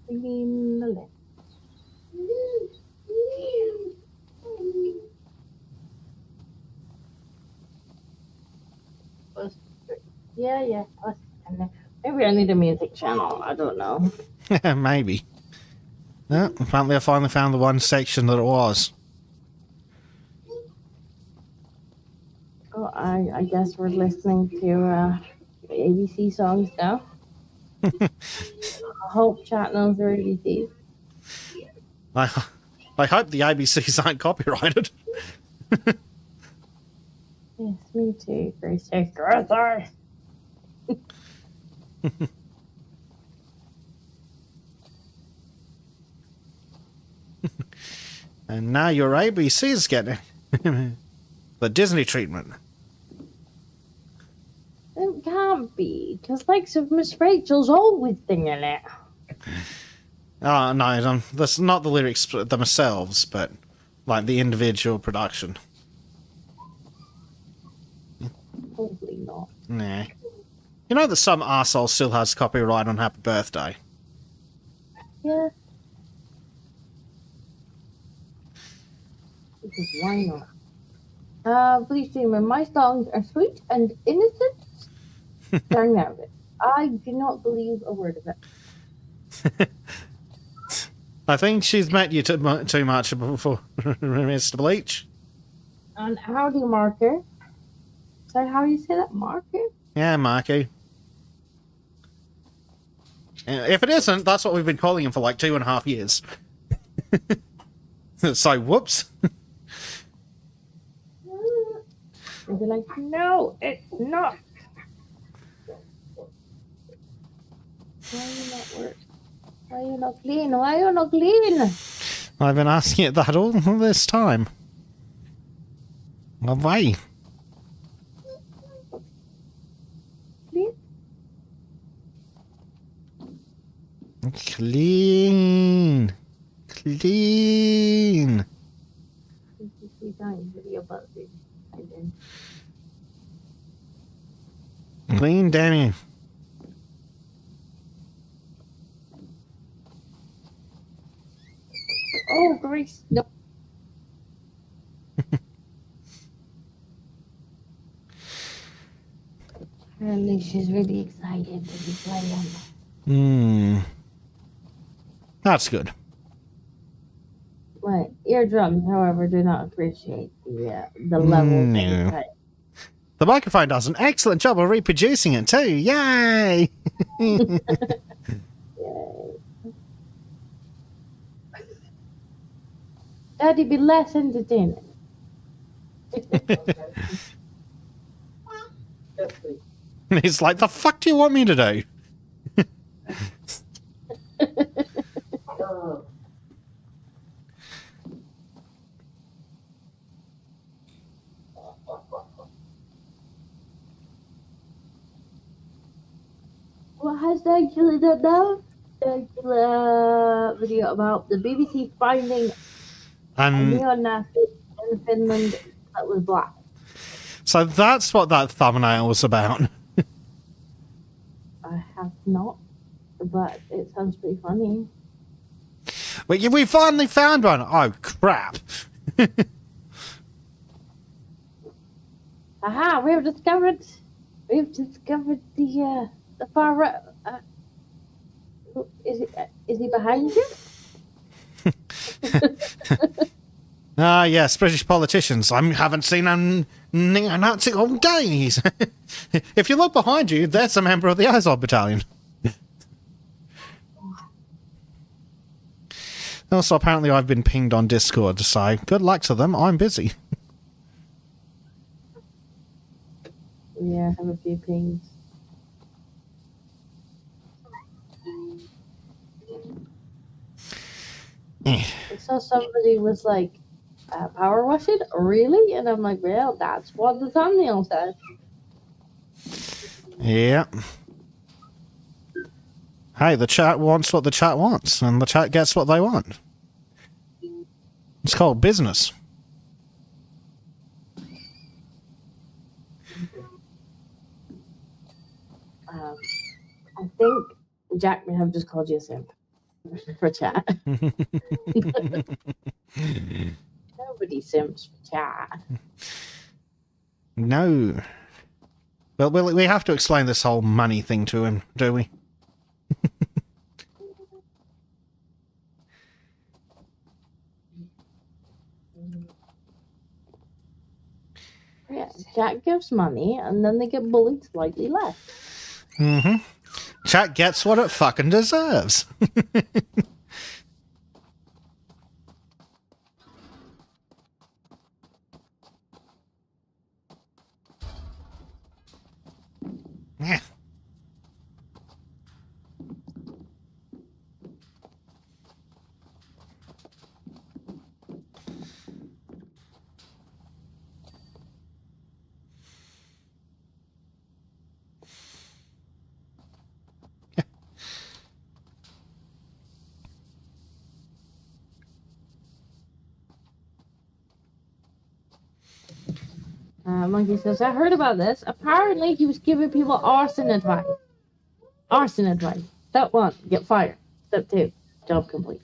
Clean the lip. Yeah. Maybe I need a music channel. I don't know. Maybe. Yeah, apparently I finally found the one section that it was. Oh, I guess we're listening to ABC songs now. I hope chat knows they're ABC. I hope the ABCs aren't copyrighted. Yes, me too. Grace takes Grace. And now your ABC's getting the Disney treatment. It can't be, because likes of Miss Rachel's always singing it. Oh, no, that's not the lyrics themselves, but like the individual production. Probably not. Nah. You know that some arsehole still has copyright on Happy Birthday? Yeah. Because why not? Please streamer, my songs are sweet and innocent. Turn out it. I do not believe a word of it. I think she's met you too much before, Mr. Bleach. And how do you mark her? Is that how you say that? Marker? Yeah, Marky. If it isn't, that's what we've been calling him for like 2.5 years. So, whoops. And be like, no, it's not. Why are you not work? Why are you not clean? Why are you not clean? I've been asking it that all this time. Why? Clean? Clean. Clean. Clean, Danny. Oh, Grace. No. Apparently she's really excited to be playing. That's good. My eardrums, however, do not appreciate the level. No. The microphone does an excellent job of reproducing it too. Yay! Yay. That'd be less entertaining. He's like, the fuck do you want me to do? What has actually done now? Video about the BBC finding a neo-Nazi in Finland that was black. So that's what that thumbnail was about. I have not, but it sounds pretty funny. We finally found one. Oh crap! Aha! We've discovered the far right. Is he behind you? Ah, yes, British politicians. I haven't seen a neo-Nazi all days. If you look behind you, there's a member of the Azov Battalion. Also, apparently I've been pinged on Discord to say, good luck to them, I'm busy. Yeah, I have a few pings. I saw somebody was like, PowerWash it? Really? And I'm like, well, that's what the thumbnail says. Yeah. Hey, the chat wants what the chat wants, and the chat gets what they want. It's called business. I think Jack may have just called you a simp for chat. Nobody simps for chat. No. Well, we have to explain this whole money thing to him, do we? Yeah, Jack gives money, and then they get bullied slightly less. Mm-hmm. Chat gets what it fucking deserves. Yeah. Monkey says, I heard about this. Apparently, he was giving people arson advice. Arson advice. Step 1, get fired. Step 2, job complete.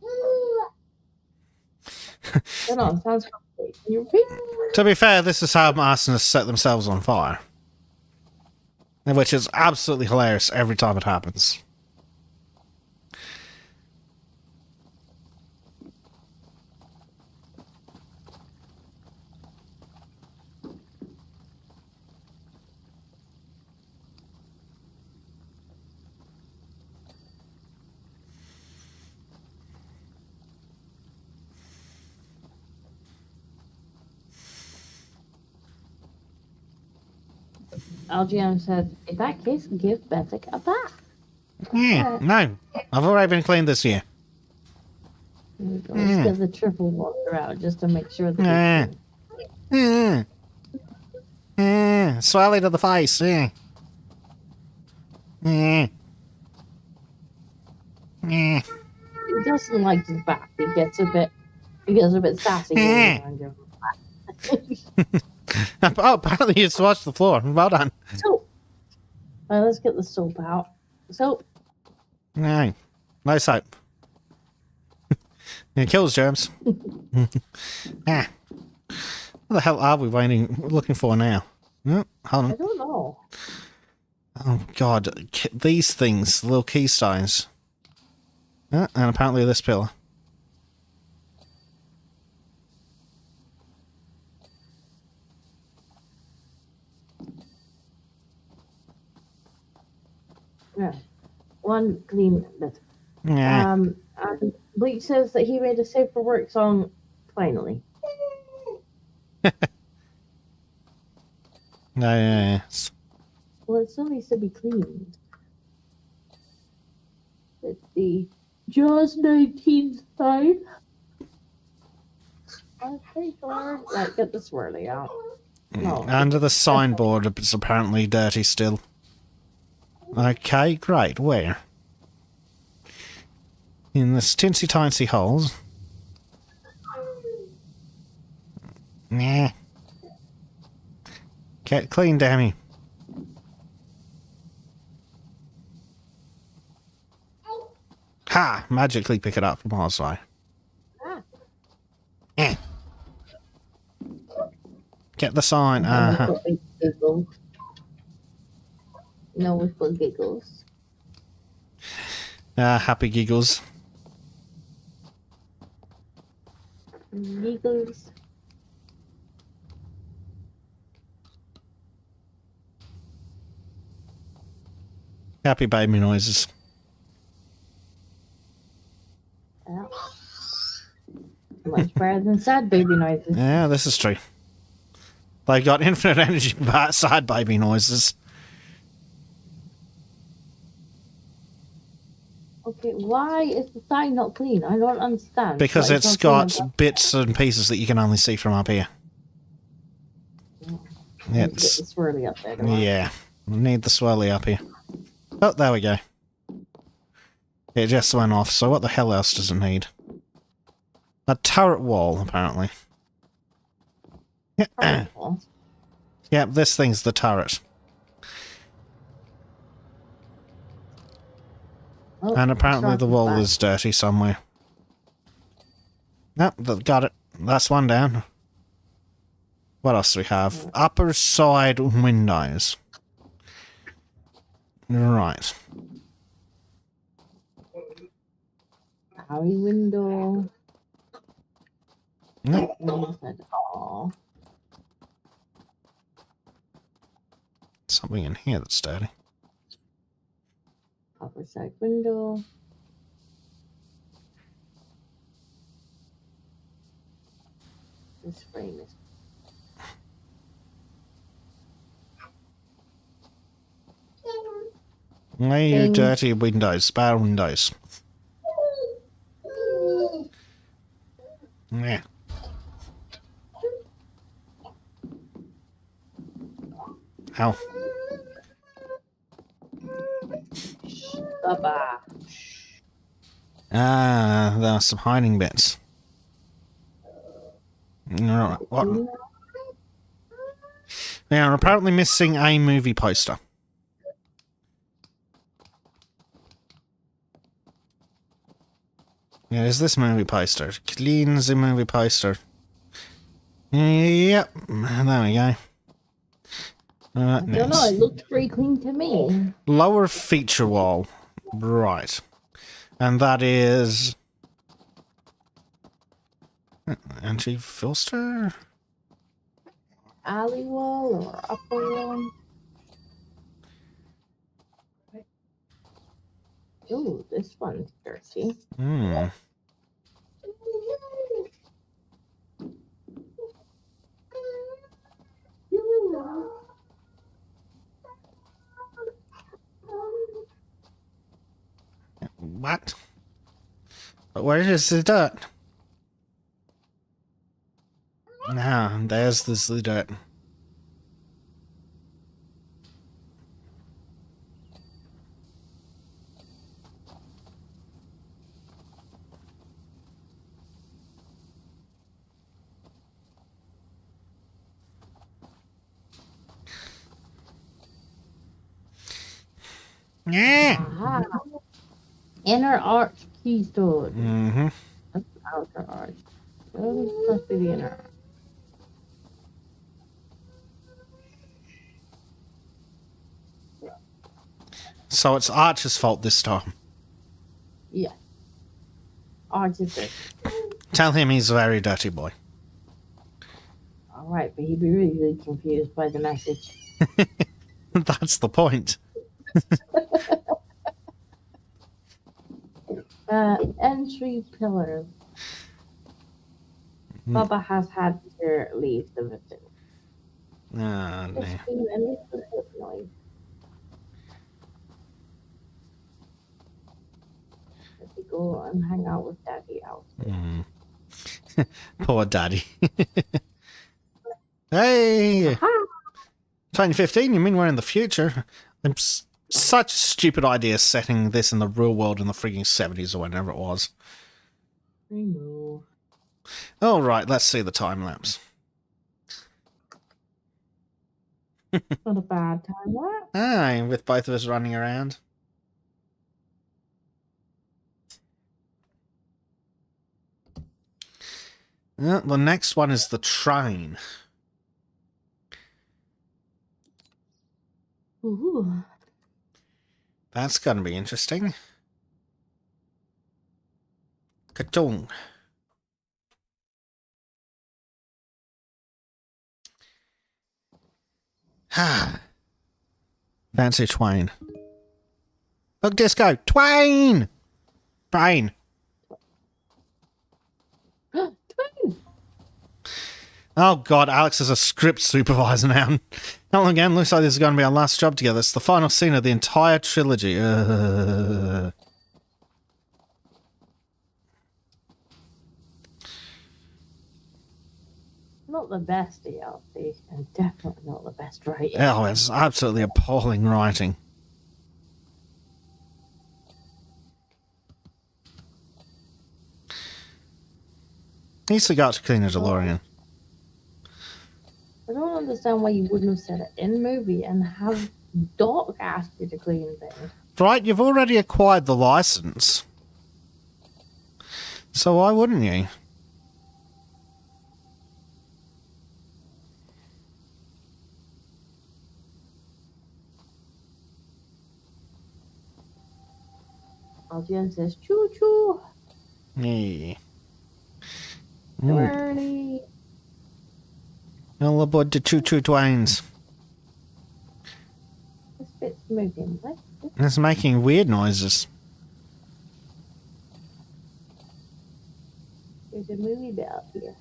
No, no, it sounds complicated. Can you repeat? To be fair, this is how arsonists set themselves on fire. Which is absolutely hilarious every time it happens. LGM said, in that case, give Basic a bath. Yeah, no. I've already been cleaned this year. Let's get the triple water out just to make sure that Yeah. it's clean. Swelly to the face. Yeah. He doesn't like his bath. He gets a bit sassy when you give him a bath. Oh, apparently you swatched the floor. Well done. Soap. Let's get the soap out. Soap. No. No soap. It kills germs. What the hell are we looking for now? Oh, hold I on. don't know. Oh, God. These things, little keystones. And apparently this pillar. Yeah. One clean bit. Yeah. And Bleach says that he made a Safe for Work song finally. Yes. Well, it still needs to be cleaned. It's the Jaws 19th time. Okay, George. Right, get the swirly out. No. Under the signboard, it's apparently dirty still. Okay, great. Where? In this tinsy tiny holes. Yeah. Get clean, dammy. Ha! Magically pick it up from our side. Ah. Eh. Get the sign. Giggles. No wishful giggles. Happy giggles. Giggles. Happy baby noises. Yeah. Much better than sad baby noises. Yeah, this is true. They've got infinite energy but sad baby noises. Okay, why is the sign not clean? I don't understand. Because Why it's not got clean bits and pieces that you can only see from up here. enough? Get the It's... swirly up there. don't I? Yeah. We need the swirly up here. Oh, there we go. It just went off, so what the hell else does it need? A turret wall, apparently. Powerful. Yep, this thing's the turret. Oh, And apparently it's the on wall back. is dirty somewhere. Nope, got it. That's one down. What else do we have? Upper side windows. Right. Alley window. Nope. Oh, Something in here that's dirty. upper side window. This frame is Lay your Ding. dirty windows, spare windows. Yeah. Ow. Baba. Ah, there are some hiding bits. Right, what? They are apparently missing a movie poster. Yeah, is this movie poster? Clean the movie poster. Yep, there we go. I don't know, Next. it looked pretty clean to me. Lower feature wall. Right. And that is... Anti-filter? Alley wall or upper one? Ooh, this one's dirty. Hmm. What? But where is the dirt? Ah, there's the dirt. Yeah. Aha. Inner arch keystone. Mm-hmm. That's the outer arch. Oh, must be the inner arch. So it's Archer's fault this time. Yeah. Arch is it. Tell him he's a very dirty boy. Alright, but he'd be really, really confused by the message. That's the point. Entry pillar. Baba has had to leave the victim. Ah, no. Just scream and make the hip noise. Let me go and hang out with Daddy out. Mm. Poor daddy. Hey! Aha! 2015, you mean we're in the future? Such a stupid idea setting this in the real world in the freaking 70s or whenever it was. I know. Alright, let's see the time lapse. Not a bad time, what? Aye, with both of us running around. The next one is the train. Ooh. That's going to be interesting. Ka-chung. Fancy Twain. Look, Disco! Twain! Train. Twin! Oh god, Alex is a script supervisor now. Not again, looks like this is going to be our last job together. It's the final scene of the entire trilogy. Not the best DLC, and definitely not the best writing. Oh, it's absolutely appalling writing. He's got to clean a DeLorean. I don't understand why you wouldn't have said it in movie and have Doc ask you to clean things. Right, you've already acquired the license. So why wouldn't you? Audience says, choo choo, Yeah. too early. All aboard the choo-choo Twains. This bit's moving. What? It's making weird noises. There's a movie bell here.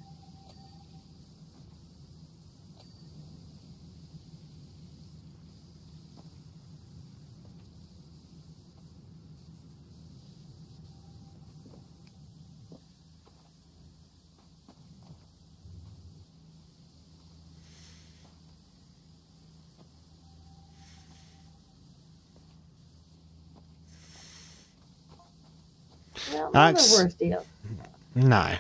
Well, not Alex- the worst deal. No.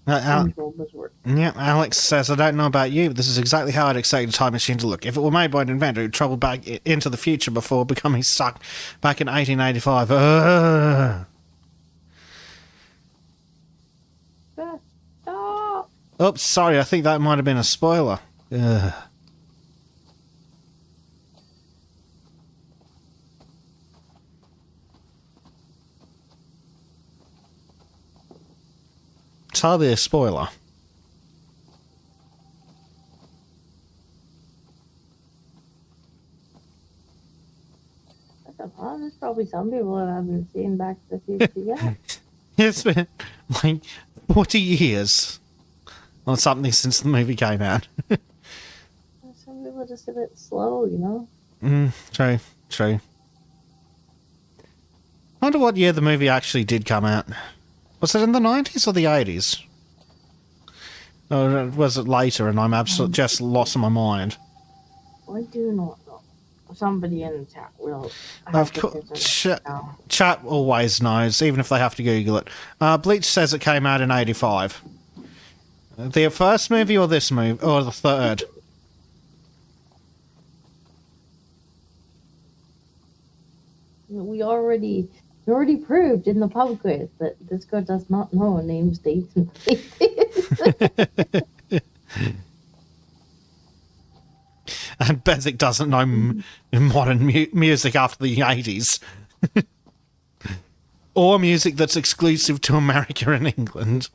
Was worse. Yeah, Alex says, I don't know about you, but this is exactly how I'd expect a time machine to look. If it were made by an inventor who traveled back into the future before becoming stuck back in 1885. Stop! Oops, sorry, I think that might have been a spoiler. Ugh. It's hardly a spoiler. I don't know. There's probably some people that haven't seen Back to the Future yet. It's been like 40 years or something since the movie came out. Some people are just a bit slow, you know? True. wonder what year the movie actually did come out. Was it in the 90s or the 80s? Or was it later and I'm just lost my mind? I do not know. Somebody in the chat will. Of course, chat always knows, even if they have to Google it. Bleach says it came out in 85. The first movie or this movie? Or the third? We already proved in the pub quiz that this girl does not know names, dates, and places. And Bezic doesn't know modern music after the 80s. Or music that's exclusive to America and England.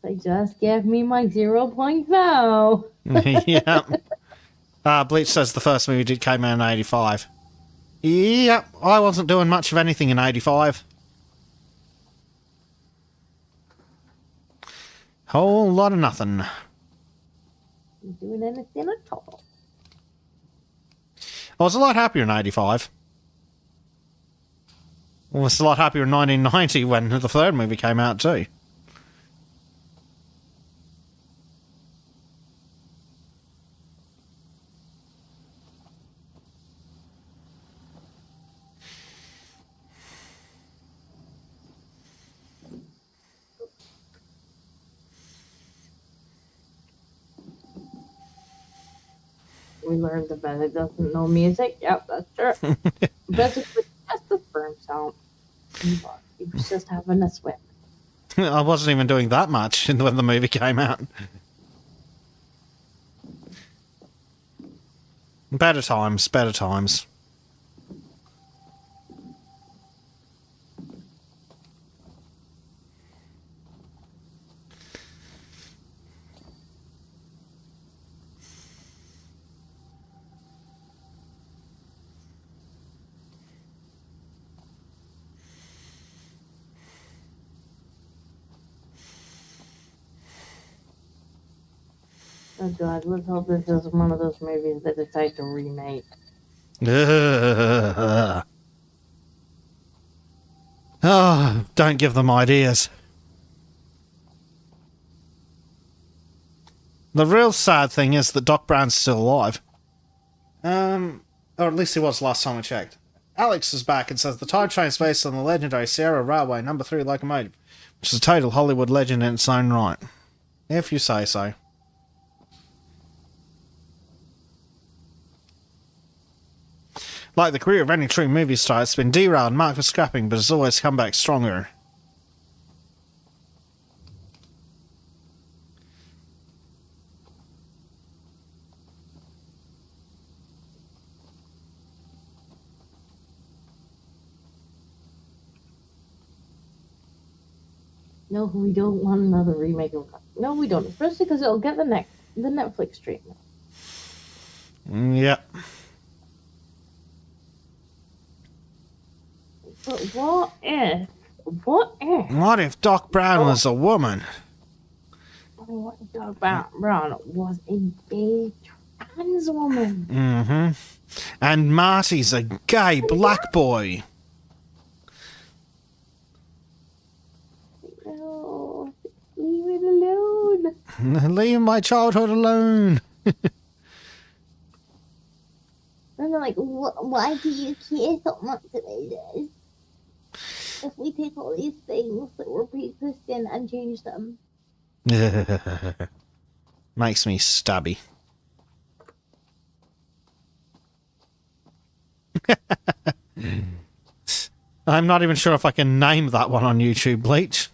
They just gave me my 0.0. Yeah. Bleach says the first movie came out in 85. Yep, I wasn't doing much of anything in 85. Whole lot of nothing. Not doing anything at all. I was a lot happier in 85. I was a lot happier in 1990 when the third movie came out too. We learned that Bezic doesn't know music. Yep, that's true. Bezic was just a sperm sound. He was just having a swim. I wasn't even doing that much when the movie came out. Better times, better times. Oh god, let's hope this is one of those movies that decide to remake. Oh, don't give them ideas. The real sad thing is that Doc Brown's still alive. Or at least he was last time I checked. Alex is back and says the time train is based on the legendary Sierra Railway No. 3 locomotive, which is a total Hollywood legend in its own right. If you say so. Like the career of any true movie star, it's been derailed and marked for scrapping, but has always come back stronger. No, we don't want another remake of. No, we don't. Especially because it'll get the Netflix treatment. Yep. But what if? What if Doc Brown was a woman? What if Doc Brown was a gay trans woman? Mm-hmm. And Marty's a gay black boy. No, leave it alone. Leave my childhood alone. And they're like, why do you care so much about this? If we take all these things that were pre-existing and change them. Makes me stabby. I'm not even sure if I can name that one on YouTube, Bleach.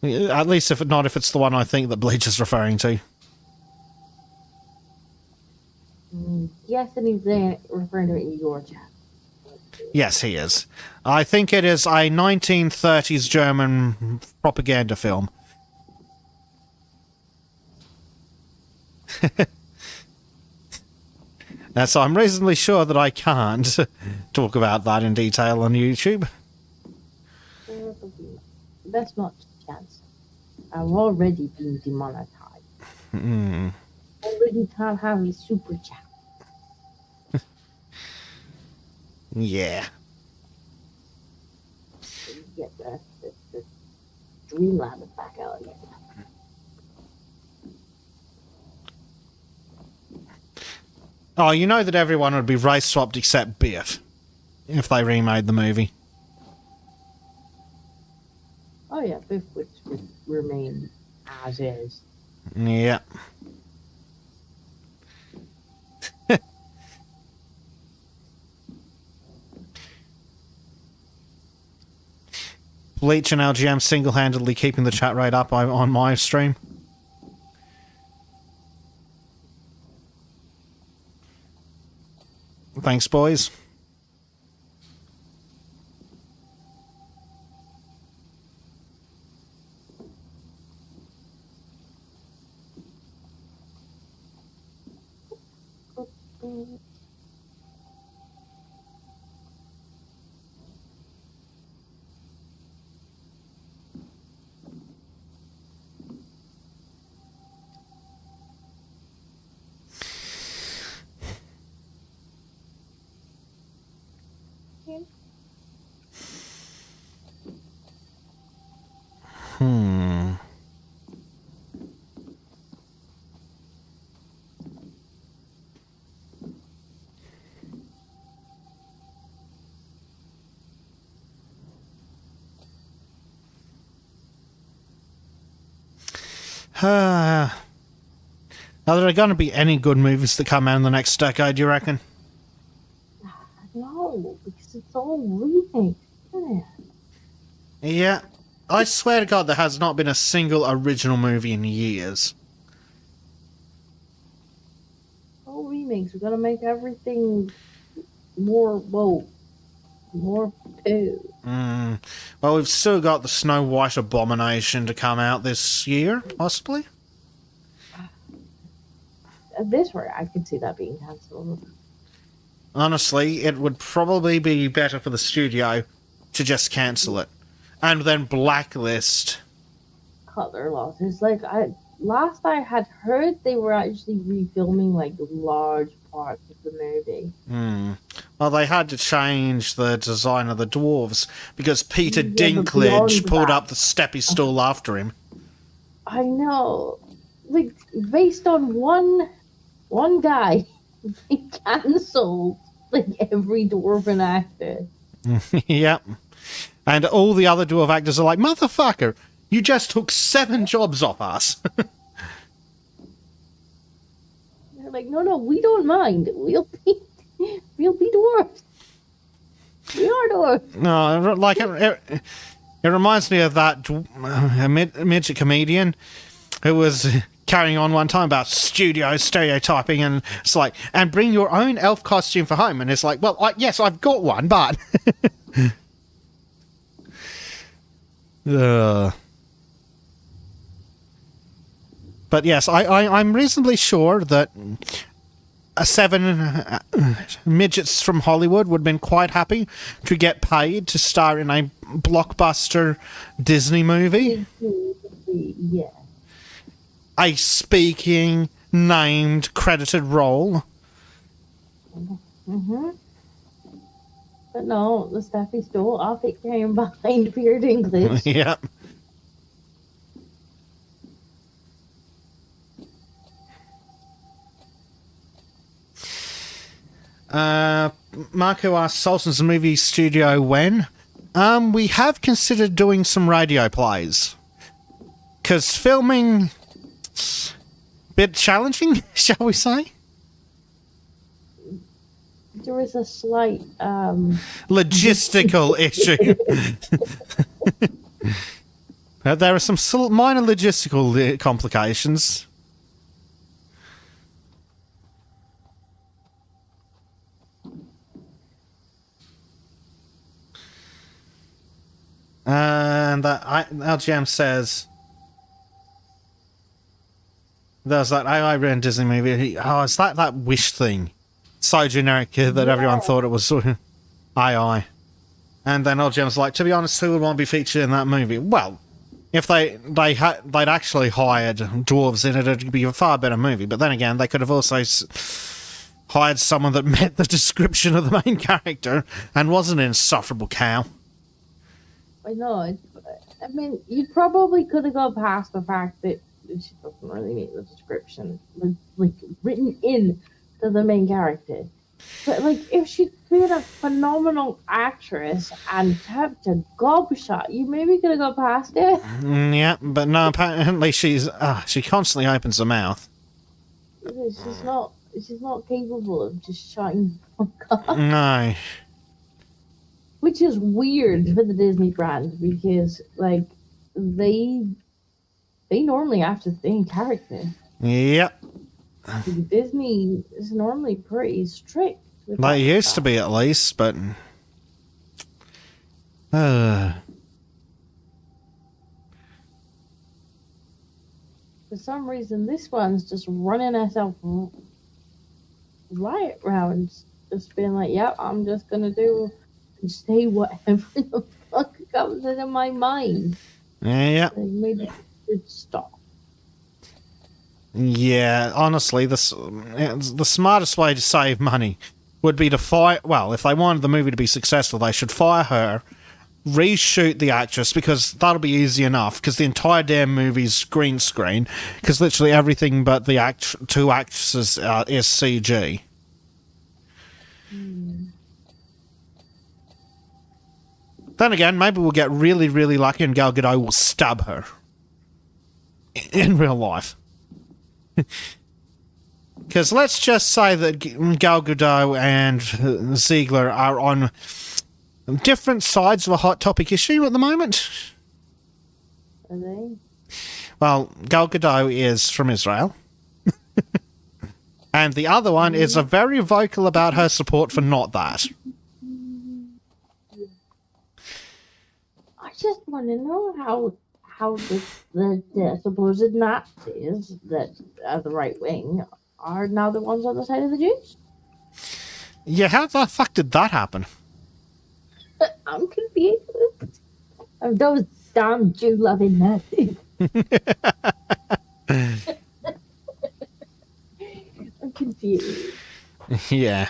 At least if it's the one I think that Bleach is referring to. Yes, and he's referring to it in your chat. Yes, he is. I think it is a 1930s German propaganda film. So I'm reasonably sure that I can't talk about that in detail on YouTube. That's not a chance. I've already been demonetized. Already can't have a super chat. Yeah. So you get the Dreamland back out again. Oh, you know that everyone would be race swapped except Biff if they remade the movie. Oh yeah, Biff would remain as is. Yeah. Bleach and LGM single-handedly keeping the chat rate up on my stream. Thanks, boys. Hmm. Are there going to be any good movies that come out in the next decade, do you reckon? No, because it's all remakes, isn't it? Yeah. I swear to God, there has not been a single original movie in years. All remakes. We're gonna make everything more woke, more poo. Well, we've still got the Snow White Abomination to come out this year, possibly. At this rate, I could see that being cancelled. Honestly, it would probably be better for the studio to just cancel it. And then blacklist. Cut their losses. Like last I had heard, they were actually refilming like large parts of the movie. Well, they had to change the design of the dwarves because Peter Yeah, but Dinklage beyond pulled that- up the steppy stool after him. I know. Like based on one guy, they cancelled like every dwarven actor. Yep. And all the other dwarf actors are like, motherfucker, you just took 7 jobs off us. They're like, no, we don't mind. We'll be dwarves. We are dwarves. No, like, it reminds me of that midget comedian who was carrying on one time about studio stereotyping, and it's like, and bring your own elf costume for home. And it's like, well, yes, I've got one, but... But yes, I'm reasonably sure that 7 midgets from Hollywood would have been quite happy to get paid to star in a blockbuster Disney movie. Yeah. A speaking, named, credited role. But no, the Steffi stole off it came behind Peter Dinklage. Yep. Marco asks, Sultan's movie studio when? We have considered doing some radio plays. Because filming... bit challenging, shall we say? There was a slight Logistical issue. There are some minor logistical complications. And LGM says there's that AI-written Disney movie. Is that Wish thing? So generic that everyone thought it was AI. And then LGM's like, to be honest, who would want to be featured in that movie? Well, if they'd actually hired dwarves in it, it'd be a far better movie. But then again, they could have also hired someone that met the description of the main character and wasn't an insufferable cow. I know. I mean, you probably could have gone past the fact that she doesn't really meet the description, like written in to the main character. But like, if she'd been a phenomenal actress and kept a gobshot, you maybe could have gone past it. Yeah, but no. Apparently, she constantly opens her mouth. She's not capable of just shutting the fuck up. No. Which is weird for the Disney brand because, like, they normally have to stay in character. Yep. Disney is normally pretty strict. They used to be, at least, but for some reason, this one's just running herself right around, just being like, "Yep, I'm just gonna do and say whatever the fuck comes into my mind." yeah. Like, maybe it should stop. Yeah, honestly, the smartest way to save money would be to fire... Well, if they wanted the movie to be successful, they should fire her, reshoot the actress, because that'll be easy enough, because the entire damn movie's green screen, because literally everything but the two actresses is CG. Then again, maybe we'll get really, really lucky and Gal Gadot will stab her. In real life. Because let's just say that Gal Gadot and Ziegler are on different sides of a hot topic issue at the moment. Are they? Well, Gal Gadot is from Israel. And the other one is very vocal about her support for not that. I just want to know how the supposed Nazis that are the right wing are now the ones on the side of the Jews. Yeah, how the fuck did that happen? I'm confused. Of those damn Jew-loving Nazis. I'm confused. Yeah.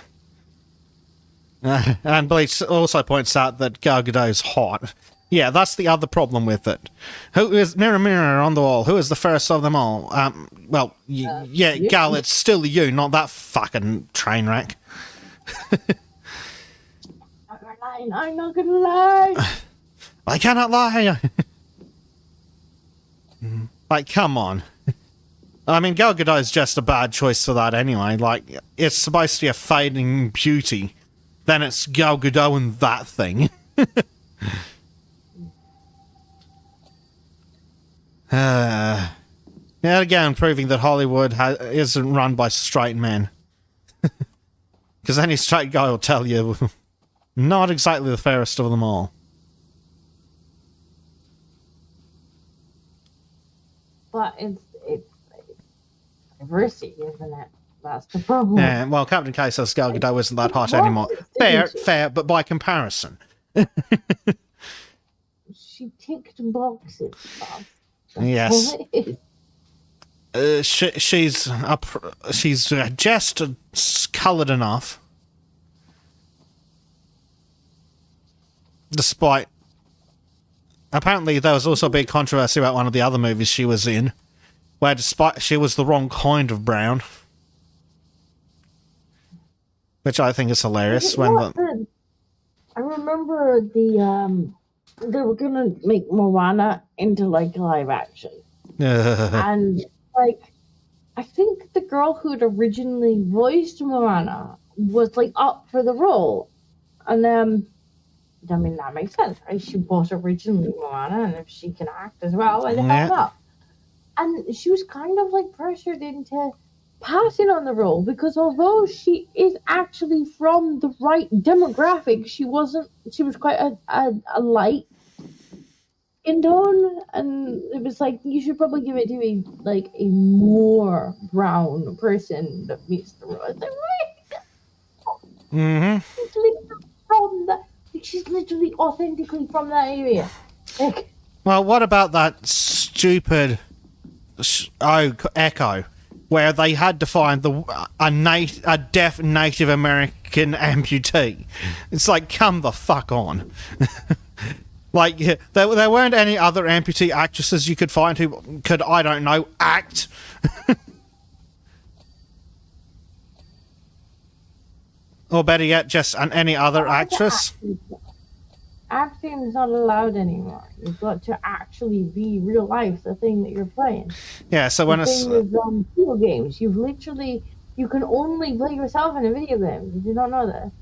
And Bleach also points out that Gal Gadot's hot. Yeah, that's the other problem with it. Who is mirror, mirror on the wall? Who is the fairest of them all? Yeah, you? Gal, it's still you, not that fucking train wreck. I'm not gonna lie. I cannot lie. Like, come on. I mean, Gal Gadot is just a bad choice for that anyway. Like, it's supposed to be a fading beauty. Then it's Gal Gadot and that thing. Yet again, proving that Hollywood isn't run by straight men. Because any straight guy will tell you, not exactly the fairest of them all. But it's diversity, isn't it? That's the problem. Yeah, well, Captain K says Gal Gadot isn't that hot anymore. Fair, but by comparison. She ticked boxes, Bob. Yes. She's just coloured enough. Despite... Apparently there was also a big controversy about one of the other movies she was in, where despite she was the wrong kind of brown. Which I think is hilarious. I remember they were gonna make Moana into like live action. And like I think the girl who had originally voiced Moana was like up for the role. And I mean that makes sense, right? She was originally Moana, and if she can act as well, why the hell not? And she was kind of like pressured into passing on the role because although she is actually from the right demographic, she was quite a light skin tone, and it was like you should probably give it to a more brown person that meets the role. It's like, right? She's literally authentically from that area. Well, what about that stupid Echo? where they had to find a deaf Native American amputee. It's like, come the fuck on. Like, there weren't any other amputee actresses you could find who could, I don't know, act. Or better yet, just any other actress. Acting is not allowed anymore. You've got to actually be real life, the thing that you're playing. Yeah, so when the thing with video games, you can only play yourself in a video game. Did you not know that?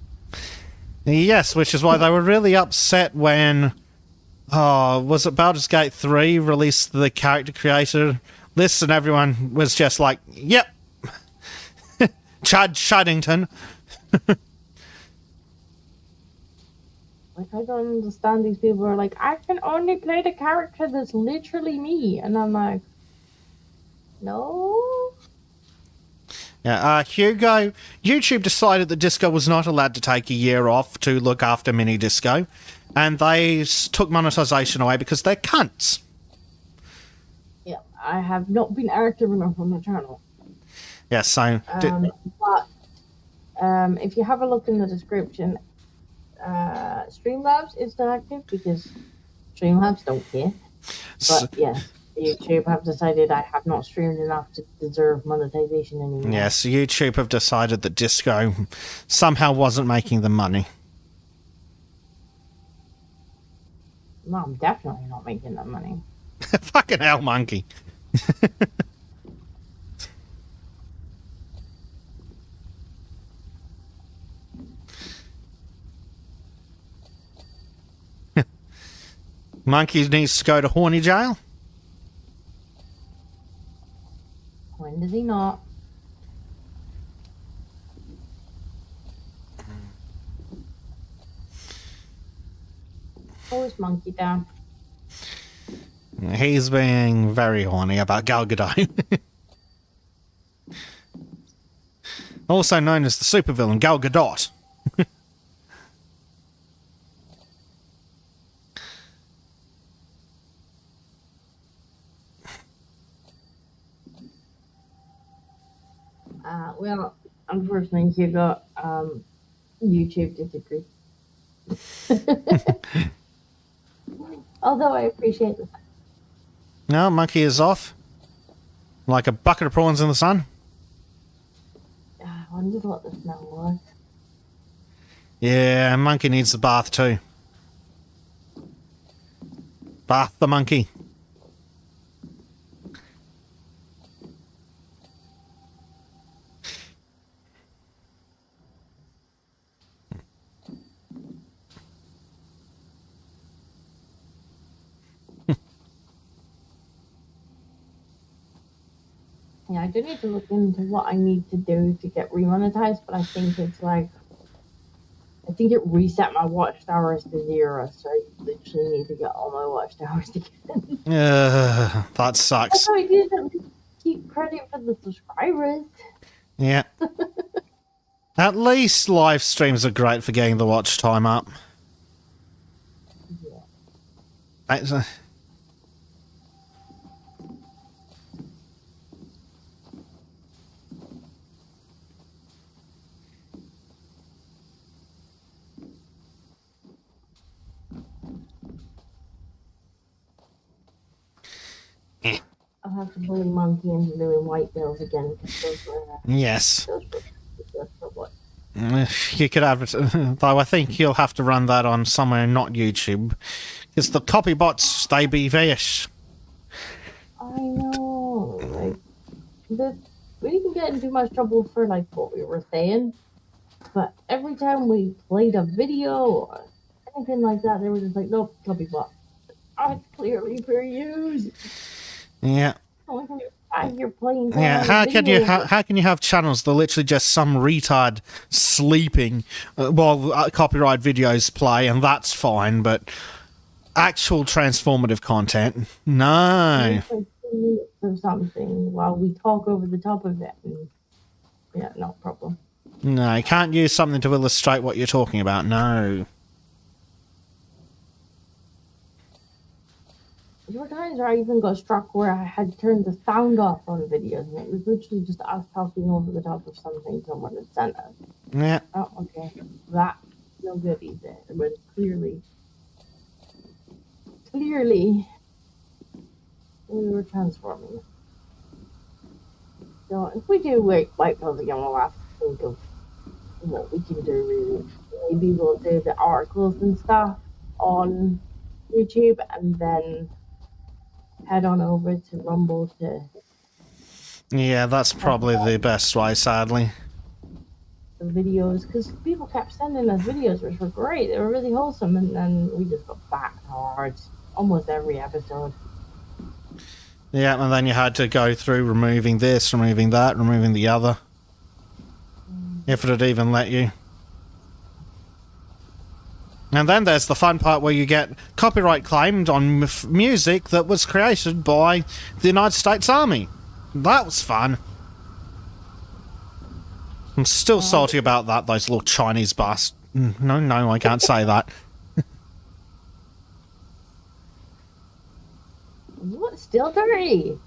Yes, which is why they were really upset when, was it Baldur's Gate 3 released the character creator list, and everyone was just like, yep, Chad Shaddington. Like, I don't understand these people who are like, I can only play the character that's literally me. And I'm like, no. Yeah, Hugo, YouTube decided that Disco was not allowed to take a year off to look after Mini Disco, and they took monetization away because they're cunts. Yeah, I have not been active enough on the channel. Yeah, so... but if you have a look in the description, Streamlabs is still active because Streamlabs don't care. But yes, YouTube have decided I have not streamed enough to deserve monetization anymore. Yes, YouTube have decided that Disco somehow wasn't making them money. No, I'm definitely not making that money. Fucking hell, monkey. Monkey needs to go to horny jail. When does he not? Oh, is Monkey down? He's being very horny about Gal Gadot. Also known as the supervillain Gal Gadot. Well, unfortunately, you got YouTube disagree. Although I appreciate it. No, Monkey is off. Like a bucket of prawns in the sun. I wondered what the smell was. Yeah, Monkey needs the bath too. Bath the monkey. Yeah, I do need to look into what I need to do to get remonetized, but I think it's like, I think it reset my watch hours to 0, so I literally need to get all my watch hours again. That sucks. That's how I did it. Keep credit for the subscribers. Yeah. At least live streams are great for getting the watch time up. Yeah. I'll have to bully Monkey into doing white bills again. Those were, Yes. those were what? You could advertise, though I think you'll have to run that on somewhere not YouTube. Because the copy bots, they be vicious. I know. Like, we didn't get in too much trouble for like what we were saying. But every time we played a video or anything like that, they were just like, nope, copy bot. Oh, it's clearly for use. Yeah. You're playing. Yeah, how can you have channels that are literally just some retard sleeping while copyright videos play, and that's fine, but actual transformative content, no. Like 2 minutes or something while we talk over the top of it. And, yeah, no problem. No, you can't use something to illustrate what you're talking about, no. There were times where I even got struck where I had turned the sound off on videos, and it was literally just us talking over the top of something someone had sent us. Yeah. Oh, okay. That's no good either. But clearly, we were transforming. So if we do White Pills again, we'll have to think of what we can do really. Maybe we'll do the articles and stuff on YouTube and then head on over to Rumble to Yeah, that's probably the best way, sadly. the videos, because people kept sending us videos which were great. They were really wholesome, and then we just got backed hard almost every episode. Yeah, and then you had to go through removing this, removing that, removing the other. If it had even let you. And then there's the fun part where you get copyright claimed on music that was created by the United States Army. That was fun. I'm still salty about that, those little Chinese bastards. No, I can't say that. What? Still dirty?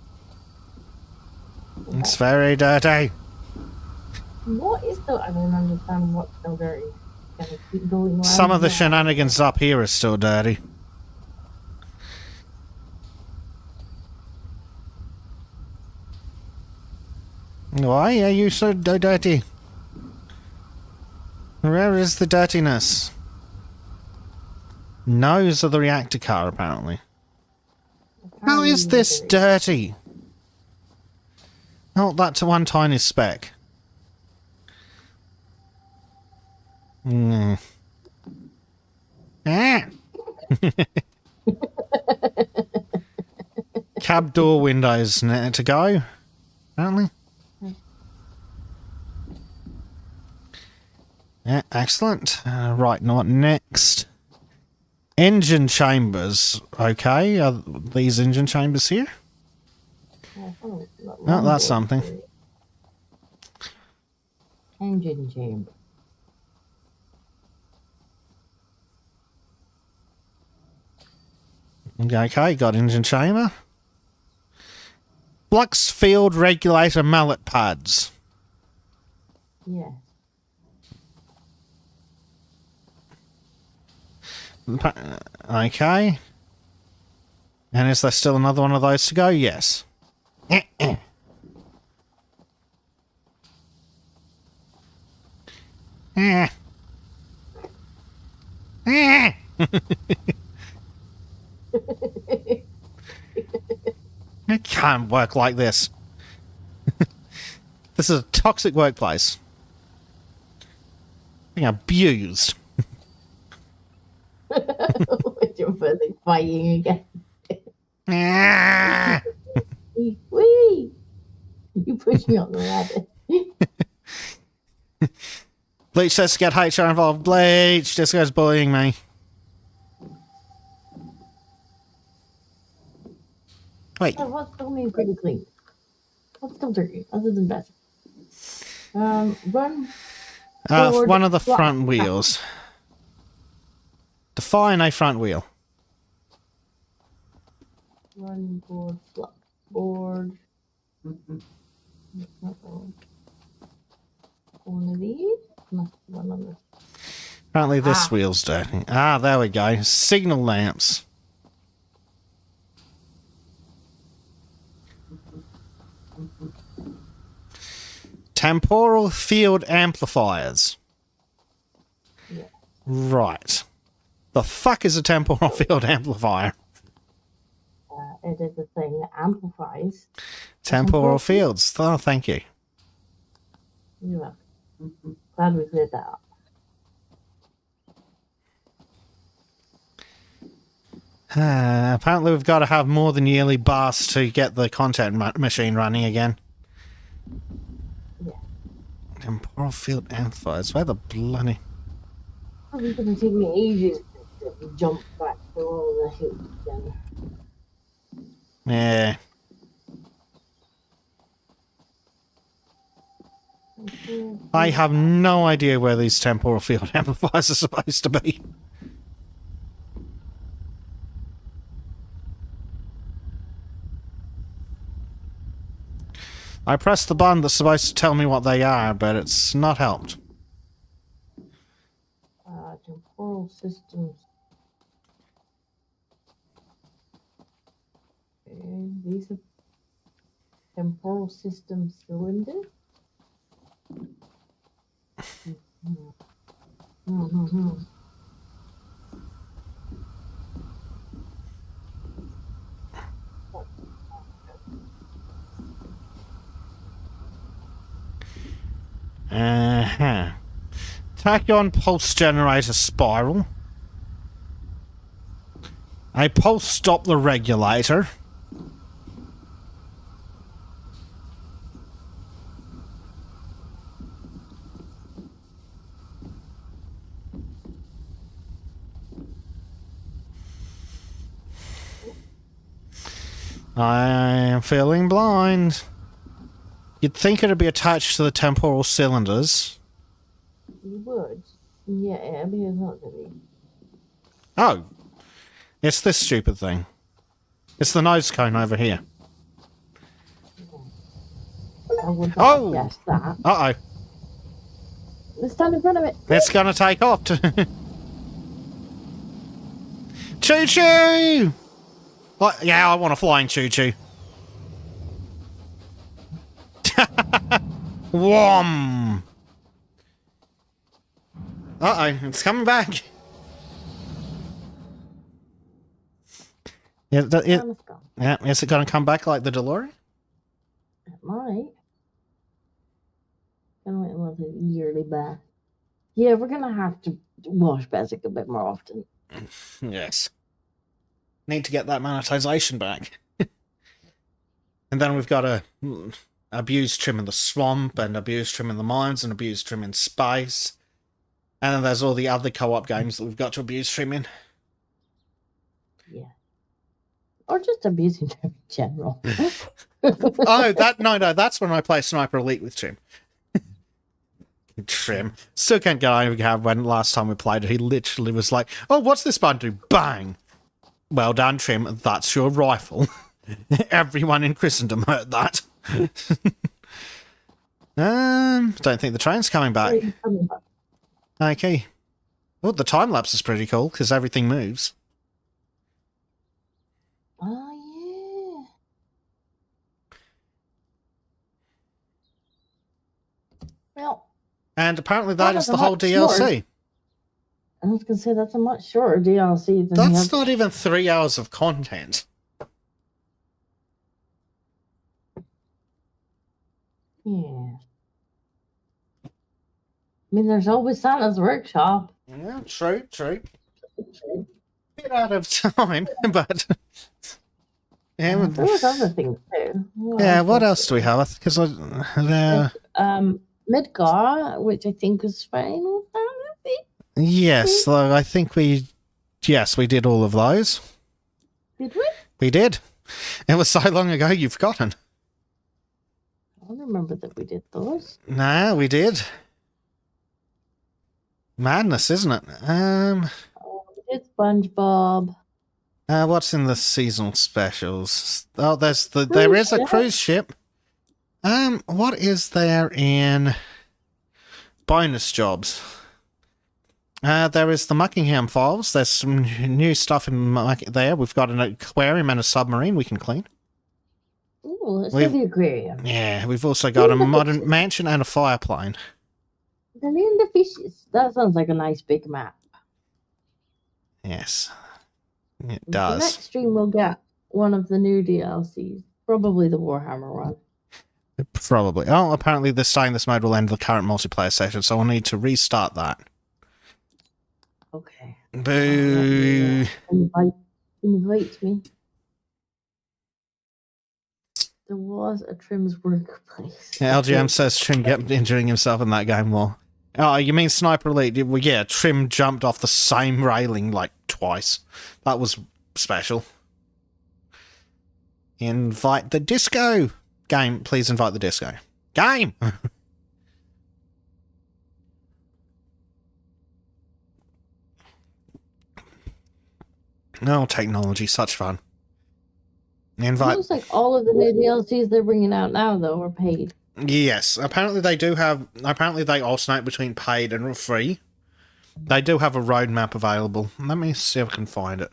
It's very dirty. What is the... I don't understand what's still dirty. Gonna keep going around Some of the now. shenanigans up here are still dirty. Why are you so dirty? Where is the dirtiness? Nose of the reactor car, apparently. How is this dirty? Oh, that's one tiny speck. Ah. Cab door windows to go, apparently. Yeah, excellent. Right, not next. Engine chambers. Okay, are these engine chambers here? Oh, that's something. Engine chamber. Okay, got engine chamber. Flux field regulator mallet pads. Yeah. Okay. And is there still another one of those to go? Yes. It can't work like this. This is a toxic workplace. Being abused. You're really fighting again. Ah! Wee! You push me on the rabbit. Bleach says to get HR involved. Bleach, Disco's bullying me. Wait. Oh, what's still mean pretty clean? What's still dirty, other than that? Run. Forward, One of the flux, front wheels. Define a front wheel. Run, board, flux, board. One of these? Must be one of this. Apparently this wheel's dirty. Ah, there we go. Signal lamps. Temporal field amplifiers. Yeah. Right. The fuck is a temporal field amplifier? It is a thing that amplifies. Temporal fields. Oh, thank you. You're welcome. Glad we cleared that up. Apparently we've got to have more than yearly bars to get the content machine running again. Yeah. Temporal field amplifiers. Where the bloody... Probably going to take me ages to jump back through all the hoops again. Yeah. I have no idea where these temporal field amplifiers are supposed to be. I pressed the button that's supposed to tell me what they are, but it's not helped. Temporal systems. Okay, these are temporal system cylinders. Mm-hmm. Uh-huh. Tachyon pulse generator spiral. A pulse Doppler regulator. I am feeling blind. You'd think it'd be attached to the temporal cylinders. You would. Yeah, but it's not gonna be. Oh. It's this stupid thing. It's the nose cone over here. I would not Oh! guess that. Uh-oh. Let's stand in front of it. It's gonna take off. Choo-choo! What? Yeah, I want a flying choo-choo. Whom! Uh-oh, it's coming back. Yeah, is it going to come back like the DeLorean? It might. Gonna wait another yearly bath. Yeah, we're gonna have to wash Basic a bit more often. Yes. Need to get that monetization back. And then we've got a abuse trim in the swamp, and abuse trim in the mines, and abuse trim in space. And then there's all the other co-op games that we've got to abuse trim in. Yeah. Or just abusing them in general. Oh, no, that's when I play Sniper Elite with Trim. Trim. Still can't get over when last time we played it, he literally was like, oh, what's this button do? Bang! Well done, Trim, that's your rifle. Everyone in Christendom heard that. Don't think the train's coming back. Okay. Oh, the time lapse is pretty cool, because everything moves. Oh, yeah. Well. And apparently that is the whole DLC. I was going to say, that's a much shorter DLC than That's not even 3 hours of content. Yeah. I mean, there's always Santa's Workshop. Yeah, true. Bit out of time, but... Yeah, there was other things too. What else do we have? Because Midgar, which I think was Final Fantasy. Yes, though I think we did all of those. Did we? We did. It was so long ago you've forgotten. I don't remember that we did those. Nah, we did. Madness, isn't it? We did SpongeBob. What's in the seasonal specials? Oh, there is a cruise ship. What is there in bonus jobs? There is the Muckingham files. There's some new stuff in there. We've got an aquarium and a submarine we can clean. Ooh, let's do the aquarium. Yeah, we've also got a modern mansion and a fireplane. And then the fishes. That sounds like a nice big map. Yes, it does. The next stream we'll get one of the new DLCs. Probably the Warhammer one. Probably. Oh, apparently they're saying this mode will end the current multiplayer session, so I'll need to restart that. Okay. Boo. Invite me. There was a Trim's workplace. LGM says Trim kept injuring himself in that game more. Oh, you mean Sniper Elite? Well, yeah, Trim jumped off the same railing like twice. That was special. Invite the disco. Game, please invite the disco. Game! Oh, technology, such fun. It Invite. looks like all of the new DLCs they're bringing out now, though, are paid. Yes, apparently they do have. Apparently they alternate between paid and free. They do have a roadmap available. Let me see if I can find it.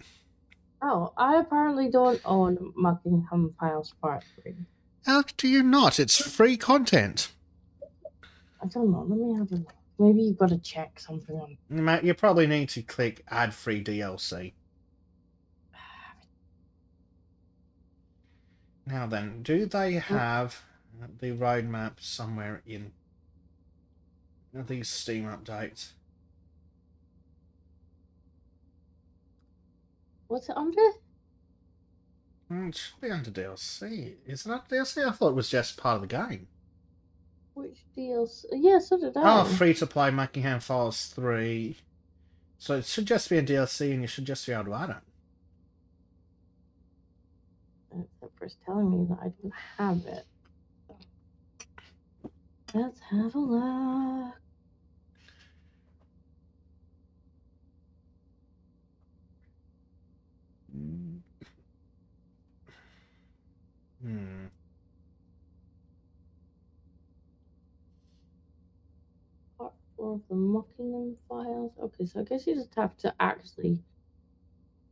Oh, I apparently don't own Muckingham Files Part 3. How do you not? It's free content. I don't know. Let me have a look. Maybe you've got to check something on. Matt, you probably need to click add free DLC. Now then, do they have the roadmap somewhere in these Steam updates? What's it under? It should be under DLC. Isn't that DLC? I thought it was just part of the game. Which DLC? Yeah, so did I. Oh, free to play Muckingham Files 3. So it should just be a DLC and you should just be able to add it. It's telling me that I don't have it. Let's have a look. Part 4 of the Muckingham Files. Okay, so I guess you just have to actually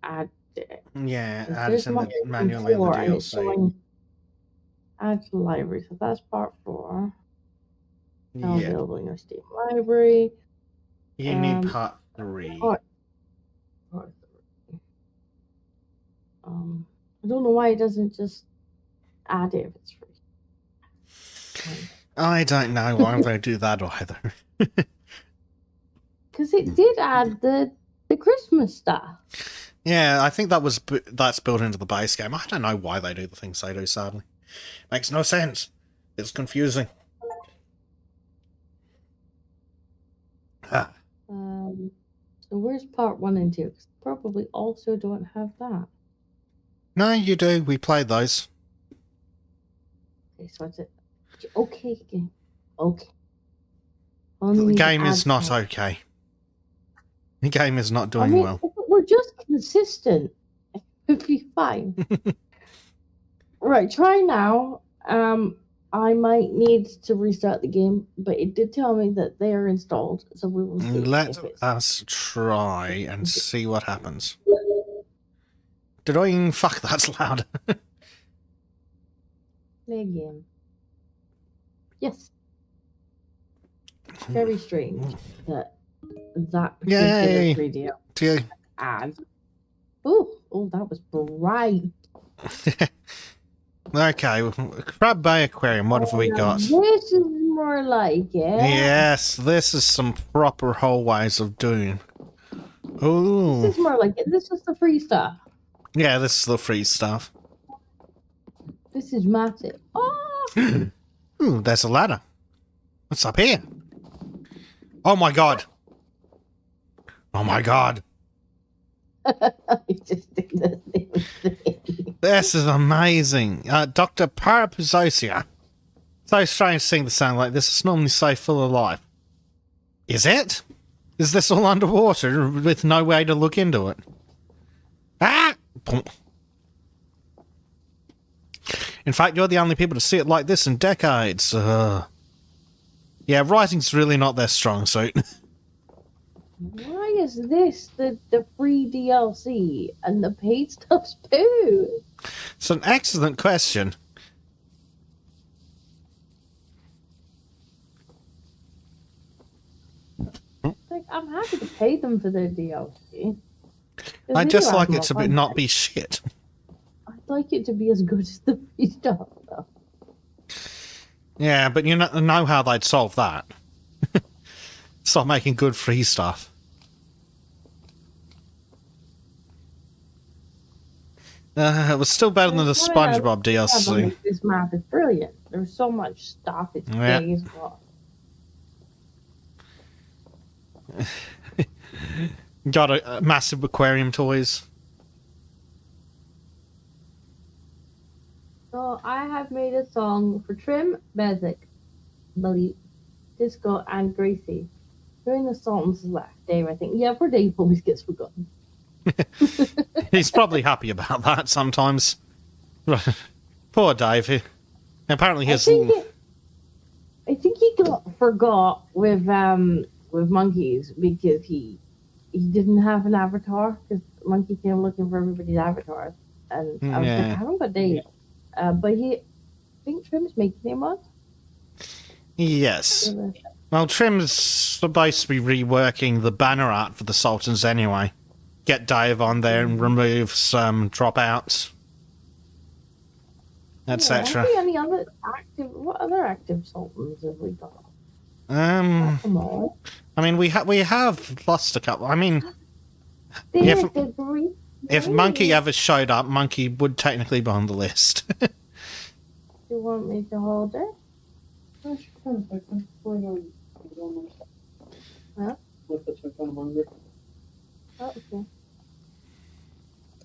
add it. Yeah, If add there's it in the Muckingham manually in the 4 and it's DLC. showing add to the library, so that's part 4. Now Yeah, available in your Steam library. you need part 3. Part 3. I don't know why it doesn't just add it if it's free. I don't know why they do that either. Because it did add the Christmas stuff. Yeah, I think that's built into the base game. I don't know why they do the things they do, sadly. Makes no sense. It's confusing. So where's part 1 and 2? 'Cause probably also don't have that. No, you do. We played those. Okay, so it's okay game. Okay. The game is not okay. The game is not doing well. If it were just consistent, it would be fine. Right, try now. I might need to restart the game, but it did tell me that they are installed, so we will see. Let if it's... us try and see what happens. Doing fuck, that's loud. Play a game. Yes. Very strange that Yay. particular video ad. Oh, that was bright. Okay, Crab Bay Aquarium, what have we got? This is more like it. Yes, this is some proper hallways of doom. Ooh. This is more like it. This is the free stuff. Yeah, this is the free stuff. This is massive. Oh! Ooh, there's a ladder. What's up here? Oh my god. Oh my god. I just did the same thing. This is amazing. Dr. Parapozosia. So strange seeing the sound like this. It's normally so full of life. Is it? Is this all underwater with no way to look into it? Ah! In fact, you're the only people to see it like this in decades. Yeah, writing's really not their strong suit. Why is this the free DLC and the paid stuff's poo? It's an excellent question. Like, I'm happy to pay them for their DLC. I'd just like it to not be shit. I'd like it to be as good as the free stuff, though. Yeah, but you know how they'd solve that. Stop making good free stuff. It was still better than the SpongeBob DLC. This map is brilliant. There's so much stuff. It's Yeah. big as well. Got a massive aquarium toys. So I have made a song for Trim, Bezic, Billy, Disco, and Gracie. During the songs left, Dave, I think. Yeah, poor Dave always gets forgotten. He's probably happy about that sometimes. Right. Poor Dave. Apparently I his... think he forgot with monkeys because he didn't have an avatar because Monkey came looking for everybody's avatars, and I was like, I Yeah. haven't got Dave, but I think Trim's making him one. Yes. Well, Trim's supposed to be reworking the banner art for the Sultans anyway. Get Dave on there and remove some dropouts, etc. Have we any other what other active Sultans have we got? Come on. I mean, we have lost a couple. I mean, There's the green. if Monkey ever showed up, Monkey would technically be on the list. You want me to hold it? I should kind of Huh? Look, that's my kind of hungry. Oh, okay.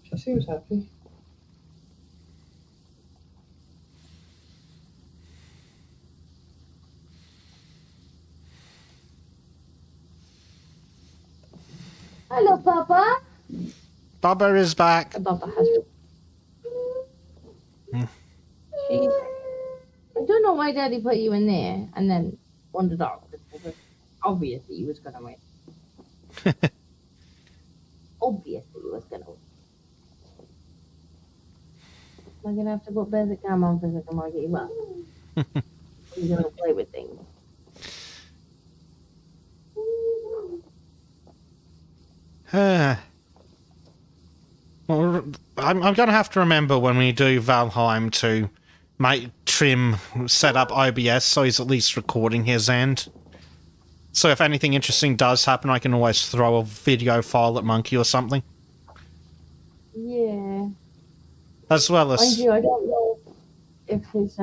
Jesse was happy. Hello, Papa. Bubba is back. Papa has. Hmm. I don't know why Daddy put you in there and then wandered off. Obviously, he was gonna win. Obviously, he was gonna win. I'm gonna have to put basic cam on because I can mark you up. He's gonna play with things. Well, I'm going to have to remember when we do Valheim to make Trim set up OBS so he's at least recording his end. So if anything interesting does happen, I can always throw a video file at Monkey or something. Yeah. As well as... Mind you, I don't know if his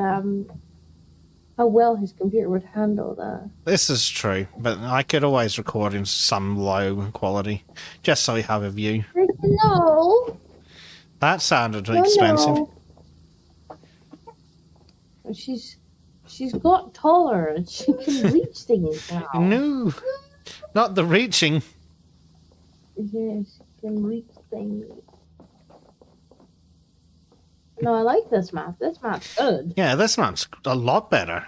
how well his computer would handle that. This is true, but I could always record in some low quality, just so we have a view. No. That sounded expensive. No. She's got tolerance. She can reach things now. No, not the reaching. Yeah, she can reach things. No, I like this map. This map's good. Yeah, this map's a lot better.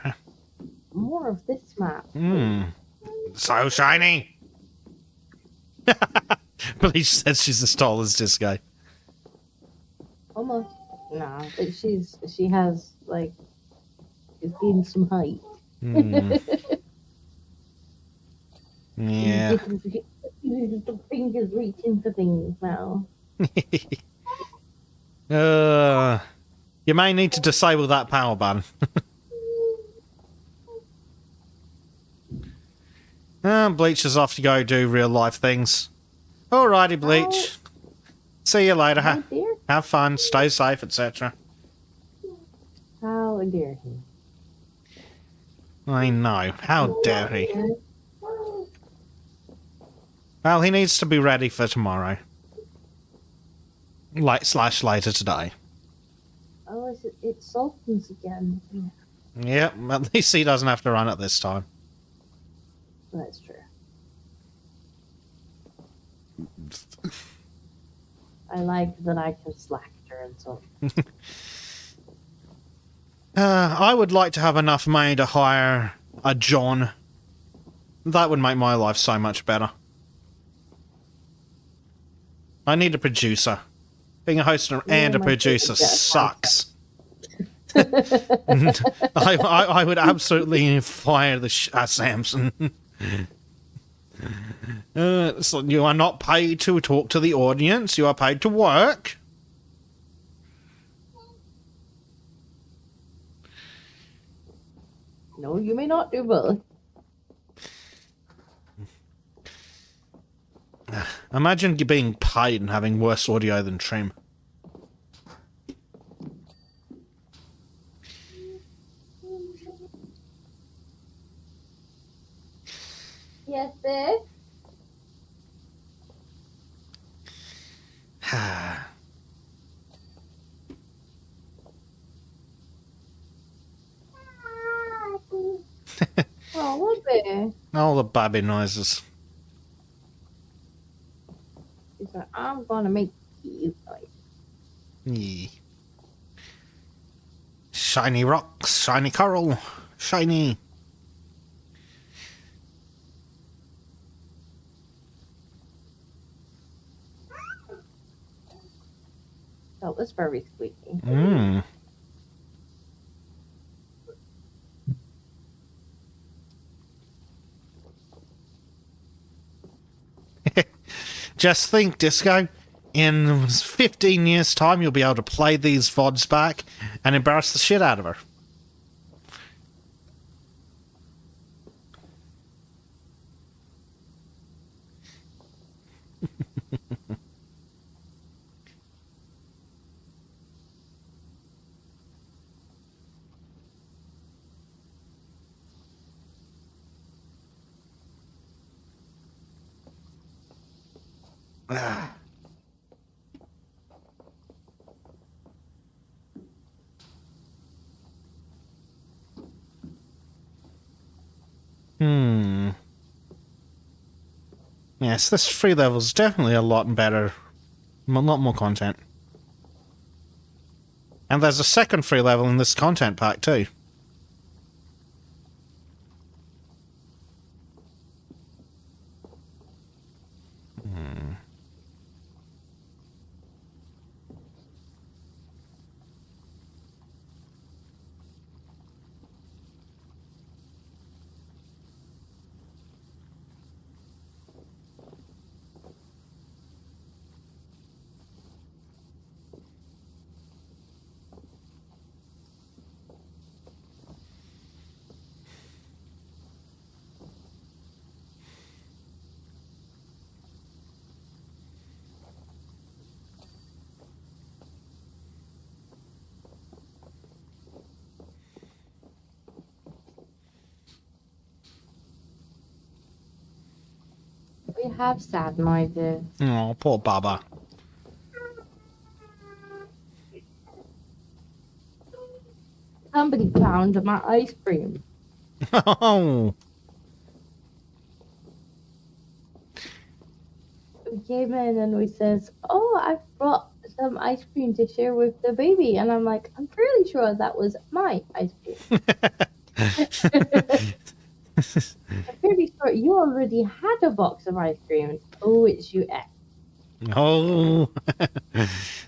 More of this map. So shiny. Bleach says she's as tall as this guy. Almost. No, but she has like she's gained some height. Yeah. The fingers reaching for things now. You may need to disable that power button. Bleach is off to go do real life things. Alrighty, Bleach. See you later. How dare, Have fun, stay safe, etc. how dare he? I know. How dare he? Well, he needs to be ready for tomorrow. Later today. Oh, it's Sultans again. Yep, at least he doesn't have to run it this time. That's true. I like that I can slack during something. I would like to have enough money to hire a John. That would make my life so much better. I need a producer. Being a host and a producer sucks. I would absolutely fire the Samson. So you are not paid to talk to the audience. You are paid to work. No, you may not do both. Imagine being paid and having worse audio than Trim. Yes, babe. Oh, what babe? All the baby noises. She's like, I'm gonna make you like. Yeah. Shiny rocks, shiny coral, shiny. That was very squeaky. Mm. Just think, Disco, in 15 years' time, you'll be able to play these VODs back and embarrass the shit out of her. Ah. Hmm. Yes, this free level is definitely a lot better. A lot more content. And there's a second free level in this content pack too. Hmm. We have sad noises. Oh, poor Baba. Somebody found my ice cream. Oh. We came in and we says, "Oh, I brought some ice cream to share with the baby," and I'm like, "I'm pretty sure that was my ice cream." I'm pretty sure you already had a box of ice cream. Oh, it's you. Oh.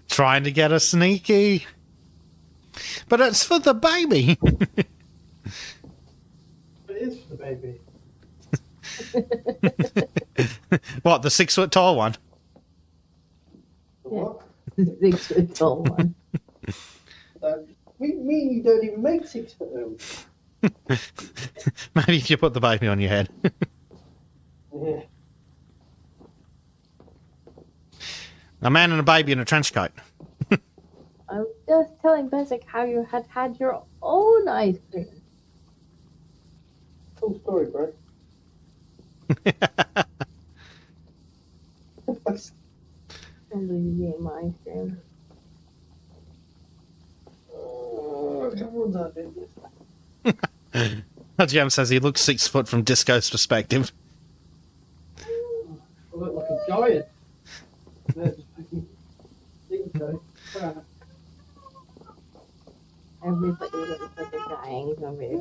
Trying to get a sneaky. But it's for the baby. It is for the baby. What, the 6 foot tall one? The what? 6 foot tall one. Me and you don't even make 6 foot them. Maybe if you put the baby on your head. Yeah. A man and a baby in a trench coat. I was just telling Besic how you had your own ice cream. Cool story, bro. Somebody gave my ice cream. Everyone's out there. Jam says he looks 6 foot from Disco's perspective. I look like a giant. There's fucking Dingo. Crap. Everybody looks like a dying zombie.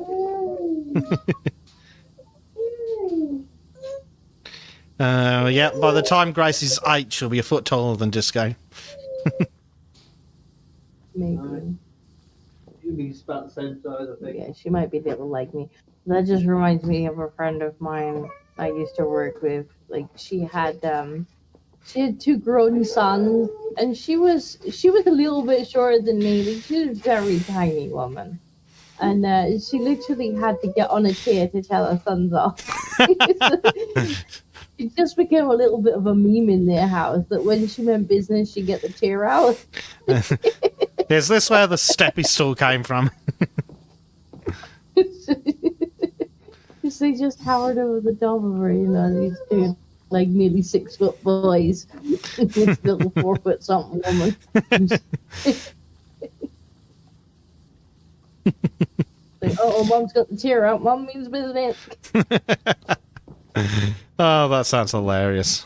Yeah, by the time Gracie's 8, she'll be a foot taller than Disco. Maybe. You'll be about the same size, I think. Yeah, she might be little like me. That just reminds me of a friend of mine I used to work with. Like she had 2 grown sons, and she was a little bit shorter than me. Like, she was a very tiny woman, and she literally had to get on a chair to tell her sons off. It just became a little bit of a meme in their house that when she meant business, she'd get the chair out. Is this where the steppy stool came from? They just towered over the top of her, you know, these 2 like nearly 6 foot boys. This little 4 foot something woman. Like, oh, Mom's got the chair out. Mom means business. Oh, that sounds hilarious.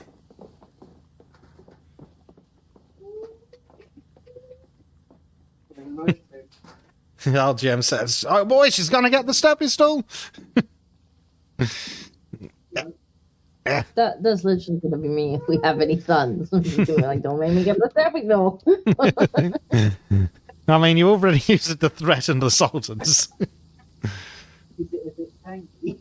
LGM says, "Oh boy, she's gonna get the stepping stool." That's literally going to be me if we have any sons. Like, don't make me get the stepping stool. I mean, you already used it to threaten the sultans. Is it a bit tanky?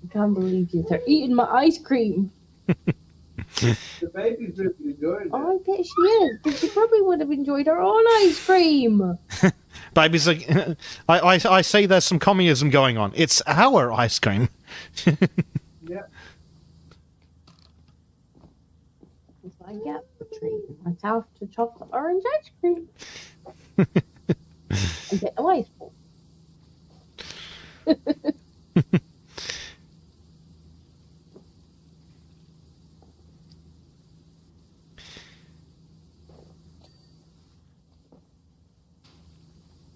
I can't believe they're eating my ice cream. The baby's really enjoying it. Oh, I bet she is. But she probably would have enjoyed her own ice cream. Babies, I see there's some communism going on. It's our ice cream. Yeah. If I get the treat myself to chocolate orange ice cream. And get a ice cream.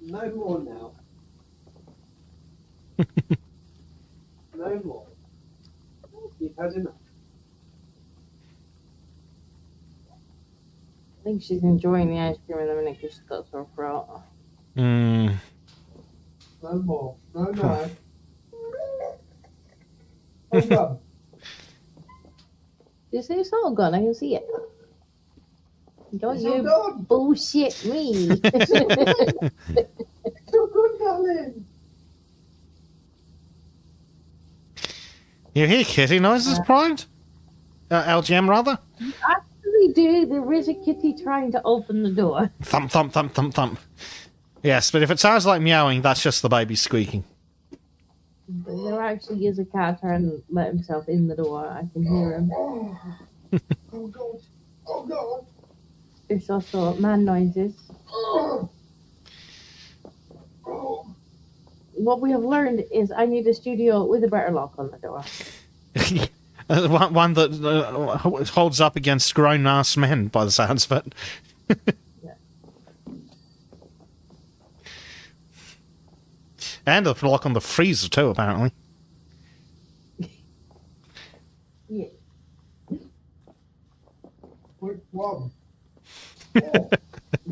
No more now. No more. You've had enough. I think she's enjoying the ice cream in a minute because she's got sore throat. Hmm. No more. No, no. Hold on. Did you say it's all gone? I can see it. Don't It's all you gone. bullshit me. It's all good, darling. You hear kitty noises, Pride? LGM, rather? Actually, do there is a kitty trying to open the door? Thump, thump, thump, thump, thump. Yes, but if it sounds like meowing, that's just the baby squeaking. But there actually is a cat trying to let himself in the door. I can hear him. Oh God. Oh God. There's also man noises. Oh. Oh. What we have learned is I need a studio with a better lock on the door. One that holds up against grown-ass men, by the sounds of it. Yeah. And a lock on the freezer, too, apparently. Yeah. Which one? Oh.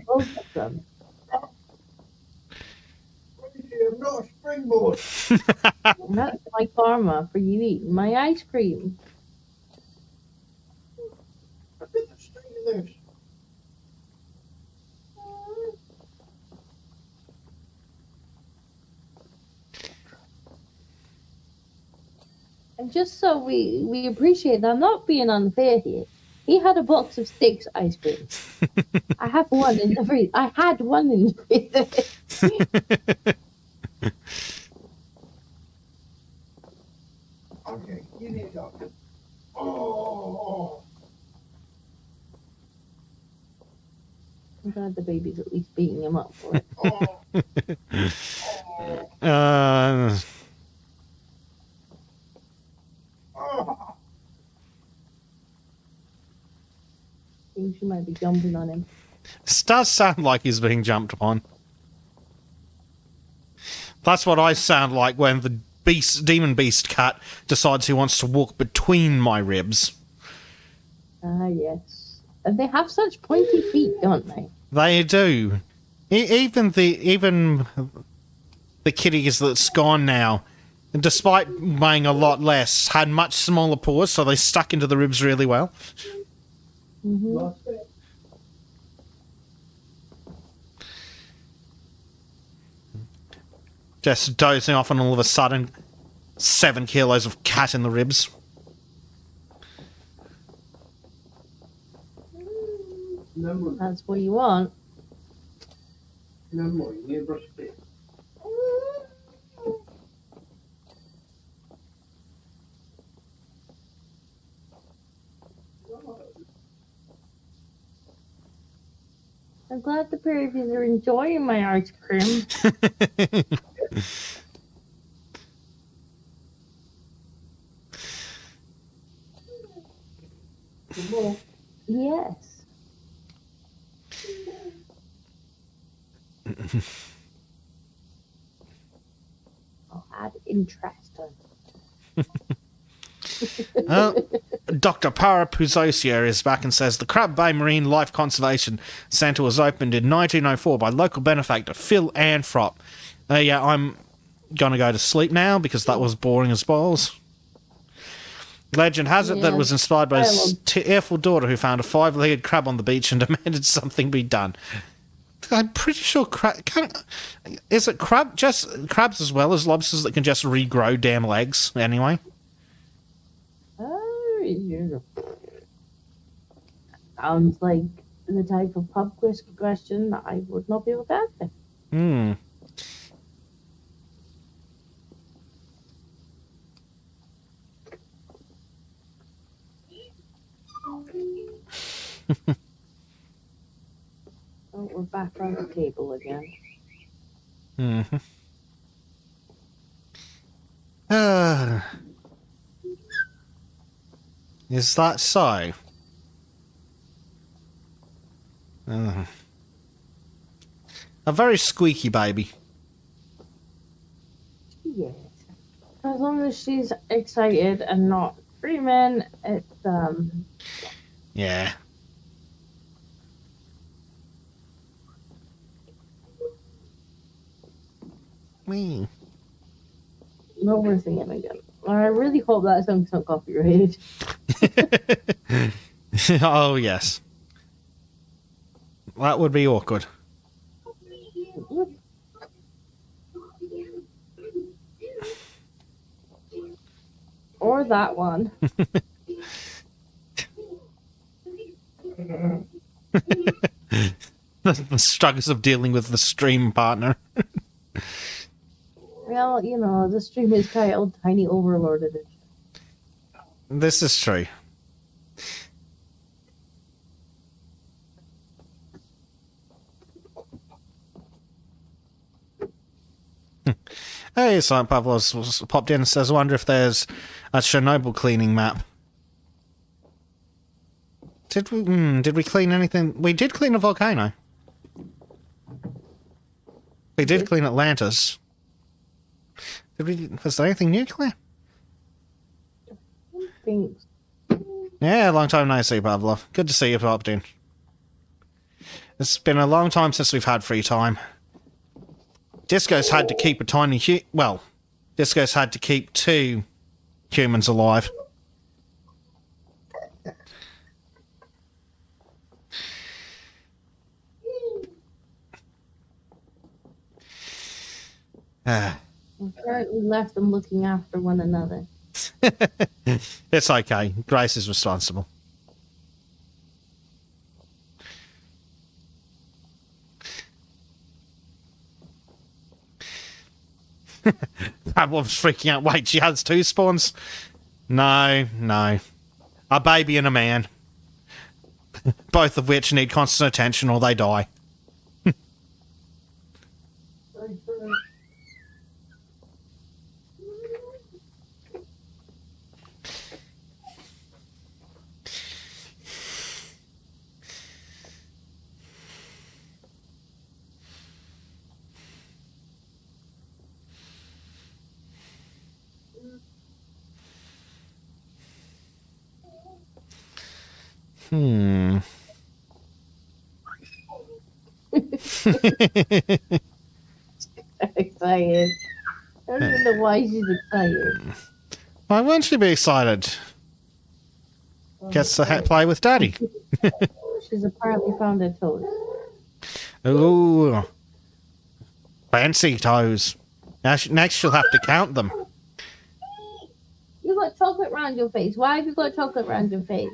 Both of them. I'm not a springboard. And that's my karma for you eating my ice cream. I did the stain of this. And just so we appreciate that I'm not being unfair here. He had a box of Sticks ice cream. I have one in the freezer. I had one in the freezer. Okay, you need a doctor. Oh. I'm glad the baby's at least beating him up for it. Oh. Uh, Oh. I think she might be jumping on him. this does sound like he's being jumped upon. That's what I sound like when the demon beast cat decides he wants to walk between my ribs. Ah, yes. And they have such pointy feet, don't they? They do. Even the kitties that's gone now, despite weighing a lot less, had much smaller paws, so they stuck into the ribs really well. Mm-hmm. Last bit. Just dozing off, and all of a sudden, 7 kilos of cat in the ribs. No more. That's what you want. No more. You need to brush your teeth. I'm glad the pair of you are enjoying my ice cream. Some more. Yes. I'll add interest. Oh, Dr. Parapuzosia is back and says the Crab Bay Marine Life Conservation Centre was opened in 1904 by local benefactor Phil Anthrop. Yeah, I'm gonna go to sleep now because that was boring as balls. Legend has it that it was inspired by his tearful daughter who found a 5-legged crab on the beach and demanded something be done. I'm pretty sure is it just crabs as well as lobsters that can just regrow damn legs anyway? Yeah. Sounds like the type of pub quiz question that I would not be able to answer. Hmm. Oh, we're back on the table again. Mm-hmm. Is that so? A very squeaky baby. Yes. As long as she's excited and not screaming, it's Yeah. Me. no we're singing again. I really hope that song's not copyrighted. Oh yes. That would be awkward. Or that one. The struggles of dealing with the stream partner. Well, you know, the stream is titled Tiny Overlord Edition. This is true. Hey, Silent Pavlos popped in and says, I wonder if there's a Chernobyl cleaning map. Did we clean anything? We did clean a volcano. We did clean Atlantis. Was there anything nuclear? Thanks. Yeah, long time no see, Pavlov. Good to see you popped in. It's been a long time since we've had free time. Disco's had to keep a tiny Disco's had to keep 2 humans alive. Apparently left them looking after one another. It's okay. Grace is responsible. Pavlov's freaking out. Wait, she has 2 spawns? No. A baby and a man. Both of which need constant attention or they die. Excited. I don't even know why she's excited. Why won't she be excited? Gets to play with Daddy. She's apparently found her toes. Ooh. Fancy toes. Next she'll have to count them. You got chocolate around your face. Why have you got chocolate around your face?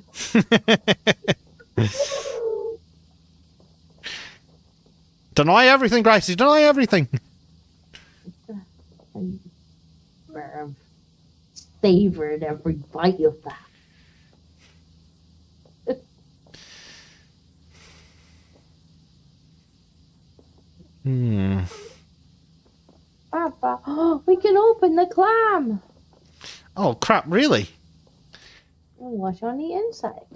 Deny everything, Gracie. Deny everything. I've savored every bite of that. Papa, oh, we can open the clam. Oh, crap, really? And what's on the inside?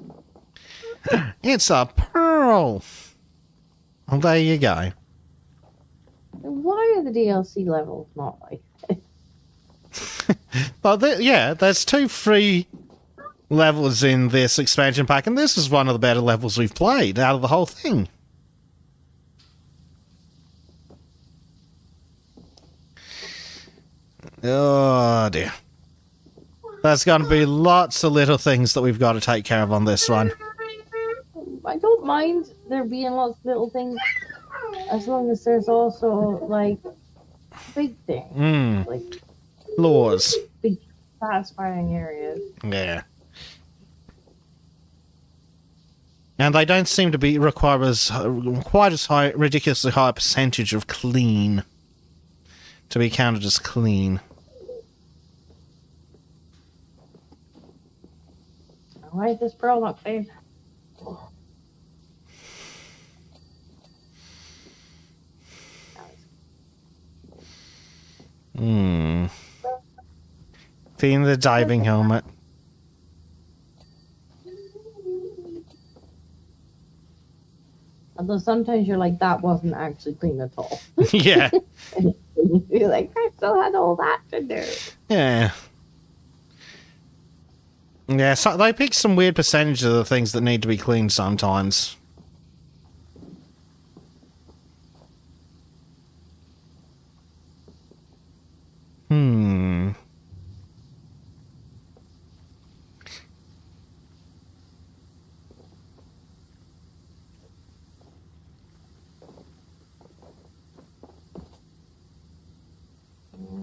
It's a pearl. Well, there you go. Why are the DLC levels not like this? Well, yeah, there's 2 free levels in this expansion pack, and this is one of the better levels we've played out of the whole thing. Oh dear. There's going to be lots of little things that we've got to take care of on this one. I don't mind there being lots of little things, as long as there's also, like, big things. Like, Laws. big, satisfying areas. Yeah. And they don't seem to be require quite as high, ridiculously high percentage of clean to be counted as clean. Why is this pearl not clean? Clean the diving helmet. Although sometimes you're like, that wasn't actually clean at all. Yeah. You're like, I still had all that to do. Yeah. Yeah, so they pick some weird percentage of the things that need to be cleaned sometimes.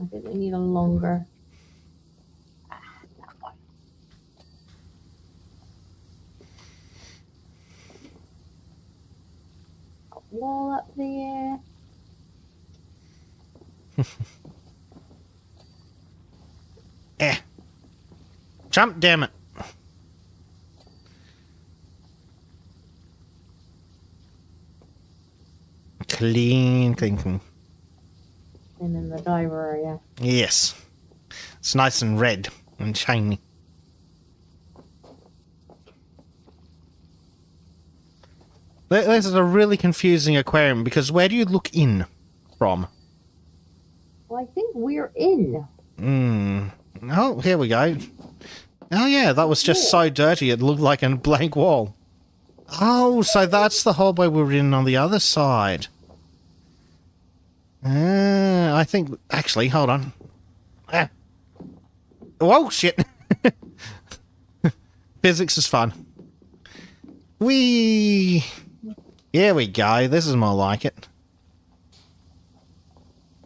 I think we need a longer. That one. Wall up there. Jump, damn it. Clean, clean, clean. And in the diver area. Yes. It's nice and red and shiny. This is a really confusing aquarium because where do you look in from? Well, I think we're in. Oh, here we go. Oh yeah, that was just so dirty it looked like a blank wall. Oh, so that's the hallway we were in on the other side. I think... Actually, hold on. Whoa, shit. Physics is fun. Whee! Here we go. This is more like it.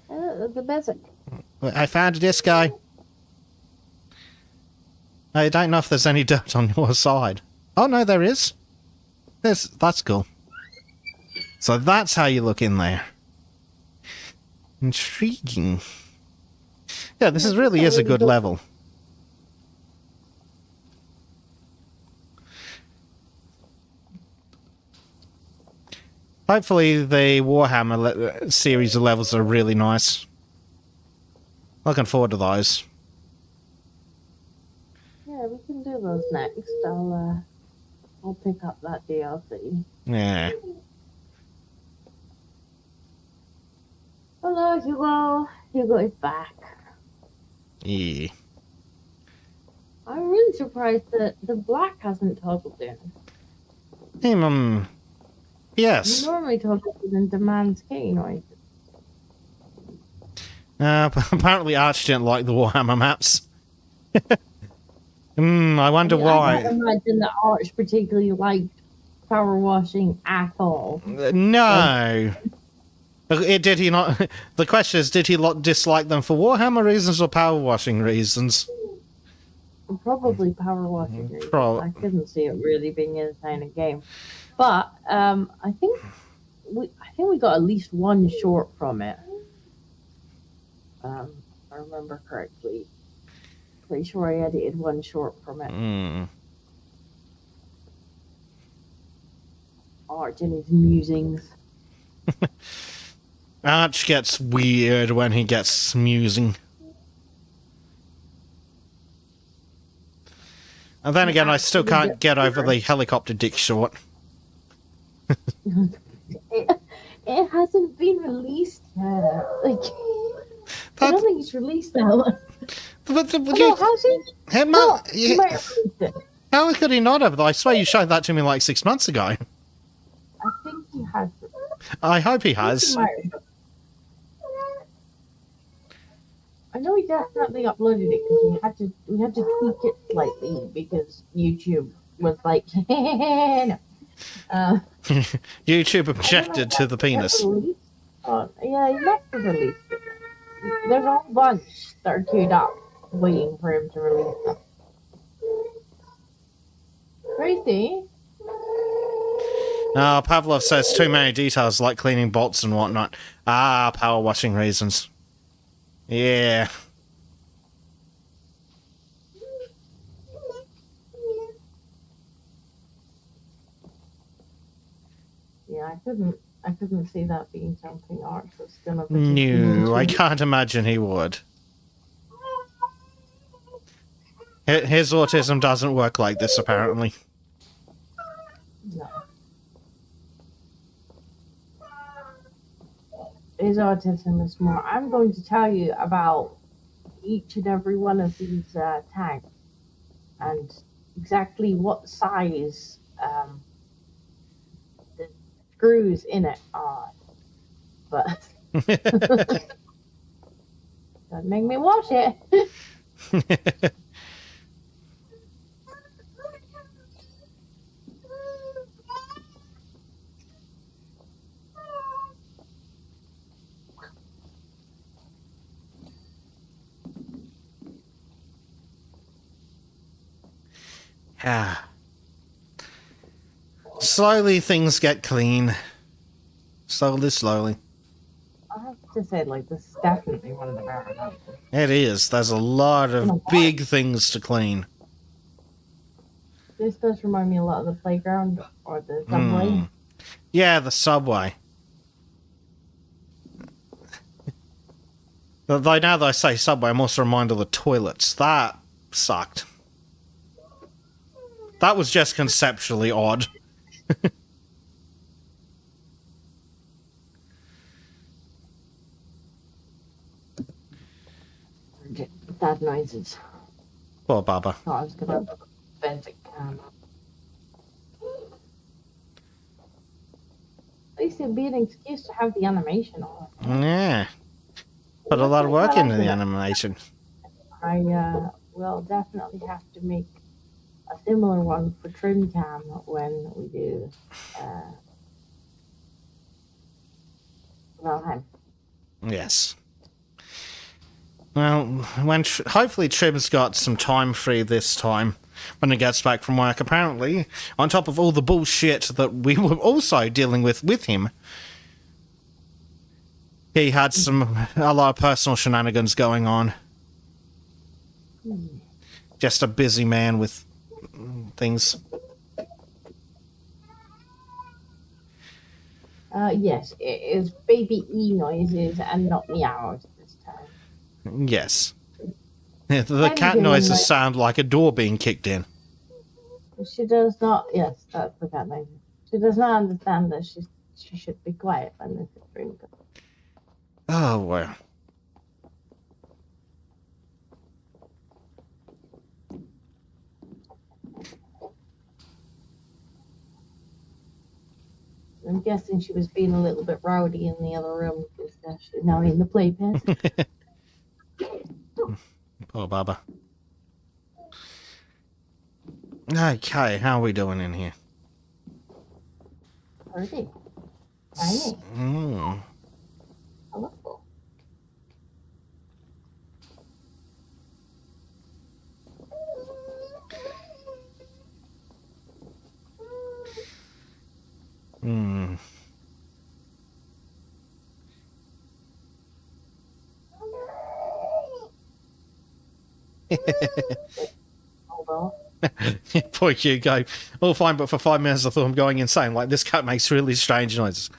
The basic. I found a disco. I don't know if there's any dirt on your side. Oh, no, there is. That's cool. So that's how you look in there. Intriguing. Yeah, this really is a good level. Hopefully the Warhammer series of levels are really nice. Looking forward to those. Yeah, we can do those next. I'll pick up that DLC. Yeah. Hello, Hugo. Hugo is back. Yeah. I'm really surprised that the black hasn't toggled in. Yes. You normally toggle it in demands key noises. Apparently Arch didn't like the Warhammer maps. I wonder why. I can't imagine that Arch particularly liked power washing at all. No. Did he not? The question is, did he dislike them for Warhammer reasons or power washing reasons? Probably power washing reasons. I couldn't see it really being his kind of game. But I think we got at least one short from it. If I remember correctly. Pretty sure I edited one short from it. Arch and his musings. Arch gets weird when he gets musing. And then again, I still can't get over the helicopter dick short. It hasn't been released yet. Like, I don't think it's released now. But has it? He might have released it. How could he not have? I swear you showed that to me like 6 months ago. I think he has. I hope he I think has. he might have. I know he definitely uploaded it because we had to tweak it slightly because YouTube was like, no. YouTube objected to the penis. Yeah, he must have released it. There's a whole bunch that are queued up waiting for him to release them. Crazy. Pavlov says too many details like cleaning bolts and whatnot. Power washing reasons. Yeah. Yeah, I couldn't see that being something Art was gonna be. No, I can't imagine he would. His autism doesn't work like this, apparently. No. His autism is more. I'm going to tell you about each and every one of these tags and exactly what size the screws in it are. But don't make me watch it. Slowly things get clean. Slowly. I have to say, like, this is definitely one of the better ones. It is. There's a lot of big things to clean. This does remind me a lot of the playground or the subway. Yeah, the subway. Though now that I say subway, I'm also reminded of the toilets. That sucked. That was just conceptually odd. Bad noises. Poor Baba. Thought I was gonna vent a can. At least it'd be an excuse to have the animation on. Yeah. Put a lot of work into the animation. I will definitely have to make a similar one for trim cam when we do Valheim. Yes. Well, hopefully Trim's got some time free this time when he gets back from work. Apparently, on top of all the bullshit that we were also dealing with him, he had a lot of personal shenanigans going on. Just a busy man with things. Yes, it is baby E noises and not meows this time. Yes. The cat noises sound like a door being kicked in. She does not. Yes, that's the cat noise. She does not understand that she should be quiet when this is dream. Oh well. I'm guessing she was being a little bit rowdy in the other room because she's now in the playpen. Poor Baba. Okay, how are we doing in here? Pretty. Tiny. Colorful. Hold on. Poor Hugo. All fine, but for 5 minutes I thought I'm going insane. Like, this cat makes really strange noises.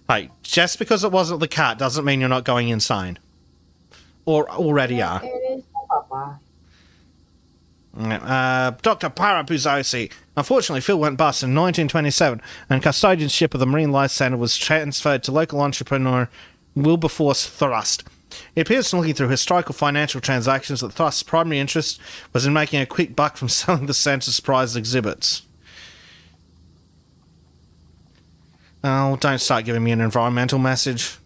Hey, just because it wasn't the cat doesn't mean you're not going insane. Or already are. It is Papa. Dr. Parapuzosi. Unfortunately, Phil went bust in 1927, and custodianship of the Marine Life Centre was transferred to local entrepreneur Wilberforce Thrust. It appears from looking through historical financial transactions that Thruss's primary interest was in making a quick buck from selling the Centre's prized exhibits. Oh, don't start giving me an environmental message.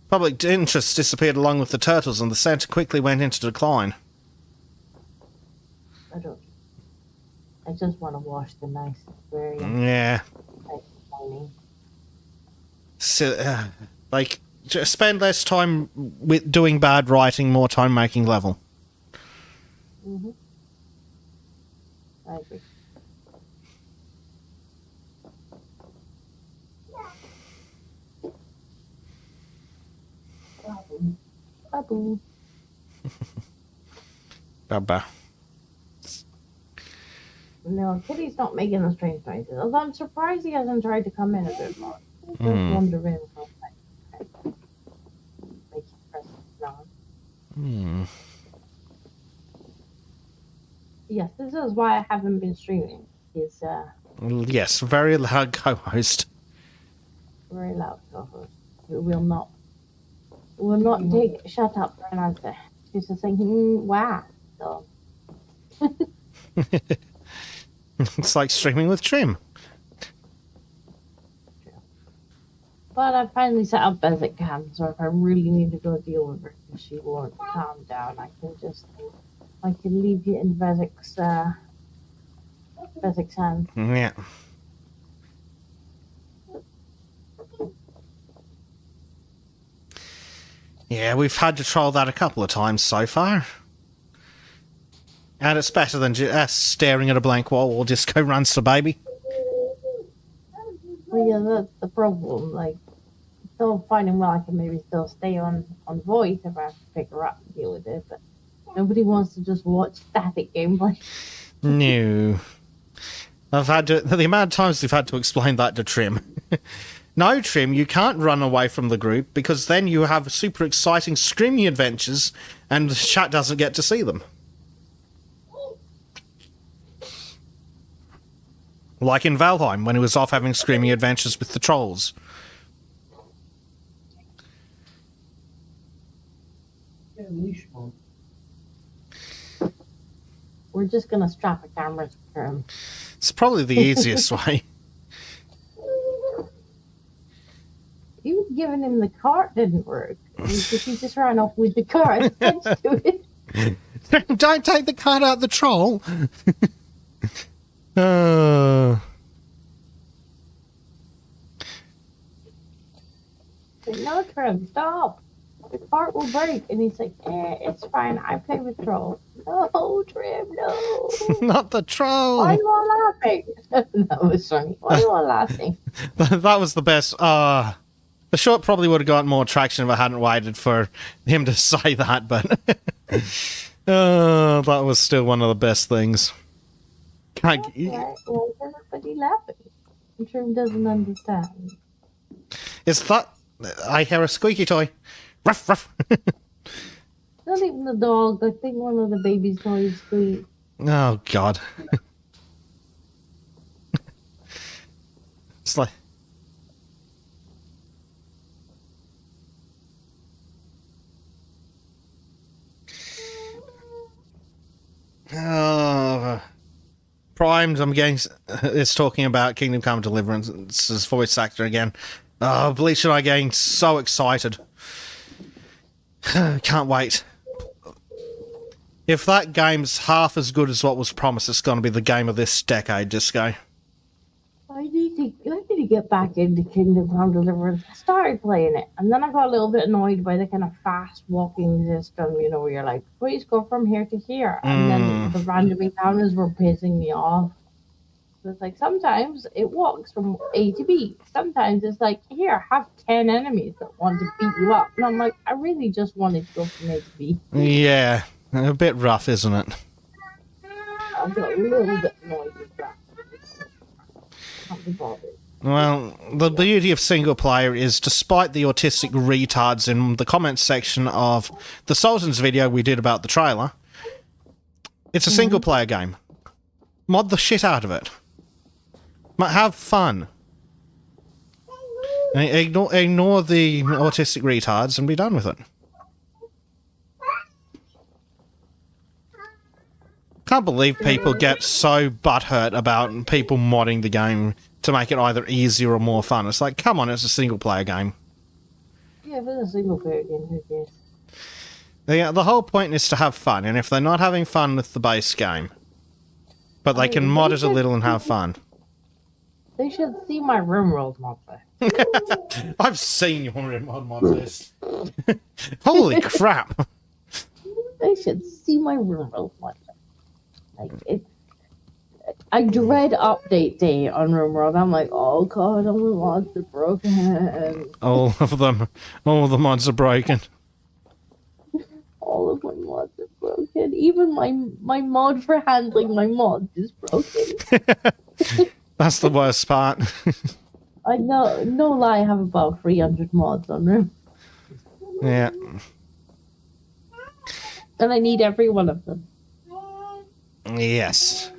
Public interest disappeared along with the turtles, and the Centre quickly went into decline. I just want to wash the nice aquarium. Yeah. Tiny. So, just spend less time with doing bad writing, more time making level. Mm-hmm. I agree. Babu. Baba. No, Kitty's not making the strange noises. Although I'm surprised he hasn't tried to come in a bit more. Just wondering how I make him press it on. Yes, this is why I haven't been streaming. He's Yes, very loud co-host. very loud co-host. Who will not take shut up for an answer. She's just thinking, wow. So It's like streaming with Trim. but I finally set up Bezic Cam, so if I really need to go deal with her and she won't calm down, I can leave you in Bezic's hands. Yeah. Yeah, we've had to trial that a couple of times so far. And it's better than just staring at a blank wall or Disco runs the baby. Well, yeah, that's the problem. Like, still finding well, I can maybe still stay on voice if I have to pick her up and deal with it, but nobody wants to just watch static gameplay. No. The amount of times we've had to explain that to Trim. No, Trim, you can't run away from the group because then you have super exciting screaming adventures and the chat doesn't get to see them. Like in Valheim, when he was off having screaming adventures with the trolls. Yeah, leash mod. We're just gonna strap a camera to him. It's probably the easiest way. You giving him the cart didn't work. He just ran off with the cart attached to it. Don't take the card out the troll. Like, no, Trim, stop. The cart will break. And he's like, it's fine. I play with trolls. No, Trim, no. Not the troll. Why are you all laughing? That was funny. Why are you all laughing? That was the best. The short probably would have gotten more traction if I hadn't waited for him to say that, but that was still one of the best things. Why is everybody laughing? Trim doesn't understand. Is that... I hear a squeaky toy. Ruff, ruff. Not even the dog. I think one of the baby's toys squeaked. Oh, God. It's like... Primed, I'm getting... It's talking about Kingdom Come Deliverance's voice actor again. Bleach and I are getting so excited. Can't wait. If that game's half as good as what was promised, it's going to be the game of this decade, Disco. I need to get back into Kingdom Come Deliverance. I started playing it, and then I got a little bit annoyed by the kind of fast walking system, you know, where you're like, please go from here to here. And then the random encounters were pissing me off. So it's like, sometimes it walks from A to B. Sometimes it's like, here, have 10 enemies that want to beat you up. And I'm like, I really just wanted to go from A to B. Yeah, a bit rough, isn't it? I got a little bit annoyed with that. Can't be bothered. Well, the beauty of single player is, despite the autistic retards in the comments section of the Sultan's video we did about the trailer, it's a single player game. Mod the shit out of it. Have fun. Ignore the autistic retards and be done with it. Can't believe people get so butthurt about people modding the game to make it either easier or more fun. It's like, come on, it's a single-player game. Yeah, if it's a single player game, who cares? The whole point is to have fun, and if they're not having fun with the base game, but they can mod it a little and have fun. They should see my RimWorld mod list. I've seen your mod list. Holy crap! They should see my RimWorld mod list. Like, I dread update day on RimWorld. I'm like, oh god, all the mods are broken. All of the mods are broken. All of my mods are broken. Even my mod for handling my mods is broken. That's the worst part. I know, no lie, I have about 300 mods on Rim. Yeah. And I need every one of them. Yes.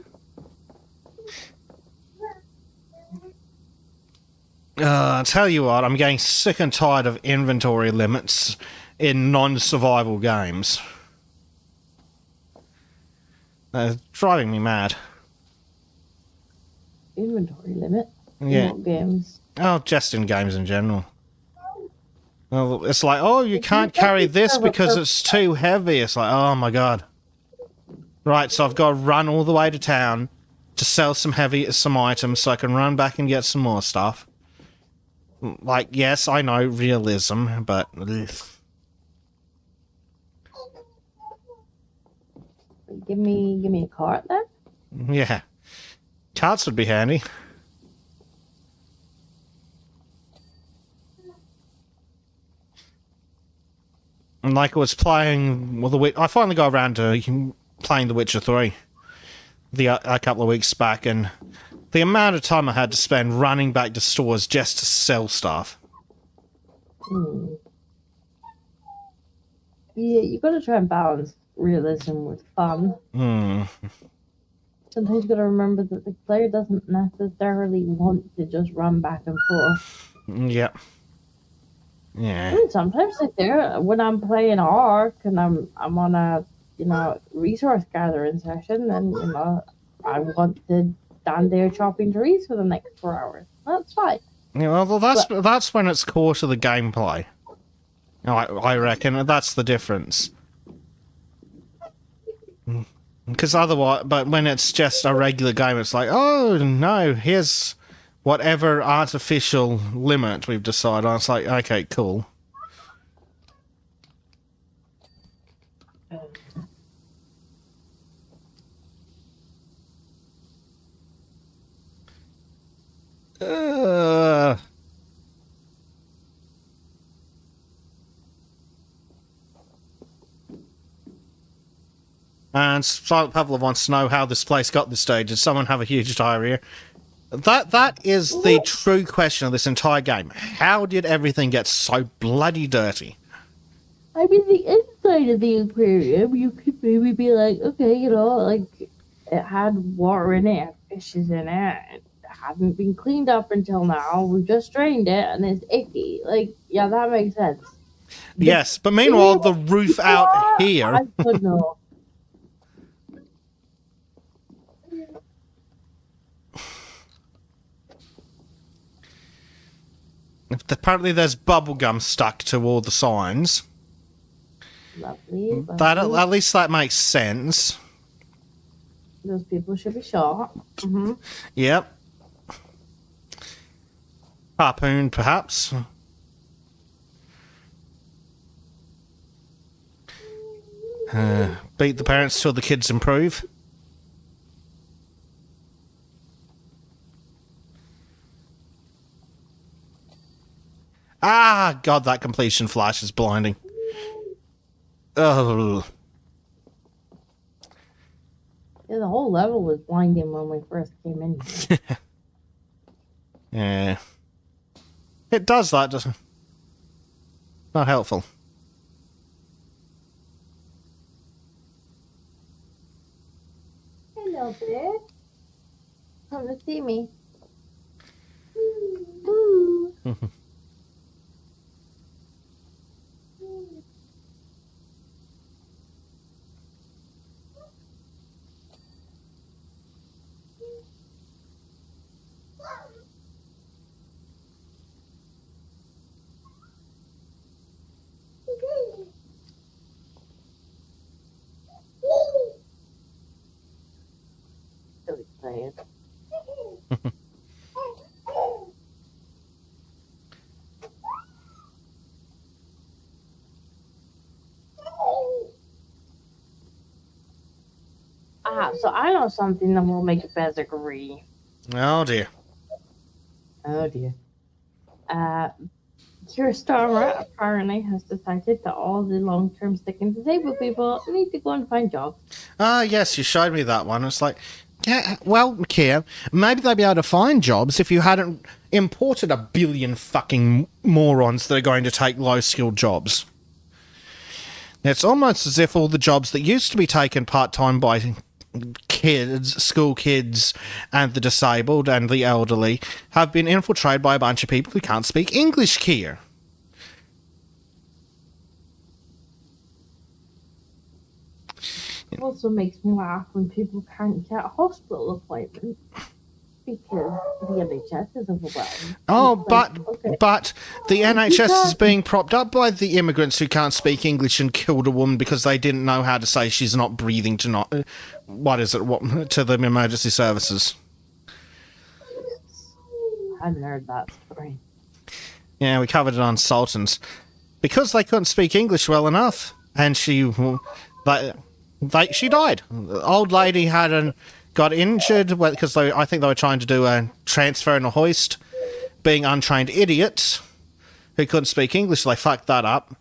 I tell you what, I'm getting sick and tired of inventory limits in non-survival games. They're driving me mad. Inventory limit? Yeah. In what games? Oh, just in games in general. Well, it's like, oh, you can't carry this because it's too heavy. It's like, oh my god. Right, so I've got to run all the way to town to sell some items so I can run back and get some more stuff. Like, yes, I know, realism, but... Ugh. Give me a cart then? Yeah. Carts would be handy. And like I was playing... Well, I finally got around to playing The Witcher 3 a couple of weeks back, and the amount of time I had to spend running back to stores just to sell stuff. Yeah, you gotta try and balance realism with fun. Sometimes you gotta remember that the player doesn't necessarily want to just run back and forth. Yep. Yeah. And sometimes like there, when I'm playing Ark and I'm on a resource gathering session, and I want to stand there chopping trees for the next 4 hours. That's fine. Yeah, well, that's when it's core to the gameplay. I reckon that's the difference. Because otherwise, but when it's just a regular game, it's like, oh no, here's whatever artificial limit we've decided on. It's like, okay, cool. And Silent Pavlov wants to know how this place got this stage. Did someone have a huge diarrhea? That is the true question of this entire game. How did everything get so bloody dirty? I mean, the inside of the aquarium, you could maybe be like, okay, like, it had water in it, fishes in it, it hadn't been cleaned up until now, we've just drained it, and it's icky. Like, yeah, that makes sense. Yes, but meanwhile, the roof out here... I don't know. Apparently there's bubblegum stuck to all the signs. Lovely. That at least that makes sense. Those people should be shot. Mm-hmm. Yep. Harpoon, perhaps. Beat the parents till the kids improve. Ah, God, that completion flash is blinding. Oh. Yeah, the whole level was blinding when we first came in here. Yeah. It does that, doesn't it? Not helpful. Hello, there. Come to see me. Ooh. saying. So I know something that will make Bez agree. Oh dear. Oh dear. Keir Starmer apparently has decided that all the long-term sick and disabled people need to go and find jobs. Ah, yes, you showed me that one. It's like, yeah, well, Kia, maybe they'd be able to find jobs if you hadn't imported a billion fucking morons that are going to take low-skilled jobs. It's almost as if all the jobs that used to be taken part-time by kids, school kids, and the disabled and the elderly have been infiltrated by a bunch of people who can't speak English, Kia. It also makes me laugh when people can't get hospital appointments because the NHS is overwhelmed. Oh, It's like, okay, but the NHS is being propped up by the immigrants who can't speak English and killed a woman because they didn't know how to say she's not breathing to to the emergency services. I hadn't heard that story. Yeah, we covered it on Sultans. Because they couldn't speak English well enough, and she died. The old lady got injured because I think they were trying to do a transfer and a hoist. Being untrained idiots who couldn't speak English, they fucked that up.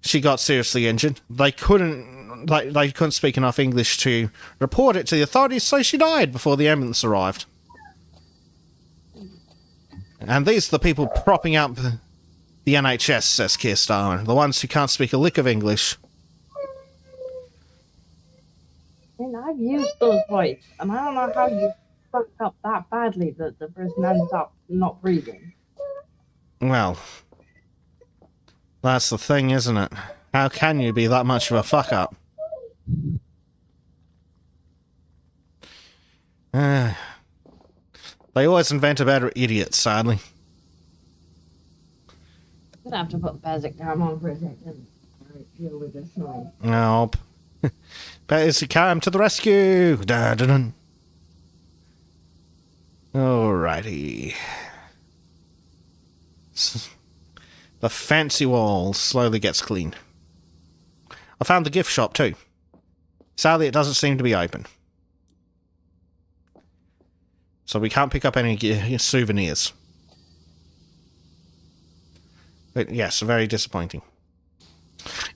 She got seriously injured. They couldn't speak enough English to report it to the authorities, so she died before the ambulance arrived. And these are the people propping up the NHS, says Keir Starmer. The ones who can't speak a lick of English. And I've used those voice, and I don't know how you fucked up that badly that the person ends up not breathing. Well, that's the thing, isn't it? How can you be that much of a fuck up? They always invent a better idiot, sadly. I'm gonna have to put Basic Cam on for a second. Alright, deal with this noise. Nope. Basic Cam to the rescue! Da-da-dun. Alrighty. The fancy wall slowly gets clean. I found the gift shop too. Sadly, it doesn't seem to be open. So we can't pick up any souvenirs. But yes, very disappointing.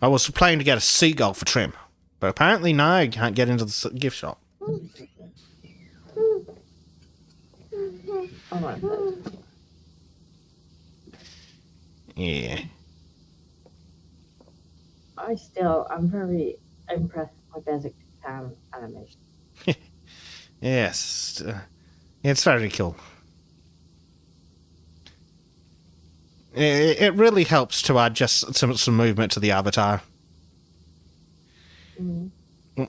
I was planning to get a seagull for Trim. But apparently no, you can't get into the gift shop. Yeah. I'm very impressed by Basic Cam animation. Yes. It's very cool. It really helps to add just some movement to the avatar. Mm.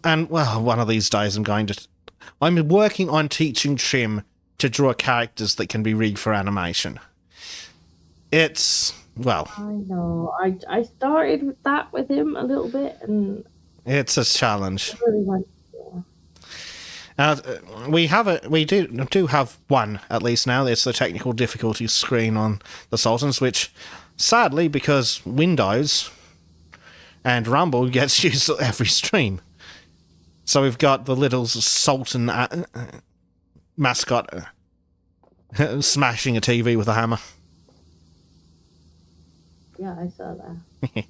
And, well, one of these days I'm working on teaching Trim to draw characters that can be rigged for animation. It's, well... I know. I started with that with him a little bit, and... It's a challenge. I really went, we do have one, at least now. It's the technical difficulty screen on the Sultans, which, sadly, because Windows and Rumble gets used at every stream. So we've got the little Sultan mascot smashing a TV with a hammer. Yeah, I saw that. I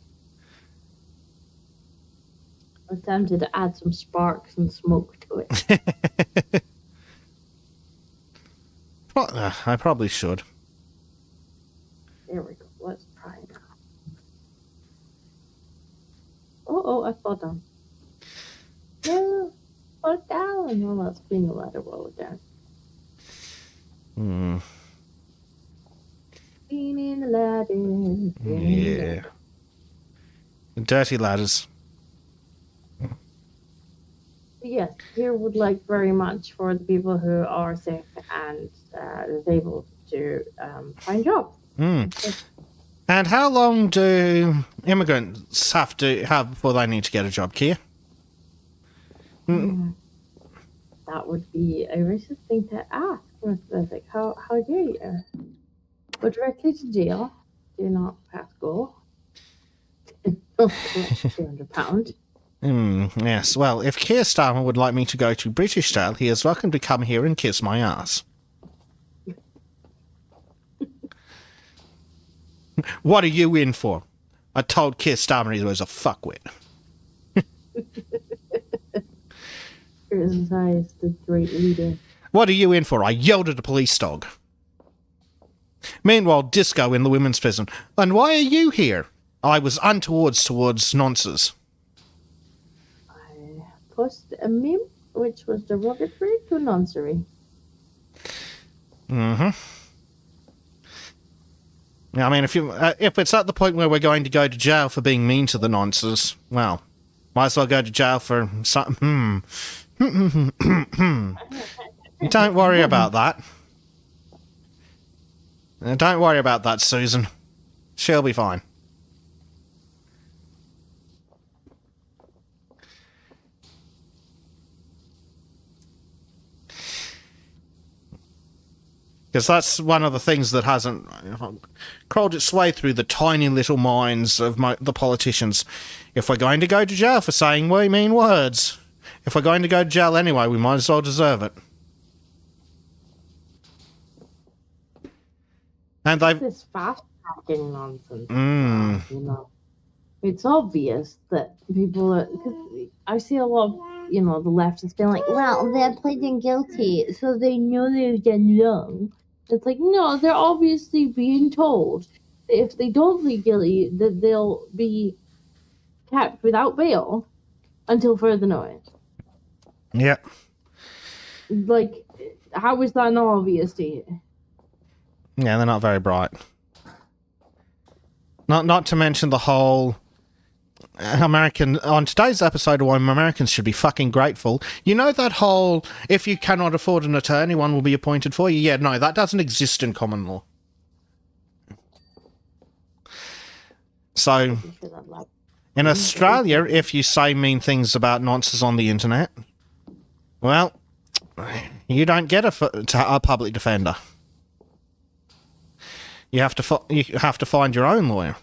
was tempted to add some sparks and smoke to it. I probably should. There we go. Let's try it now. Oh, I fell down. No, fall down. Well, that's being a ladder roll down. Cleaning the ladder. Yeah. Dirty ladders. Yes, here would like very much for the people who are sick and disabled to find jobs. And how long do immigrants have to have before they need to get a job, Kia? That would be a racist thing to ask, Miss Bessick. How dare you? Go directly to jail. Do not pass go. Don't collect £200. Yes, well, if Keir Starmer would like me to go to British jail, he is welcome to come here and kiss my ass. What are you in for? I told Keir Starmer he was a fuckwit. Criticize the great leader. What are you in for? I yelled at a police dog. Meanwhile, Disco in the women's prison. And why are you here? I was untowards towards nonces. I posted a meme which was derogatory to noncery. I mean, if it's at the point where we're going to go to jail for being mean to the nonces, well, might as well go to jail for something. Don't worry about that. Don't worry about that, Susan. She'll be fine. Because that's one of the things that hasn't crawled its way through the tiny little minds of the politicians. If we're going to go to jail for saying mean words, if we're going to go to jail anyway, we might as well deserve it. And they've... This fast-tracking nonsense. You know, it's obvious that people are... Cause I see a lot of, the leftists being like, well, they're pleading guilty, so they know they've done wrong. It's like, no, they're obviously being told that if they don't plead guilty, that they'll be kept without bail until further notice. Yeah. Like, how is that not obvious to you? Yeah, they're not very bright. Not to mention the whole American... On today's episode of why Americans should be fucking grateful, you know that whole, if you cannot afford an attorney, one will be appointed for you? Yeah, no, that doesn't exist in common law. So, in Australia, if you say mean things about nonsense on the internet, well, you don't get a public defender. You have to find your own lawyer.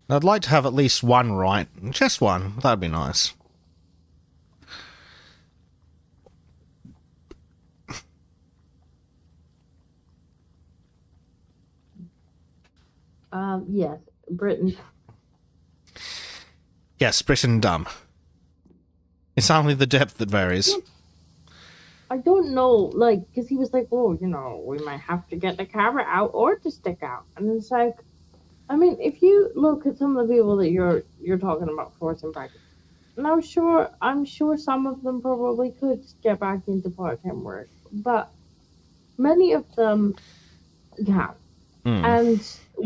I'd like to have at least one right. Just one. That'd be nice. Yes, Britain. Yes, Britain dumb. It's only the depth that varies. I don't know, because he was like, oh, we might have to get the camera out or to stick out. And it's like, I mean, if you look at some of the people that you're talking about forcing back, and I'm sure some of them probably could get back into part-time work, but many of them can't. And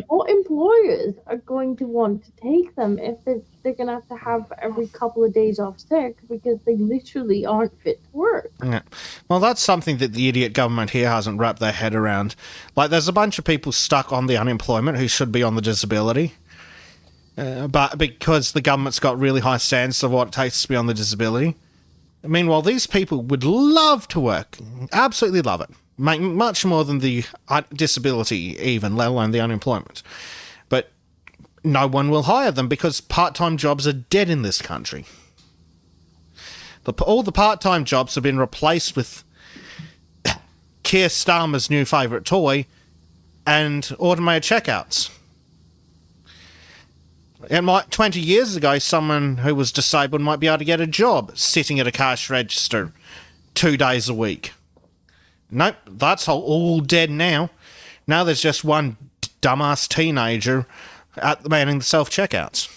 what employers are going to want to take them if they're going to have every couple of days off sick because they literally aren't fit to work? Yeah. Well, that's something that the idiot government here hasn't wrapped their head around. Like, there's a bunch of people stuck on the unemployment who should be on the disability. But because the government's got really high standards of what it takes to be on the disability. Meanwhile, these people would love to work. Absolutely love it. Make much more than the disability even, let alone the unemployment. But no one will hire them because part-time jobs are dead in this country. All the part-time jobs have been replaced with Keir Starmer's new favourite toy and automated checkouts. 20 years ago, someone who was disabled might be able to get a job sitting at a cash register 2 days a week. Nope, that's all dead now. Now there's just one dumbass teenager manning the self-checkouts.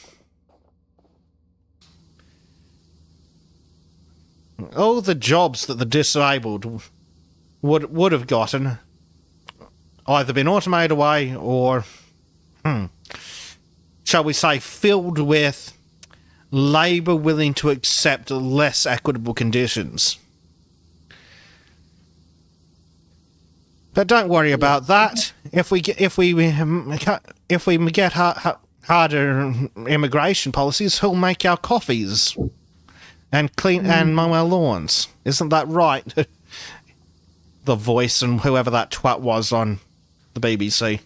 All the jobs that the disabled would have gotten either been automated away or, shall we say, filled with labour willing to accept less equitable conditions. But don't worry about that. If we get harder immigration policies, he'll make our coffees and clean and mow our lawns. Isn't that right? The voice and whoever that twat was on the BBC.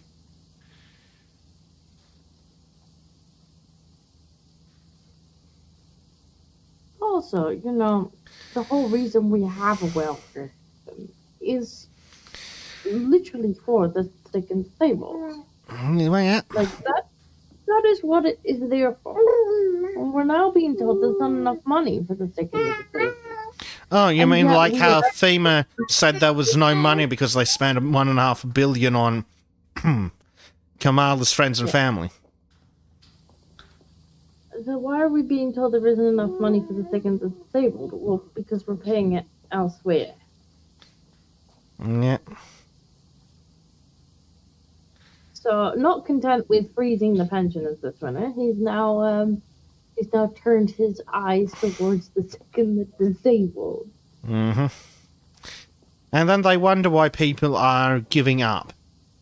Also, you know, the whole reason we have a welfare system is literally for the sick and disabled. Yeah. Like that is what it is there for. And we're now being told there's not enough money for the sick and the disabled. Oh, you And mean yet like we how are- FEMA said there was no money because they spent $1.5 billion on Kamala's friends and family? So why are we being told there isn't enough money for the sick and the disabled? Well, because we're paying it elsewhere. Yeah. So, not content with freezing the pensioners this winter, he's now turned his eyes towards the sick and the disabled. Mm-hmm. And then they wonder why people are giving up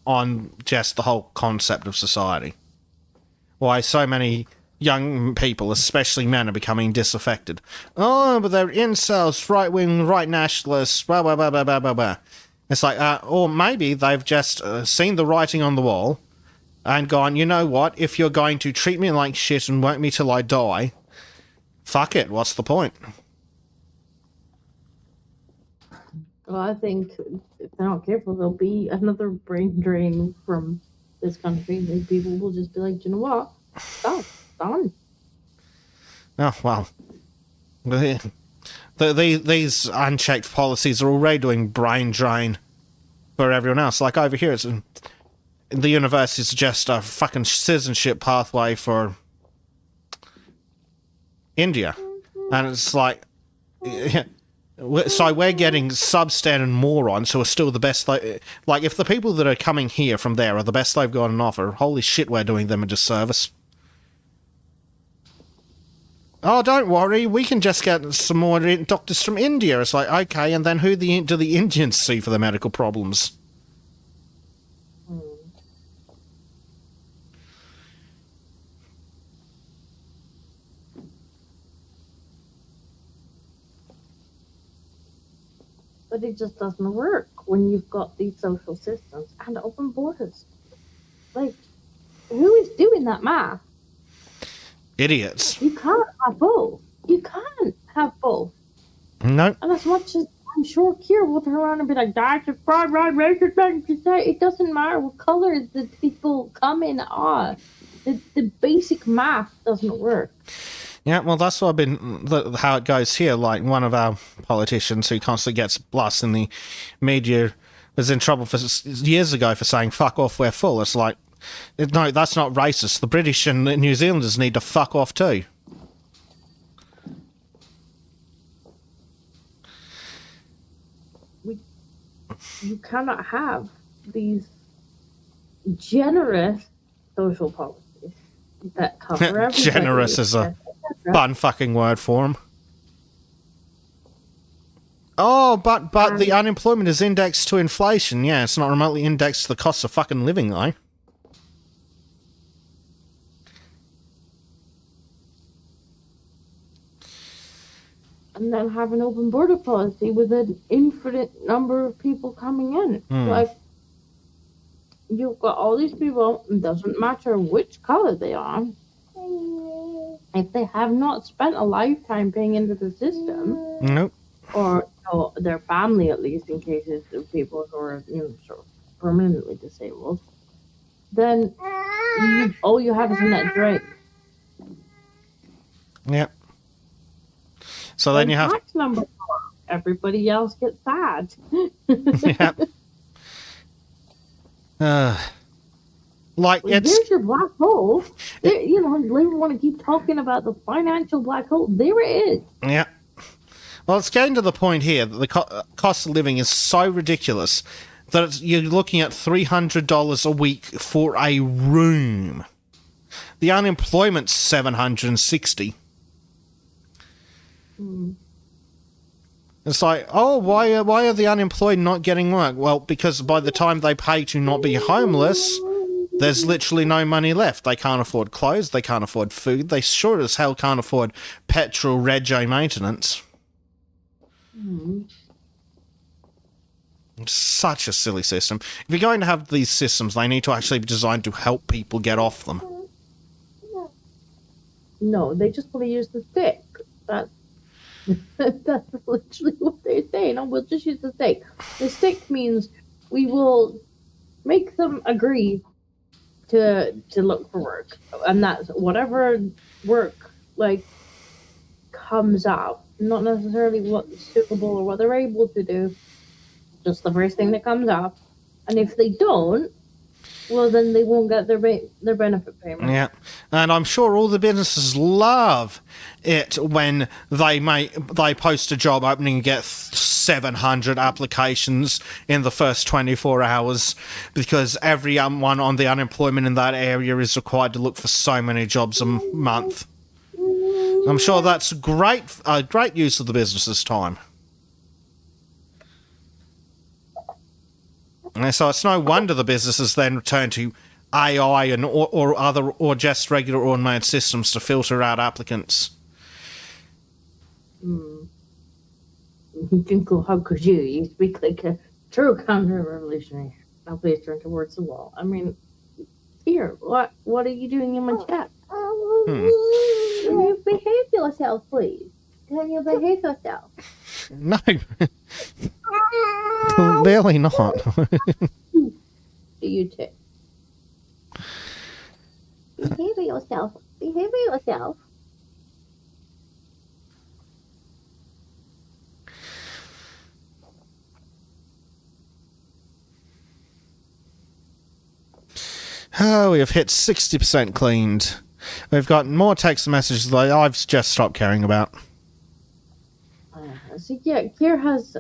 on just the whole concept of society. Why so many young people, especially men, are becoming disaffected. Oh, but they're incels, right-wing, right nationalists, blah, blah, blah, blah, blah, blah, blah. It's like, or maybe they've just seen the writing on the wall and gone, you know what, if you're going to treat me like shit and work me till I die, fuck it, what's the point? Well, I think if they're not careful, there'll be another brain drain from this country. And people will just be like, you know what? Stop. Done. Oh, well. These unchecked policies are already doing brain drain for everyone else. Like over here, the university is just a fucking citizenship pathway for India. And it's like... So we're getting substandard morons who are still the best... Like, if the people that are coming here from there are the best they've got on offer, holy shit, we're doing them a disservice. Oh, don't worry, we can just get some more doctors from India. It's like, okay, and then who do the Indians see for the medical problems? But it just doesn't work when you've got these social systems and open borders. Like, who is doing that math? Idiots. You can't have both. You can't have both. No. And as much as I'm sure Kier will turn around and be like, that's a fraud, right, racist, it doesn't matter what color the people come in are. The basic math doesn't work. Yeah, well, that's what how it goes here. Like, one of our politicians who constantly gets blasted in the media was in trouble years ago for saying, fuck off, we're full. It's like, no, that's not racist. The British and the New Zealanders need to fuck off too. You cannot have these generous social policies that cover everybody. Generous is a fun fucking word for them. Oh, but the unemployment is indexed to inflation. Yeah, it's not remotely indexed to the cost of fucking living, though. And then have an open border policy with an infinite number of people coming in. Like, you've got all these people, it doesn't matter which color they are. If they have not spent a lifetime paying into the system, Nope. or their family at least, in cases of people who are sort of permanently disabled, then all you have is a net drain. Yep. So then you have tax number 4. Everybody else gets sad. Yep. Like, it's... There's your black hole. There, they want to keep talking about the financial black hole. There it is. Yeah. Well, it's getting to the point here that the cost of living is so ridiculous that you're looking at $300 a week for a room. The unemployment's $760. It's like, oh, why are the unemployed not getting work? Well, because by the time they pay to not be homeless, there's literally no money left. They can't afford clothes, they can't afford food, they sure as hell can't afford petrol, rego maintenance. It's such a silly system. If you're going to have these systems, they need to actually be designed to help people get off them. No, they just want to use the stick. That's literally what they're saying. Oh, we'll just use the stick. The stick means we will make them agree to look for work, and that's whatever work comes up. Not necessarily what's suitable or what they're able to do. Just the first thing that comes up, and if they don't, well, then they won't get their benefit payment. Yeah, and I'm sure all the businesses love it when they post a job opening and get 700 applications in the first 24 hours, because everyone on the unemployment in that area is required to look for so many jobs a month. I'm sure that's a great use of the business's time. And so it's no wonder the businesses then turn to AI and or just regular automated systems to filter out applicants. Jinkle, how could you? You speak like a true counter-revolutionary. Now please turn towards the wall. I mean, here, what are you doing in my chat? Can you behave yourself, please? Can you behave yourself? No. Clearly not. Do you too? Behave yourself. Behave yourself. Oh, we have hit 60% cleaned. We've got more text messages that I've just stopped caring about. So yeah, Kier has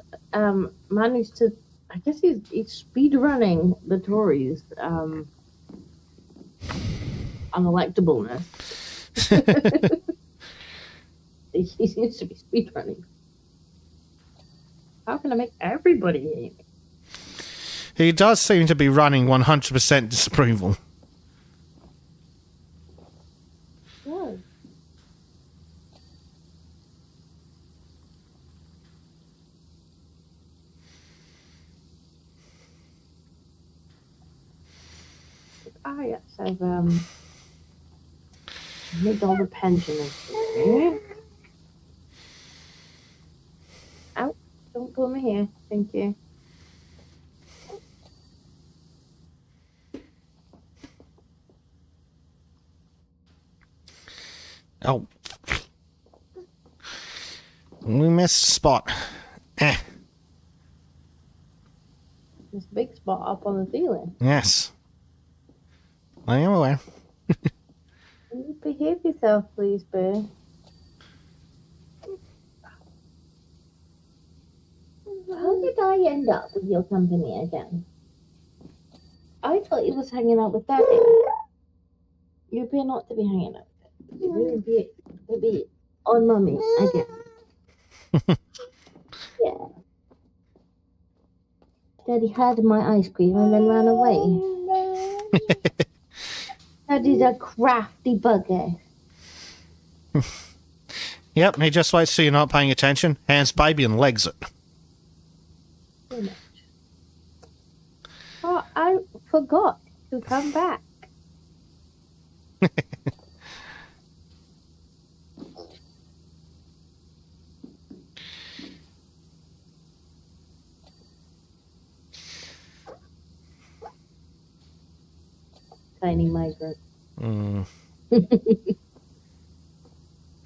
managed to. I guess he's speed running the Tories' unelectableness. He seems to be speed running. How can I make everybody hate me? He does seem to be running 100% disapproval. Yeah. Yes, I've made all the pension and shit. Ow, don't pull me here. Thank you. Oh. We missed a spot. There's a big spot up on the ceiling. Yes. I am aware. Can you behave yourself, please, Boo? How did I end up with your company again? I thought you was hanging out with Daddy. You appear not to be hanging out with Daddy. You would be on Mummy again. Yeah. Daddy had my ice cream and then ran away. Daddy's a crafty bugger. Yep, he just waits till you're not paying attention, hands baby and legs it. Too much. Oh, I forgot to come back. Tiny migrant.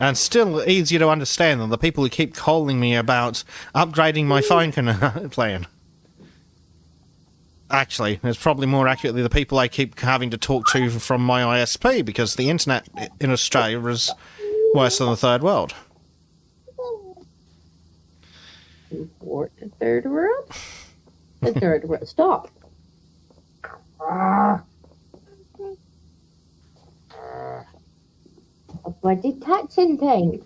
And still easier to understand than the people who keep calling me about upgrading my phone plan. Actually, it's probably more accurately the people I keep having to talk to from my ISP, because the internet in Australia is worse than the third world. Import the third world? The third world. Stop. A bloody touching thing.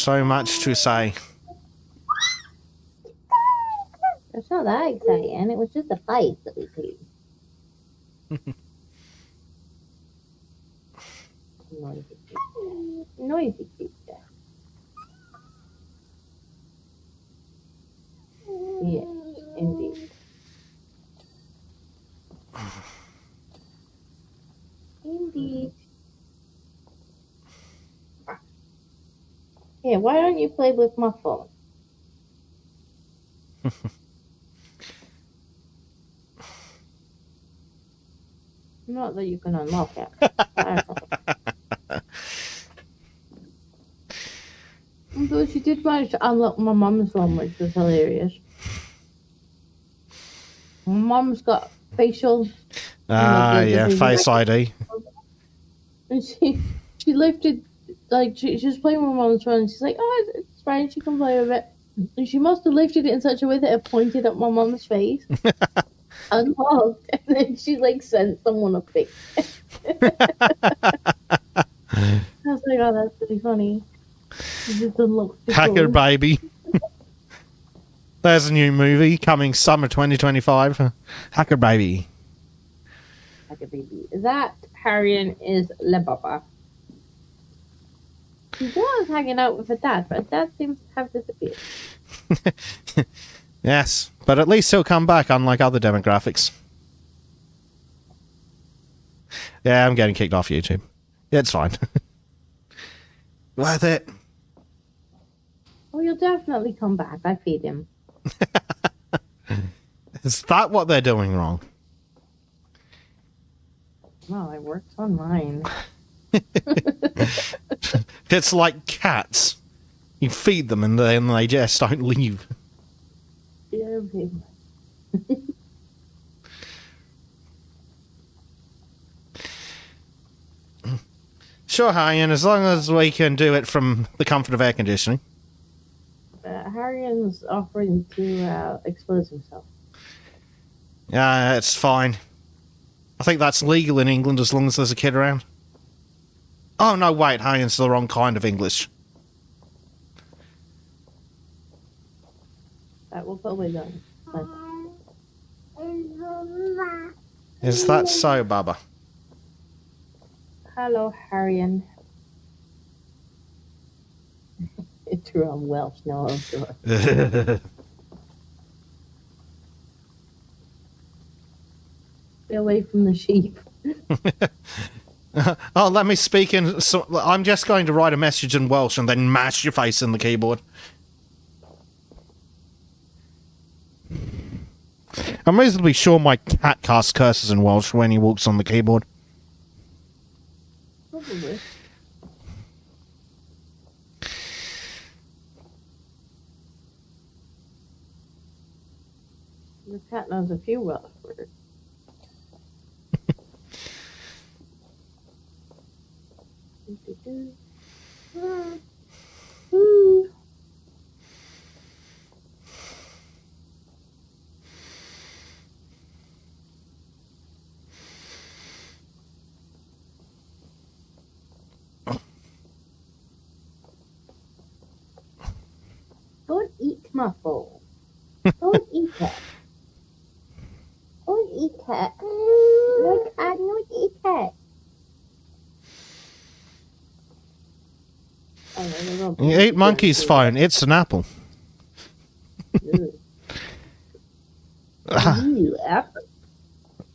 so much to say. It's not that exciting. It was just a fight that we cleaned. Noisy creature. Noisy creature. Yes, indeed. Indeed. Yeah, why don't you play with my phone? Not that you can unlock it. Although she did manage to unlock my mum's phone, which was hilarious. My mum's got facial. Yeah, Face ID. And she lifted, like, she was playing with my mum's phone, and she's like, oh, it's fine, she can play with it. And she must have lifted it in such a way that it pointed at my mum's face. Unlocked, and then she, like, sent someone a pic. I was like, oh, that's pretty funny. She just unlocked the Hacker phone. Baby. There's a new movie coming summer 2025. Hacker Baby. Hacker Baby. That Harrian is Le Baba. She was hanging out with her dad, but her dad seems to have disappeared. Yes, but at least he'll come back, unlike other demographics. Yeah, I'm getting kicked off YouTube. It's fine. Worth it. Oh, he'll definitely come back. I feed him. Is that what they're doing wrong? Well, I worked on mine. It's like cats. You feed them and then they just don't leave. Yeah, okay. Sure, Harrian, as long as we can do it from the comfort of air conditioning. Harrian's offering to expose himself. Yeah, it's fine. I think that's legal in England as long as there's a kid around. Oh, no, wait, Harrian's the wrong kind of English. That will probably done. Is that so, Baba? Hello, Harrian. It's true, I'm Welsh. No, I'm sure. Stay away from the sheep. Oh, let me speak in... So, I'm just going to write a message in Welsh and then mash your face in the keyboard. I'm reasonably sure my cat casts curses in Welsh when he walks on the keyboard. Probably. The cat knows a few Welsh words. Don't eat my phone. Don't eat it. Don't eat it. No, I don't eat it. You eat Monkey's phone. It's an apple.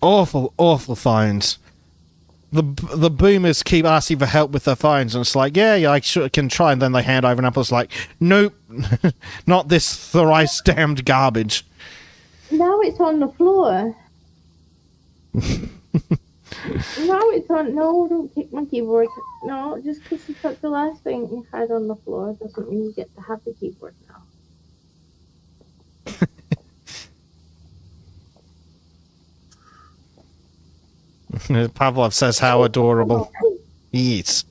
Awful, awful phones. The boomers keep asking for help with their phones, and it's like, yeah, I can try, and then they hand over an apple. It's like, nope, not this thrice damned garbage. Now it's on the floor. Now it's on. No, don't take my keyboard. No, just because you took the last thing you had on the floor doesn't mean you get to have the keyboard now. Pavlov says, how adorable. Yes.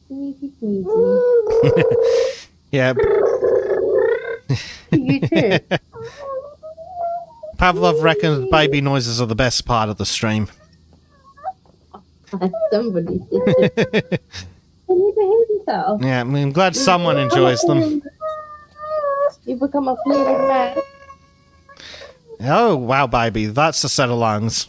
Sneezy, sneezy. Yeah. You too. Pavlov reckons baby noises are the best part of the stream. Somebody did. Can you behave yourself. Yeah, I'm glad someone enjoys them. You become a fleeting man. Oh, wow, baby. That's a set of lungs.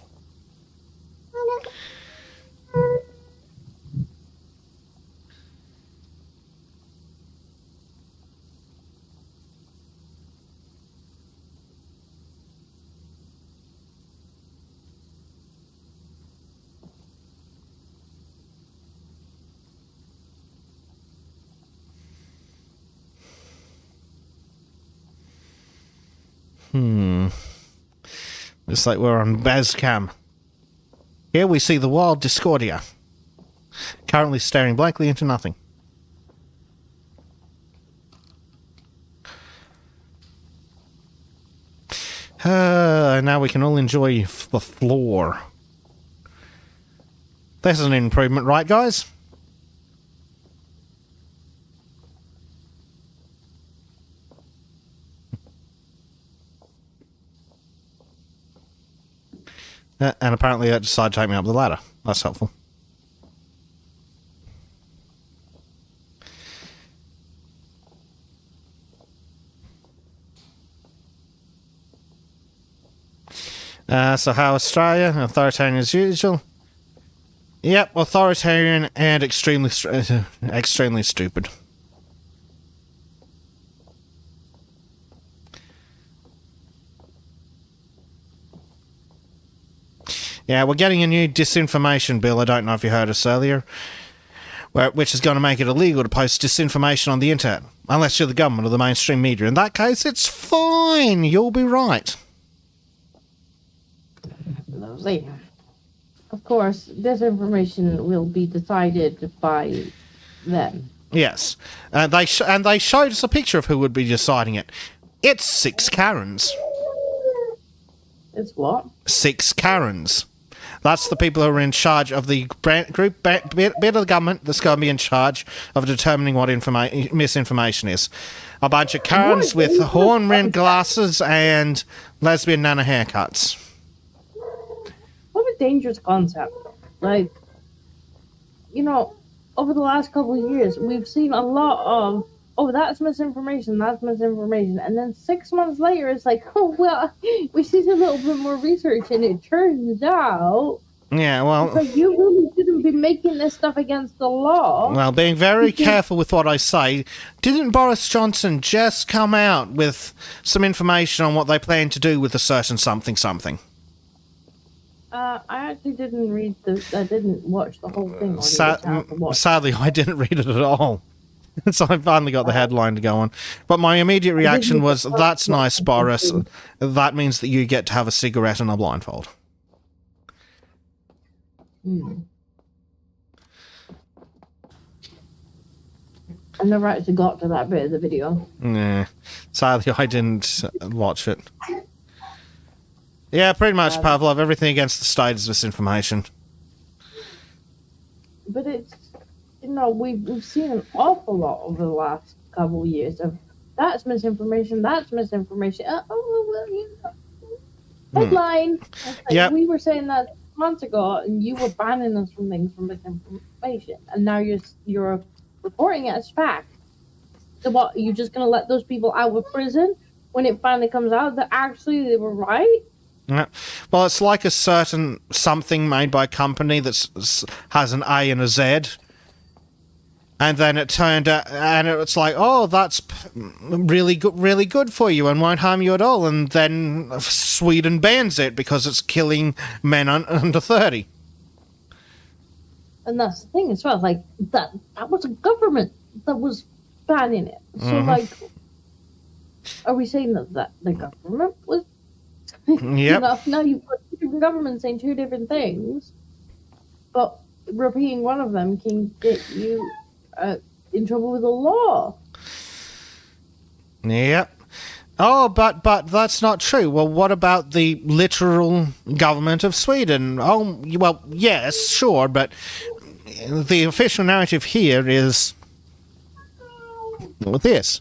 Looks like we're on Bezcam. Here we see the wild Discordia, currently staring blankly into nothing. Now we can all enjoy the floor. This is an improvement, right, guys? And apparently it decided to take me up the ladder. That's helpful. So how Australia? Authoritarian as usual. Yep, authoritarian and extremely stupid. Yeah, we're getting a new disinformation bill. I don't know if you heard us earlier. Which is going to make it illegal to post disinformation on the internet. Unless you're the government or the mainstream media. In that case, it's fine. You'll be right. Lovely. Of course, disinformation will be decided by them. Yes. They showed us a picture of who would be deciding it. It's 6 Karens. It's what? 6 Karens. That's the people who are in charge of the bit of the government that's going to be in charge of determining what misinformation is. A bunch of Karens with horn-rimmed glasses and lesbian nana haircuts. What a dangerous concept. Like, you know, over the last couple of years, we've seen a lot of, oh, that's misinformation. And then 6 months later, it's like, oh, well, we did a little bit more research, and it turns out... Yeah, well... It's like, you really shouldn't be making this stuff against the law. Well, being very careful with what I say, didn't Boris Johnson just come out with some information on what they plan to do with a certain something? I actually didn't I didn't watch the whole thing on Sadly, I didn't read it at all. So I finally got the headline to go on. But my immediate reaction was, that's nice, Boris. That means that you get to have a cigarette and a blindfold. I never actually got to that bit of the video. Nah. Sadly, I didn't watch it. Yeah, pretty much, Pavlov. Everything against the state is misinformation. But it's, you know, we've seen an awful lot over the last couple of years of that's misinformation. Oh, well, you know. Headline. Like, we were saying that months ago, and you were banning us from things for misinformation, and now you're reporting it as fact. So what? You're just gonna let those people out of prison when it finally comes out that actually they were right? Yeah. Well, it's like a certain something made by a company that has an A and a Z. And then it turned out, and it's like, oh, that's really good for you and won't harm you at all. And then Sweden bans it because it's killing men under 30. And that's the thing as well. Like that was a government that was banning it. So like, are we saying that the government was? Yep. Now you've got two different governments saying two different things, but repeating one of them can get you in trouble with the law. Yep. Oh, but that's not true. Well, what about the literal government of Sweden? Oh, well, yes, sure, but the official narrative here is this.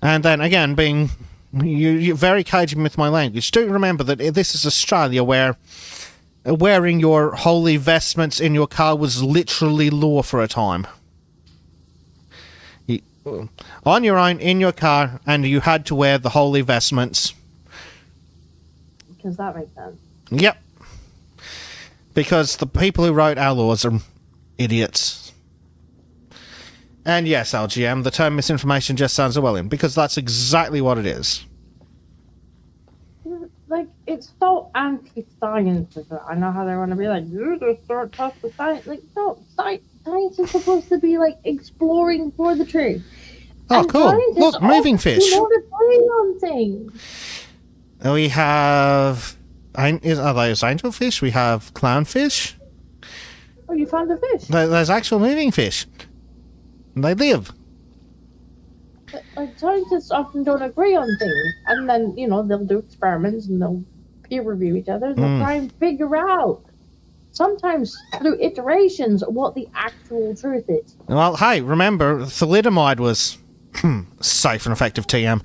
And then, again, being... You're very cagey with my language. Do remember that this is Australia, where wearing your holy vestments in your car was literally law for a time. on your own in your car, and you had to wear the holy vestments. Because that makes sense. Yep. Because the people who wrote our laws are idiots. And yes, LGM, the term misinformation just sounds Orwellian, because that's exactly what it is. Like, it's so anti-science. I know how they want to be like, you just don't trust the science. Like, no, science is supposed to be, like, exploring for the truth. Oh, and cool. Look, moving fish. You know to play on things. We have... Are those angelfish? We have clownfish. Oh, you found a fish? There's actual moving fish. They live. But, like, scientists often don't agree on things. And then, you know, they'll do experiments and they'll peer review each other. And they'll try and figure out, sometimes through iterations, what the actual truth is. Well, hey, remember, thalidomide was safe and effective TM.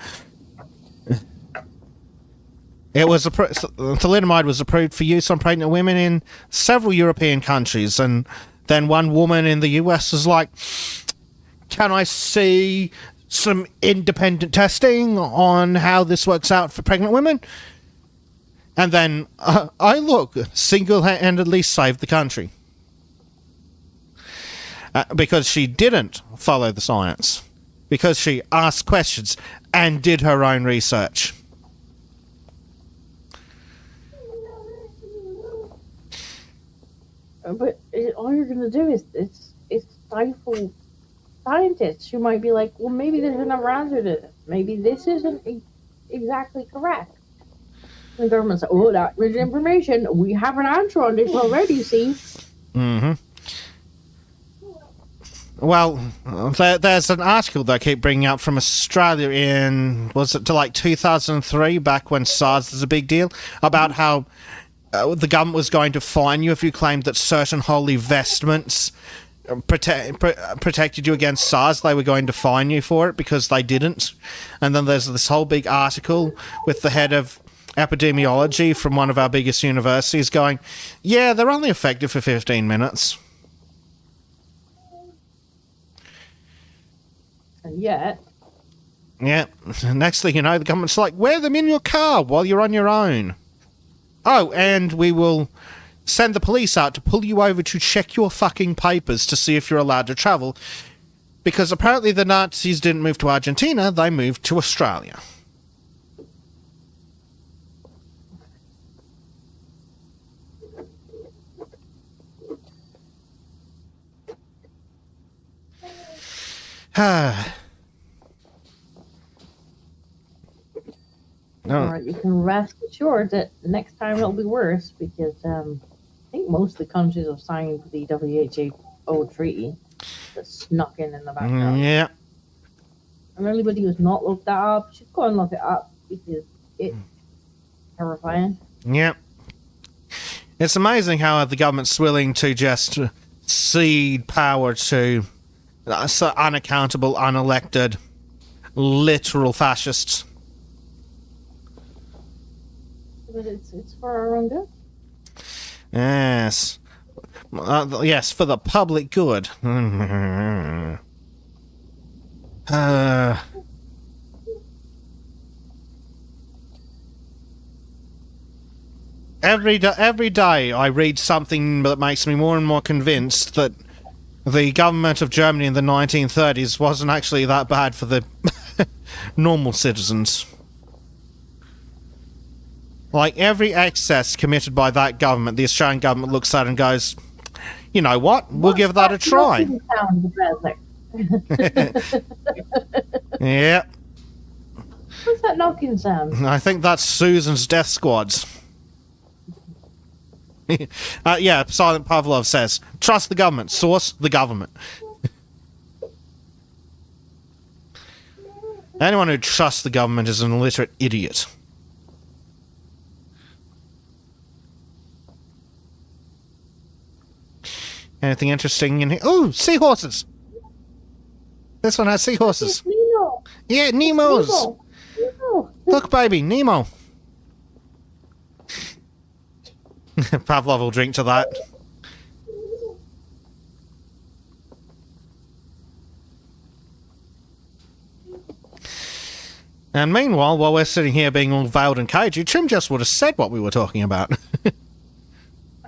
Thalidomide was approved for use on pregnant women in several European countries, and then one woman in the US was like, can I see some independent testing on how this works out for pregnant women? And then, single-handedly saved the country. Because she didn't follow the science. Because she asked questions and did her own research. But all you're going to do is stifle scientists who might be like, well, maybe there's another answer to this. Maybe this isn't exactly correct. And the government says, oh, that rich information. We have an answer on this already, see? Mm-hmm. Well, there's an article that I keep bringing up from Australia in, was it to like 2003, back when SARS was a big deal, about how the government was going to fine you if you claimed that certain holy vestments protected you against SARS. They were going to fine you for it because they didn't. And then there's this whole big article with the head of epidemiology from one of our biggest universities going, yeah, they're only effective for 15 minutes. And yet... Yeah, next thing you know, the government's like, wear them in your car while you're on your own. Oh, and we will send the police out to pull you over to check your fucking papers to see if you're allowed to travel. Because apparently the Nazis didn't move to Argentina, they moved to Australia. Alright, you can rest assured that next time it'll be worse because I think most of the countries have signed the WHO treaty that snuck in the background. Yeah. And anybody who's not looked that up should go and look it up because it's terrifying. Yeah. It's amazing how the government's willing to just cede power to unaccountable, unelected, literal fascists. But it's for our own good. Yes. Yes, for the public good. Every day I read something that makes me more and more convinced that the government of Germany in the 1930s wasn't actually that bad for the normal citizens. Like, every excess committed by that government, the Australian government looks at and goes, you know what? We'll give that a try. Yeah. What's that knocking sound? I think that's Susan's death squads. Yeah, Silent Pavlov says, trust the government. Source, the government. Anyone who trusts the government is an illiterate idiot. Anything interesting in here? Oh, seahorses! This one has seahorses. Nemo. Yeah, Nemos. Nemo. Look, baby, Nemo. Pavlov will drink to that. And meanwhile, while we're sitting here being all veiled and cagey, Trim just would have said what we were talking about.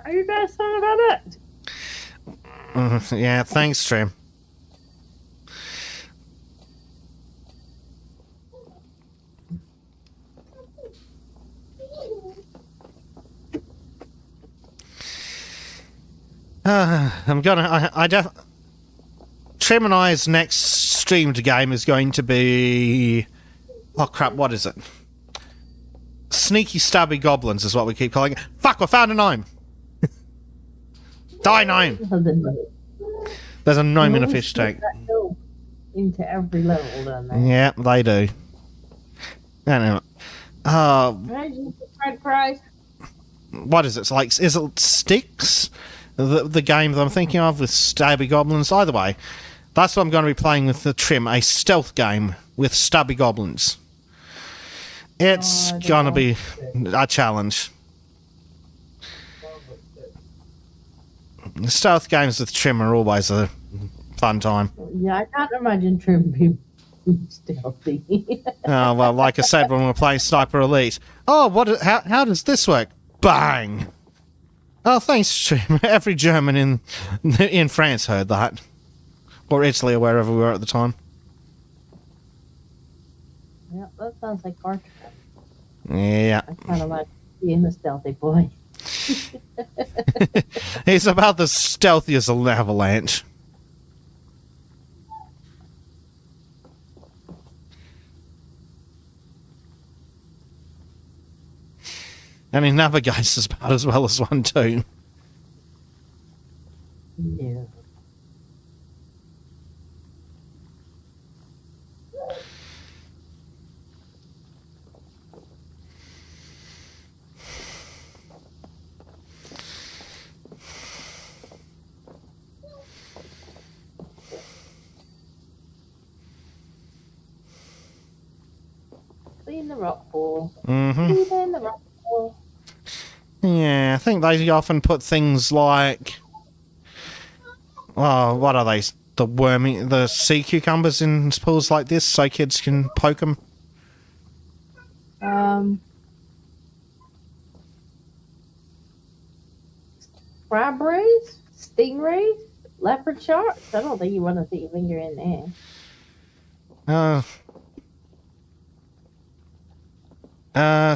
Are you guys talking about it? Yeah, thanks, Trim. Trim and I's next streamed game is going to be... Oh crap, what is it? Sneaky Stabby Goblins is what we keep calling it. Fuck, I found a gnome! Die, gnome! There's a gnome in a fish tank. Into every level, don't they? Yeah, they do. Anyway. French fries. What is it? It's like, is it Sticks? The game that I'm thinking of with Stabby Goblins? Either way, that's what I'm going to be playing with the Trim, a stealth game with Stabby Goblins. It's going to be a challenge. Stealth games with Trim are always a fun time. Yeah, I can't imagine Trim being stealthy. Oh, well, like I said when we were playing Sniper Elite. Oh, how does this work? Bang! Oh, thanks, Trim. Every German in France heard that. Or Italy, or wherever we were at the time. Yeah, that sounds like Carter. Yeah. I can't imagine being a stealthy boy. He's about the stealthiest of an avalanche. And he navigates about as well as one too. Yeah. Clean the rock ball. Mm-hmm. Clean the rock ball. Yeah, I think they often put things like... Oh, what are they? The sea cucumbers in pools like this so kids can poke them? Crab rays? Stingrays? Leopard sharks? I don't think you want to stick your finger in there.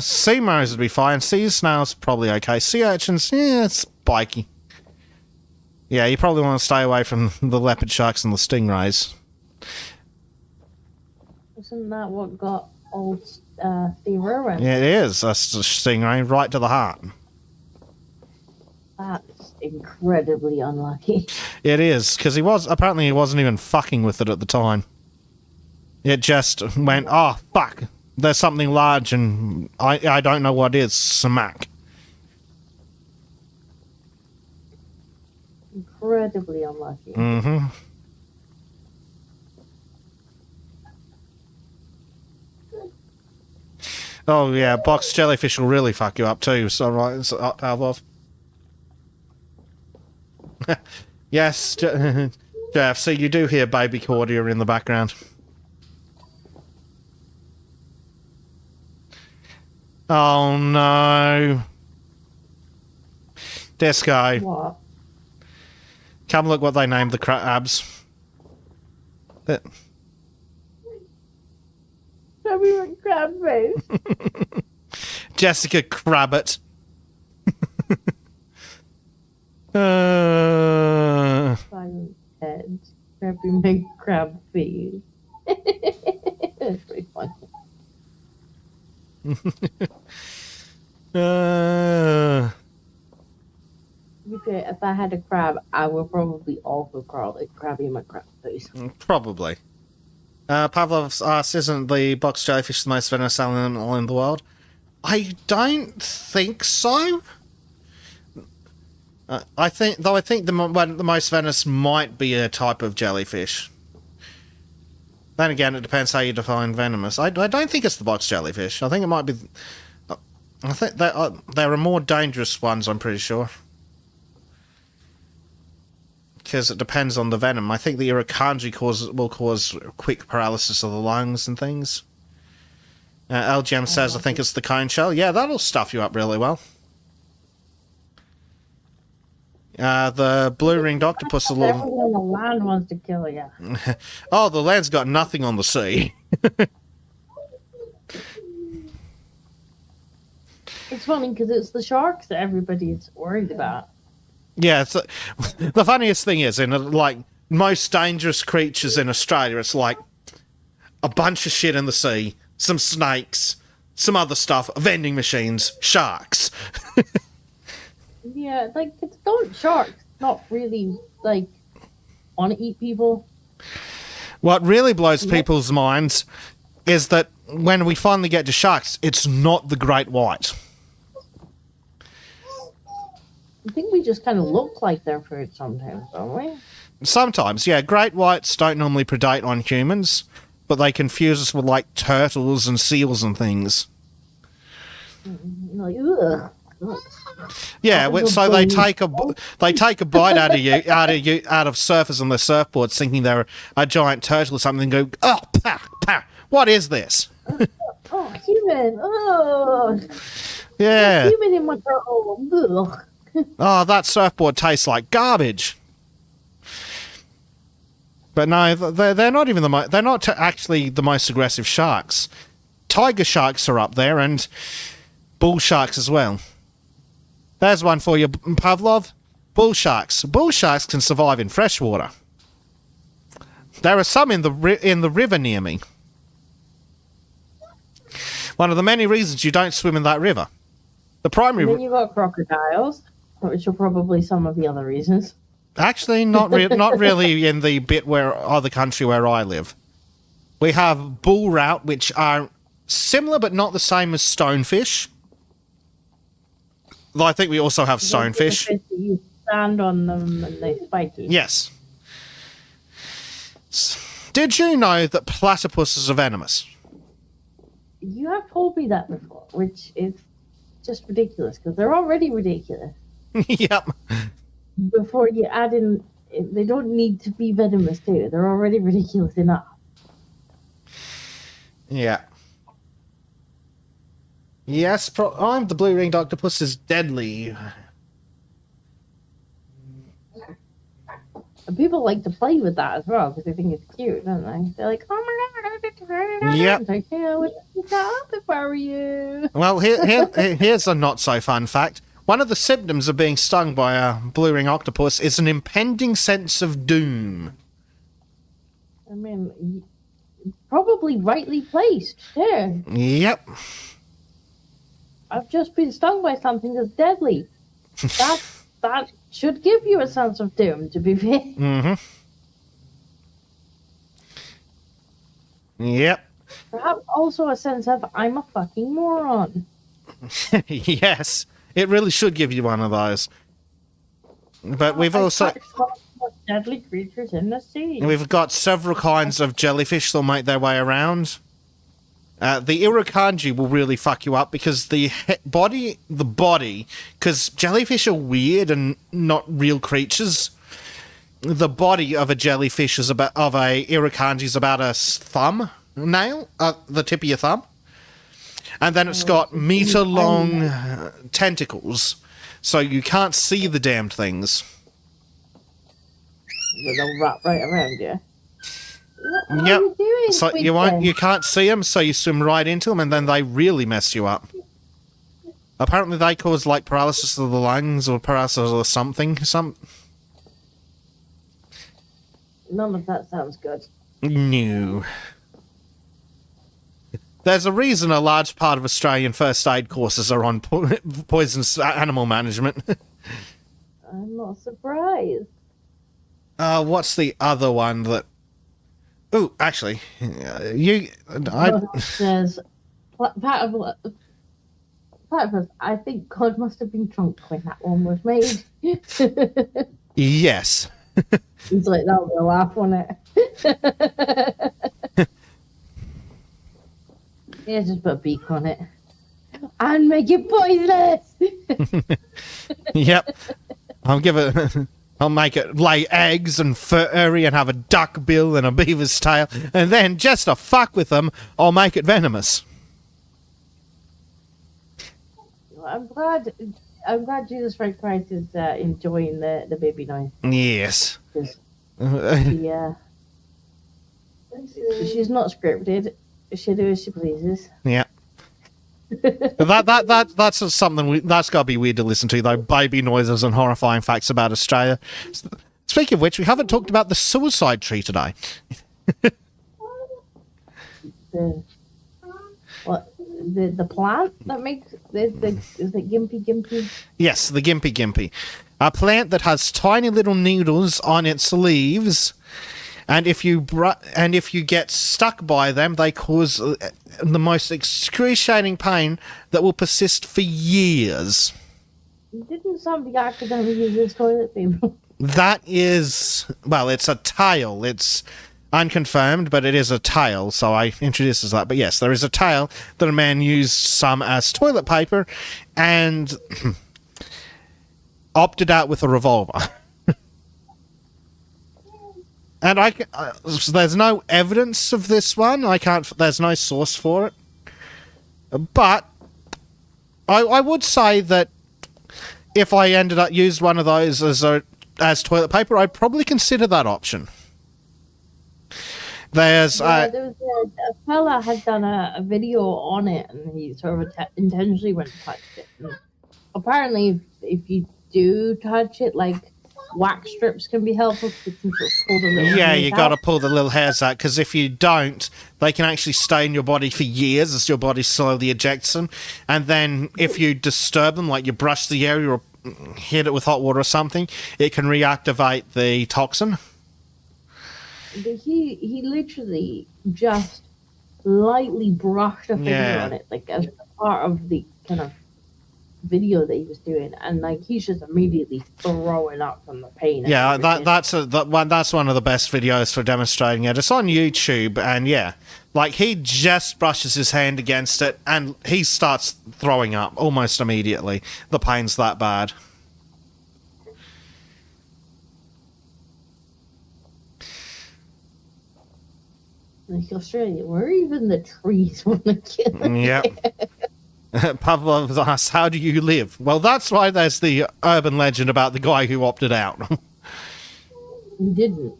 Sea mouse would be fine. Sea snails probably okay. Sea urchins, yeah, it's spiky. Yeah, you probably want to stay away from the leopard sharks and the stingrays. Isn't that what got old Steve Irwin? Yeah, it is. That's a stingray right to the heart. That's incredibly unlucky. It is, because he wasn't even fucking with it at the time. It just went, oh, fuck. There's something large and I don't know what it is. Smack. Incredibly unlucky. Mm-hmm. Oh, yeah, box jellyfish will really fuck you up too. So, right, it's Pavlov. Yes, Jeff, see, you do hear Baby Cordia in the background. Oh, no. This guy. What? Come look what they named the crabs. Everyone crab face. Jessica Crabbit. Silent head. Crabby big crab feet. That's pretty funny. Okay, if I had a crab, I would probably also call it crabby my crab face. Probably. Pavlov asks, isn't the box jellyfish the most venomous animal in the world? I don't think so. I think the most venomous might be a type of jellyfish. Then again, it depends how you define venomous. I don't think it's the box jellyfish. I think it might be... I think there are more dangerous ones, I'm pretty sure. Because it depends on the venom. I think the irukandji will cause quick paralysis of the lungs and things. LGM says, I think it's the cone shell. Yeah, that'll stuff you up really well. The blue-ringed octopus... Everyone on the land wants to kill you. Oh, the land's got nothing on the sea. It's funny because it's the sharks that everybody's worried about. Yeah, it's, the funniest thing is, in like most dangerous creatures in Australia, it's like a bunch of shit in the sea, some snakes, some other stuff, vending machines, sharks. Yeah, like, don't sharks not really, like, want to eat people? What really blows people's minds is that when we finally get to sharks, it's not the great white. I think we just kind of look like their food sometimes, don't we? Sometimes, yeah. Great whites don't normally predate on humans, but they confuse us with, like, turtles and seals and things. Like, ugh. Yeah, so they take a bite out of surfers on their surfboards, thinking they're a giant turtle or something, and go, oh, pah, pah, what is this? Oh, human! Oh, Yeah. human in my turtle. Ugh. Oh, that surfboard tastes like garbage. But no, they're not even they're not actually the most aggressive sharks. Tiger sharks are up there, and bull sharks as well. There's one for you, Pavlov. Bull sharks. Bull sharks can survive in freshwater. There are some in the river near me. One of the many reasons you don't swim in that river. The primary. And then you've got crocodiles, which are probably some of the other reasons. Actually, not really in the bit of the country where I live. We have bull rout, which are similar but not the same as stonefish. Though I think we also have stonefish. You stand on them and they spike you. Yes. Did you know that platypuses are venomous? You have told me that before, which is just ridiculous, because they're already ridiculous. Yep. Before you add in, they don't need to be venomous too. They're already ridiculous enough. Yeah. Yes, I'm the blue-ringed octopus is deadly. And people like to play with that as well because they think it's cute, don't they? They're like, "Oh my god, Yep. like, yeah, I would pick that up if I were you." Well, here's a not-so-fun fact. One of the symptoms of being stung by a blue-ringed octopus is an impending sense of doom. I mean, probably rightly placed. Yeah, Yep. I've just been stung by something that's deadly. That should give you a sense of doom, to be fair. Mm-hmm. Yep. Perhaps also a sense of I'm a fucking moron. Yes. It really should give you one of those. But we've also... deadly creatures in the sea. We've got several kinds of jellyfish that'll make their way around. The irukandji will really fuck you up because the body, because jellyfish are weird and not real creatures. The body of a jellyfish of a irukandji is about a thumb nail, the tip of your thumb. And then it's got meter-long tentacles, so you can't see the damned things. They'll wrap right around you. What Yep. are you doing? So you can't see them, so you swim right into them, and then they really mess you up. Apparently, they cause like paralysis of the lungs or paralysis or something. None of that sounds good. No. There's a reason a large part of Australian first aid courses are on poisonous animal management. I'm not surprised. What's the other one that? Oh, actually, Says platypus. I think God must have been drunk when that one was made. Yes. He's like, that'll be a laugh, won't it? Yeah, just put a beak on it. And make it poisonous! Yep. I'll make it lay eggs and furry and have a duck bill and a beaver's tail, and then, just to fuck with them, I'll make it venomous. I'm glad Jesus Christ is enjoying the baby noise. Yes. 'Cause she's not scripted. She do as she pleases. Yeah. That's something that's got to be weird to listen to, though. Baby noises and horrifying facts about Australia. Speaking of which, we haven't talked about the suicide tree today. The plant that makes is it gimpy? Yes, the gimpy. A plant that has tiny little needles on its leaves, and if you get stuck by them, they cause the most excruciating pain that will persist for years. Didn't somebody accidentally use this toilet paper? That is, well, it's a tale. It's unconfirmed, but it is a tale, so I introduced as that. But yes, there is a tale that a man used some as toilet paper and opted out with a revolver. And there's no evidence of this one. There's no source for it. But I would say that if I ended up used one of those as toilet paper, I'd probably consider that option. There was a fella had done a video on it, and he sort of intentionally went to touch it. And apparently, if you do touch it, like wax strips can be helpful. You can sort of pull the little you got to pull the little hairs out, because if you don't, they can actually stay in your body for years as your body slowly ejects them. And then if you disturb them, like you brush the area or hit it with hot water or something, it can reactivate the toxin. He literally just lightly brushed a finger on it, like as part of the kind of video that he was doing, and like he's just immediately throwing up from the pain. Yeah, that's one of the best videos for demonstrating it. It's on YouTube, and like he just brushes his hand against it, and he starts throwing up almost immediately. The pain's that bad. Like Australia, where even the trees want to kill him. Yep. Pavlov asks, how do you live? Well, that's why there's the urban legend about the guy who opted out. You didn't.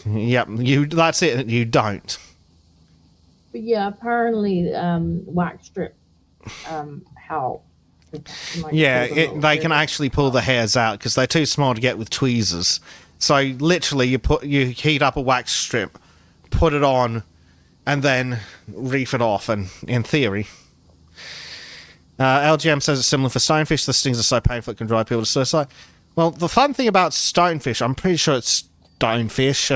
Yep, that's it, you don't. But yeah, apparently wax strip help. They can actually pull the hairs out because they're too small to get with tweezers. So literally you heat up a wax strip, put it on, and then reef it off, and in theory. LGM says it's similar for stonefish. The stings are so painful it can drive people to suicide. Well, the fun thing about stonefish, I'm pretty sure it's stonefish,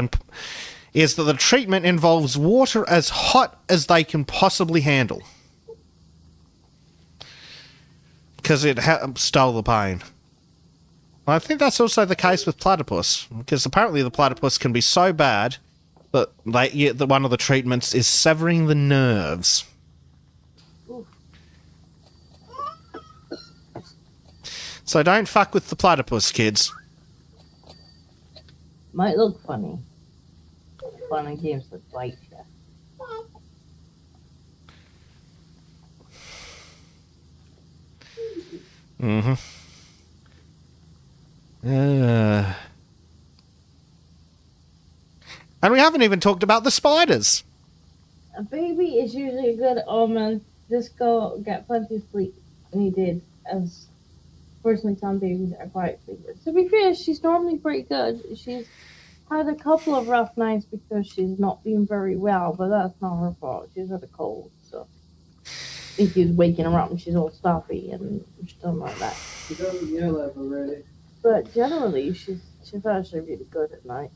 is that the treatment involves water as hot as they can possibly handle. Because it stole the pain. I think that's also the case with platypus, because apparently the platypus can be so bad that one of the treatments is severing the nerves. So don't fuck with the platypus, kids. Might look funny. Fun and games that bite you. Mm-hmm. And we haven't even talked about the spiders. A baby is usually a good omen. Just go get plenty of sleep. And he did, as fortunately some babies are quite sleepers. To be fair, she's normally pretty good. She's had a couple of rough nights because she's not been very well, but that's not her fault. She's had a cold, so I think he's waking her up and she's all stuffy and stuff like that. She doesn't yell at her already. But generally, she's actually really good at night.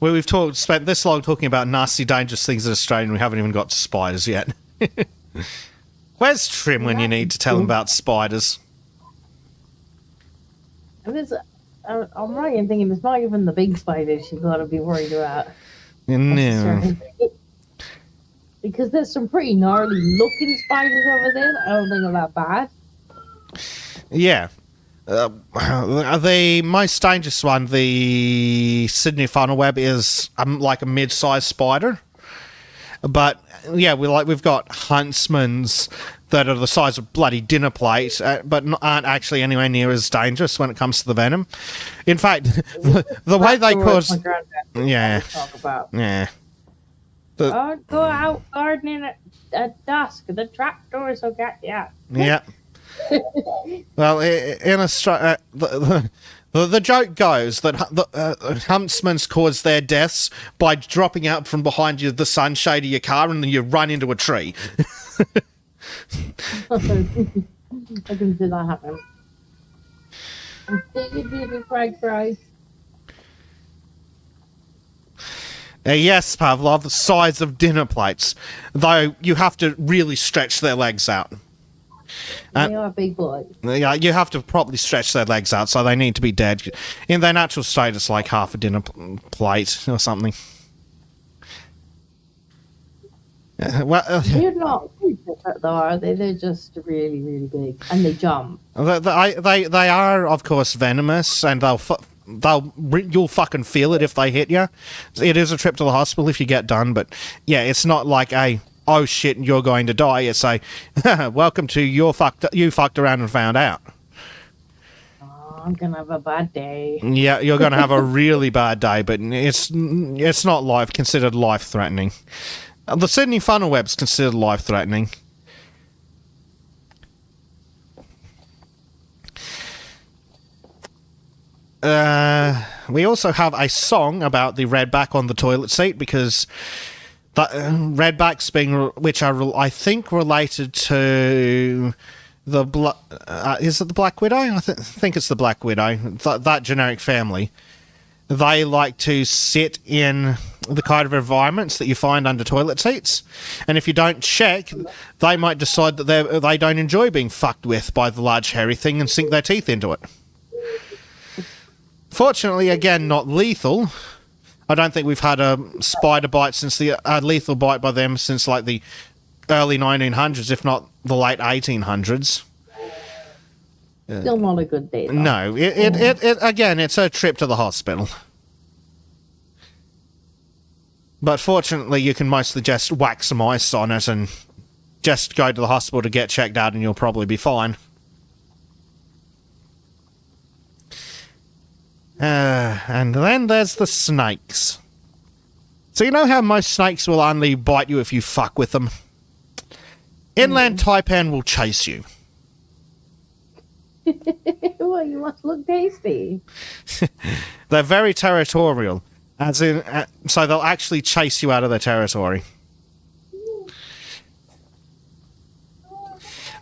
Well, we've spent this long talking about nasty, dangerous things in Australia, and we haven't even got to spiders yet. Where's Trim when you need to tell him about spiders? I'm right in thinking it's not even the big spiders she's got to be worried about. No. Because there's some pretty gnarly looking spiders over there that I don't think are that bad. Yeah. The most dangerous one, the Sydney funnel web, is like a mid-sized spider. But yeah, we've got huntsmans that are the size of bloody dinner plates, but aren't actually anywhere near as dangerous when it comes to the venom. In fact, the way they cause, yeah, talk about. yeah. Don't go out gardening at dusk. The trapdoors will get you. Yeah. Well, in Australia, the joke goes that huntsmen cause their deaths by dropping out from behind you the sunshade of your car and then you run into a tree. I can see that happen. Take it easy, French fries. Yes, Pavlov, the size of dinner plates. Though you have to really stretch their legs out. They are big boys. Yeah, you have to properly stretch their legs out, so they need to be dead. In their natural state, it's like half a dinner plate or something. Well, They're not big, though, are they? They're just really, really big, and they jump. they are, of course, venomous, and you'll fucking feel it if they hit you. It is a trip to the hospital if you get done, but yeah, it's not like a oh shit you're going to die. It's a welcome to you fucked around and found out. Oh, I'm gonna have a bad day. Yeah, you're gonna have a really bad day, but it's not considered life threatening. The Sydney funnel web's considered life threatening. We also have a song about the redback on the toilet seat because the redbacks which are I think related to the is it the Black Widow? I think it's the Black Widow. That generic family. They like to sit in the kind of environments that you find under toilet seats, and if you don't check, they might decide that they don't enjoy being fucked with by the large hairy thing and sink their teeth into it. Fortunately, again, not lethal. I don't think we've had a spider bite lethal bite by them since like the early 1900s, if not the late 1800s. Still not a good day, though. No, it again, it's a trip to the hospital. But fortunately, you can mostly just whack some ice on it and just go to the hospital to get checked out and you'll probably be fine. And then there's the snakes. So you know how most snakes will only bite you if you fuck with them? Inland taipan will chase you. Well, you must look tasty. They're very territorial, as in, so they'll actually chase you out of their territory.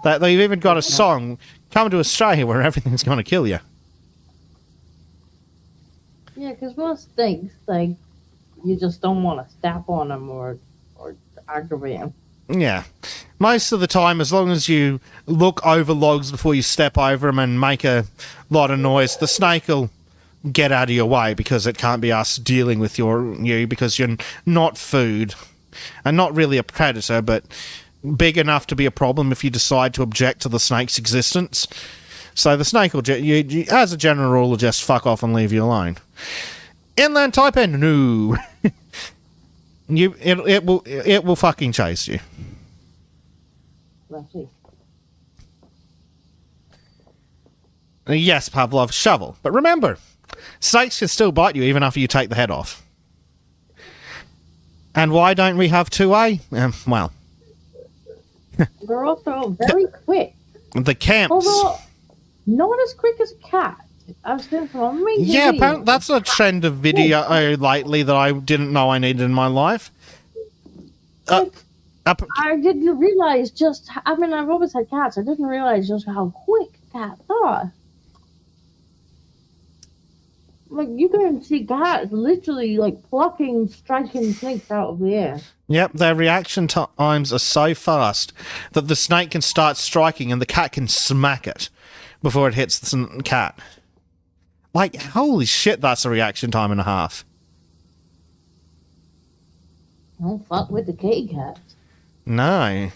They've even got a song, "Come to Australia where everything's going to kill you." Yeah, because most things, like, you just don't want to step on them or aggravate them. Yeah. Most of the time, as long as you look over logs before you step over them and make a lot of noise, the snake will get out of your way because it can't be us dealing with you because you're not food. And not really a predator, but big enough to be a problem if you decide to object to the snake's existence. So the snake will, as a general rule, will just fuck off and leave you alone. Inland taipan, no. It will fucking chase you. Let's see. Yes, Pavlov, shovel. But remember, snakes can still bite you even after you take the head off. And why don't we have 2A? Well. They're also very quick. The camps. Although, not as quick as cats. I've seen some amazing Yeah, videos. that's a trend of video lately that I didn't know I needed in my life. I didn't realize I've always had cats. I didn't realize just how quick cats are. Like, you can see cats literally, like, striking snakes out of the air. Yep, their reaction times are so fast that the snake can start striking and the cat can smack it before it hits the cat. Like, holy shit, that's a reaction time and a half. Don't fuck with the kitty cats. No.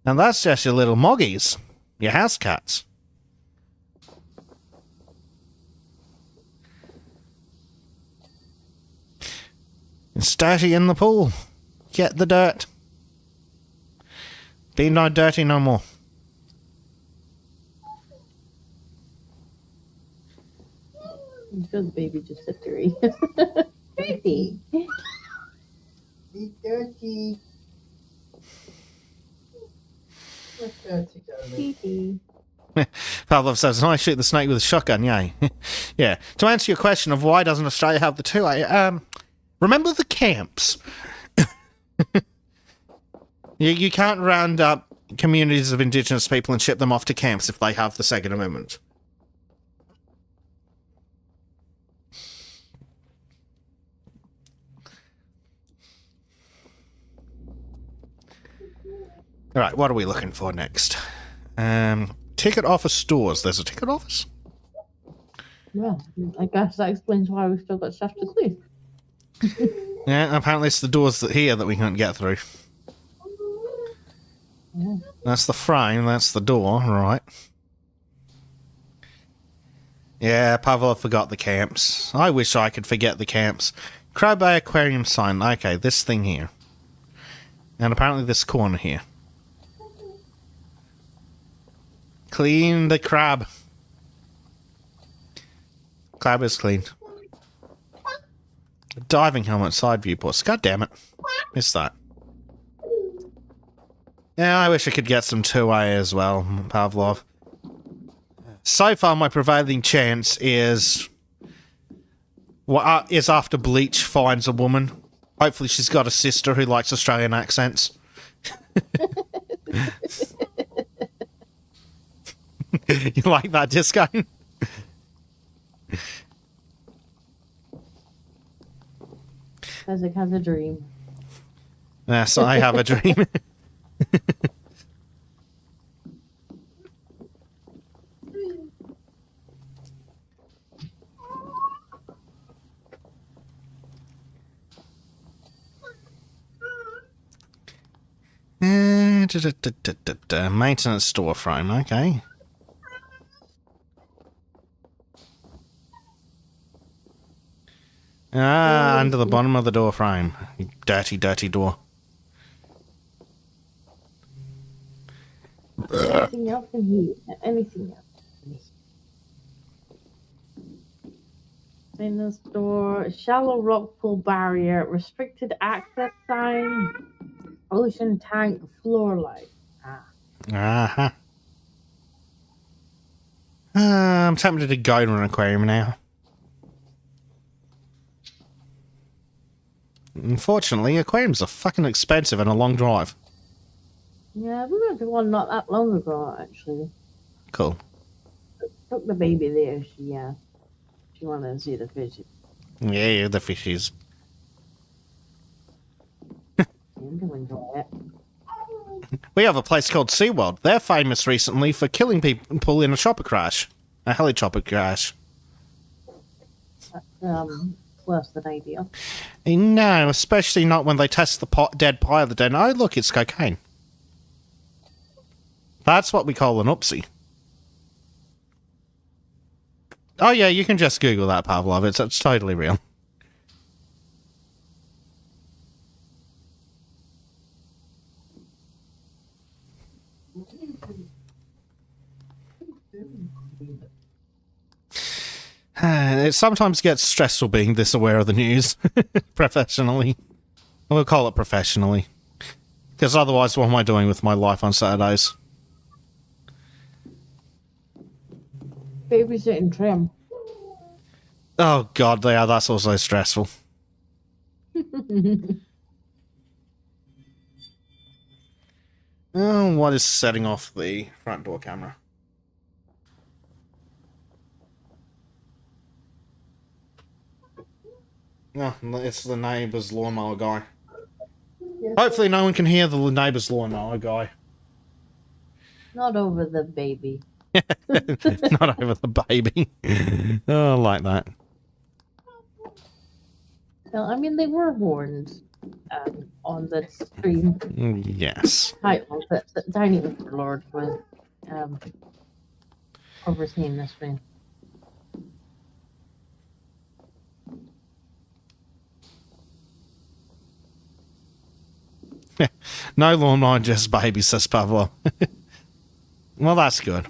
And that's just your little moggies. Your house cats. It's dirty in the pool. Get the dirt. Be no dirty no more. I'm sure the baby just said dirty. Dirty. Be dirty. What's dirty, darling? Dirty. Pavlov says, I shoot the snake with a shotgun, yay. Yeah. To answer your question of why doesn't Australia have the two, remember the camps? you can't round up communities of indigenous people and ship them off to camps if they have the Second Amendment. Alright, what are we looking for next? Ticket office stores. There's a ticket office? Well, I guess that explains why we've still got stuff to clean. Yeah, apparently it's the doors here that we can't get through. Yeah. That's the frame, that's the door, right. Yeah, Pavlov forgot the camps. I wish I could forget the camps. Crab Bay Aquarium sign. Okay, this thing here. And apparently this corner here. Clean the crab. Crab is cleaned. Diving helmet side viewports. God damn it. Missed that. Yeah, I wish I could get some 2A as well, Pavlov. So far, my prevailing chance is after Bleach finds a woman. Hopefully she's got a sister who likes Australian accents. You like that, Disco? Isaac has a dream. Yes, I have a dream. Maintenance store frame, okay. Ah, under the bottom of the door frame. You dirty, dirty door. Anything else in here? Anything else? In the store, shallow rock pool barrier, restricted access sign, ocean tank, floor light. Uh-huh. I'm tempted to go to an aquarium now. Unfortunately, aquariums are fucking expensive and a long drive. Yeah, we went to one not that long ago, actually. Cool. Took the baby there. She wanted to see the fishes. Yeah, the fishies. I'm gonna enjoy it. We have a place called SeaWorld. They're famous recently for killing people in a chopper crash. A helicopter crash. Worse than ideal. No, especially not when they test the dead pilot and, oh, look, it's cocaine. That's what we call an oopsie. Oh, yeah, you can just Google that, Pavlov. It's totally real. It sometimes gets stressful being this aware of the news. Professionally. We'll call it professionally. Because otherwise, what am I doing with my life on Saturdays? Babysitting trim. Oh, God, yeah, that's also stressful. Oh, what is setting off the front door camera? No, it's the neighbour's lawnmower guy. Yes. Hopefully no one can hear the neighbour's lawnmower guy. Not over the baby. Not over the baby. Oh, I like that. Well, I mean, they were warned on the stream Yes. title that Tiny Lord was overseeing the stream. No lawnmower, just baby, says Pavlo. Well, that's good.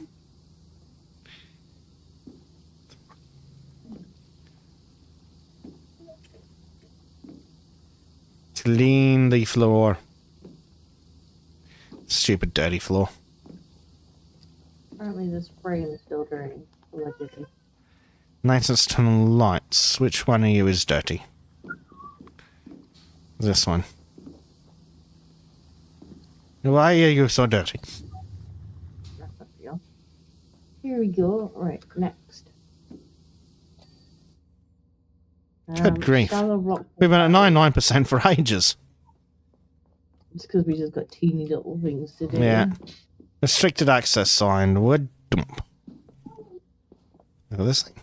Clean the floor. Stupid dirty floor. Apparently the spray is still dirty. Allegedly. Latest tunnel lights. Which one of you is dirty? This one. Why are you so dirty? That's not real. Here we go. Right, next. Good grief. Shallow rock. We've been at 99% for ages. It's because we just got teeny little things to do. Yeah. Restricted access sign. Wood dump. Look at this thing.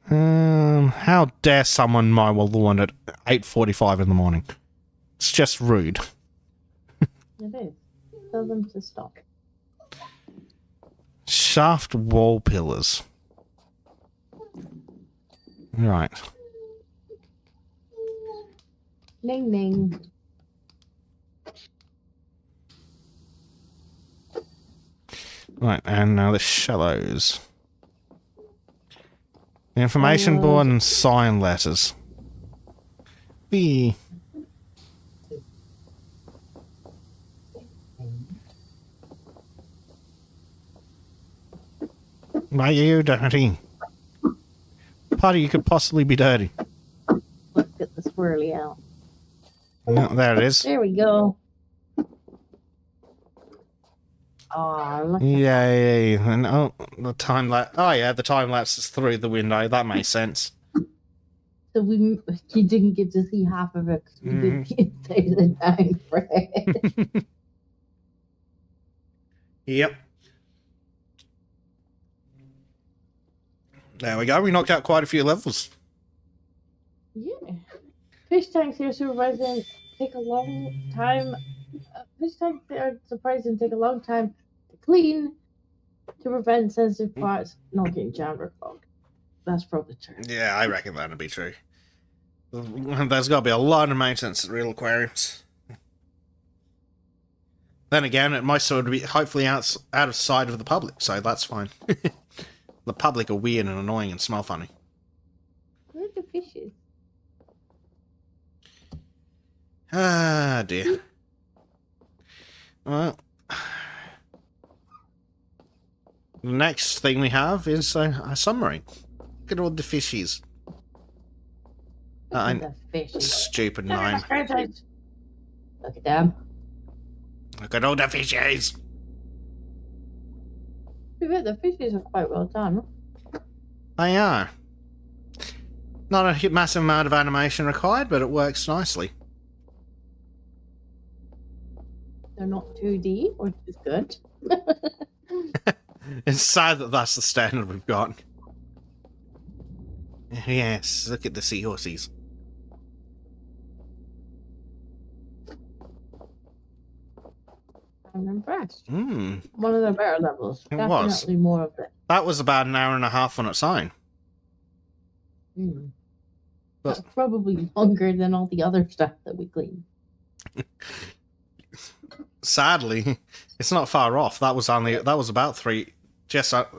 How dare someone mow a lawn at 8:45 in the morning? It's just rude. It is. Tell them to stop. Shaft wall pillars. Right. Ning ning. Right, and now the shallows. The information board and sign letters. Wee. Why are you dirty? Potty, you could possibly be dirty. Let's get the swirly out. Yeah, there it is. There we go. Oh, look. Yay. And oh, the time lapse. Oh, yeah, the time lapse is through the window. That makes sense. So you didn't get to see half of it because we didn't get to say the time frame. Yep. There we go. We knocked out quite a few levels. Yeah. Fish tanks here supervising take a long time. Fish tanks are surprising take a long time to clean to prevent sensitive parts not getting jammed or clogged. That's probably true. Yeah, I reckon that'd be true. There's got to be a lot of maintenance at real aquariums. Then again, it might sort of be hopefully out of sight of the public, so that's fine. The public are weird and annoying and smell funny. Where are the fishes? Ah, dear. Well, the next thing we have is a submarine. Look at all the fishies. Look at the fishes. Stupid Look name. at the fishes. Look at them. Look at all the fishies. I bet the fishes are quite well done. They are. Not a massive amount of animation required, but it works nicely. They're not 2D, which is good. It's sad that that's the standard we've got. Yes, look at the seahorses. I'm impressed. Hmm. One of the better levels. It Definitely was. more of it. That was about an hour and a half on its own. Mm. But- That's probably longer than all the other stuff that we clean. Sadly, it's not far off. That was about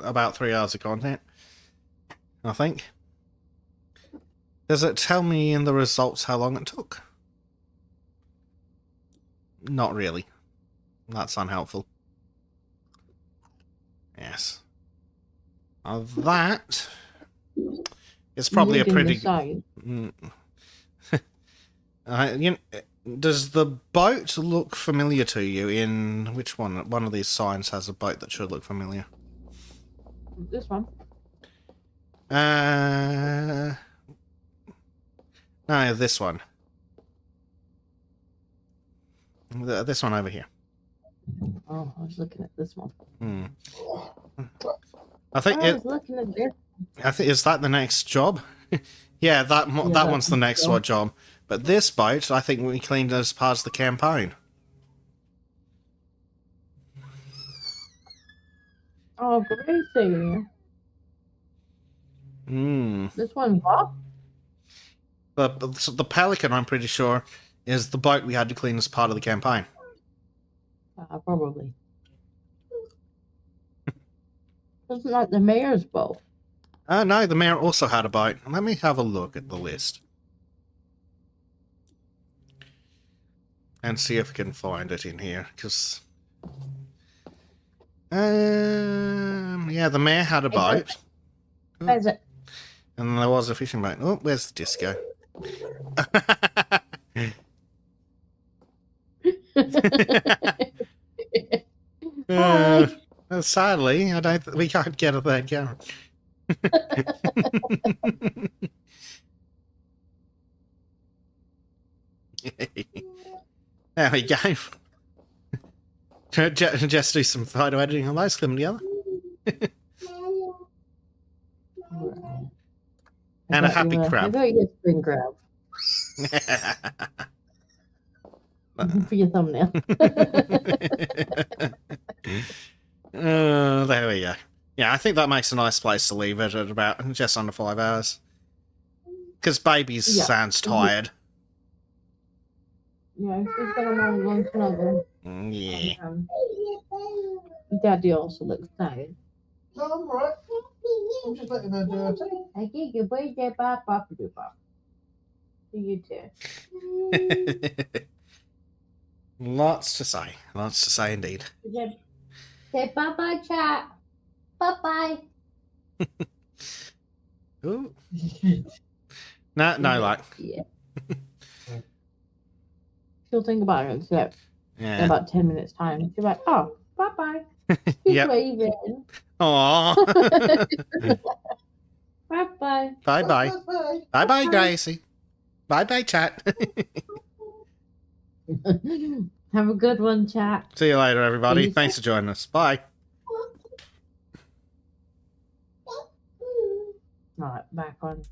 about 3 hours of content, I think. Does it tell me in the results how long it took? Not really. That's unhelpful. Yes. That is probably a Reading pretty. the sign. Does the boat look familiar to you? In which one? One of these signs has a boat that should look familiar. This one. No, this one. This one over here. Oh, I was looking at this one. I think I was looking at this. I think is that the next job? Yeah, that one's the next job. But this boat, I think we cleaned as part of the campaign. Oh, Gracie. Hmm. This one's what? The Pelican, I'm pretty sure, is the boat we had to clean as part of the campaign. Probably. Isn't that the mayor's boat? No, the mayor also had a boat. Let me have a look at the list. And see if we can find it in here, because... yeah, the mayor had a boat. Where's it? And there was a fishing boat. Oh, where's the disco? Sadly, I don't. We can't get a third camera. There we go. Just do some photo editing on those, clip them together. And a happy I crab. got you a spring crab for your thumbnail. There we go. Yeah, I think that makes a nice place to leave it at about just under 5 hours. Because baby sounds tired. Yeah, she's got a long lunch another. Yeah. Daddy also looks tired. No, I'm alright. I'm just letting her do her thing. I think you wait there, Papa. See you too. Lots to say. Lots to say indeed. Say bye-bye, chat. Bye-bye. Ooh. No, like. Yeah. She'll think about it in Yeah. about 10 minutes time. She'll be like, oh, bye-bye. She's Yep. waving. Aww. Bye-bye. Bye-bye. Bye. Bye-bye, Gracie. Bye-bye, chat. Have a good one, chat. See you later, everybody. Peace. Thanks for joining us. Bye. All right, back on.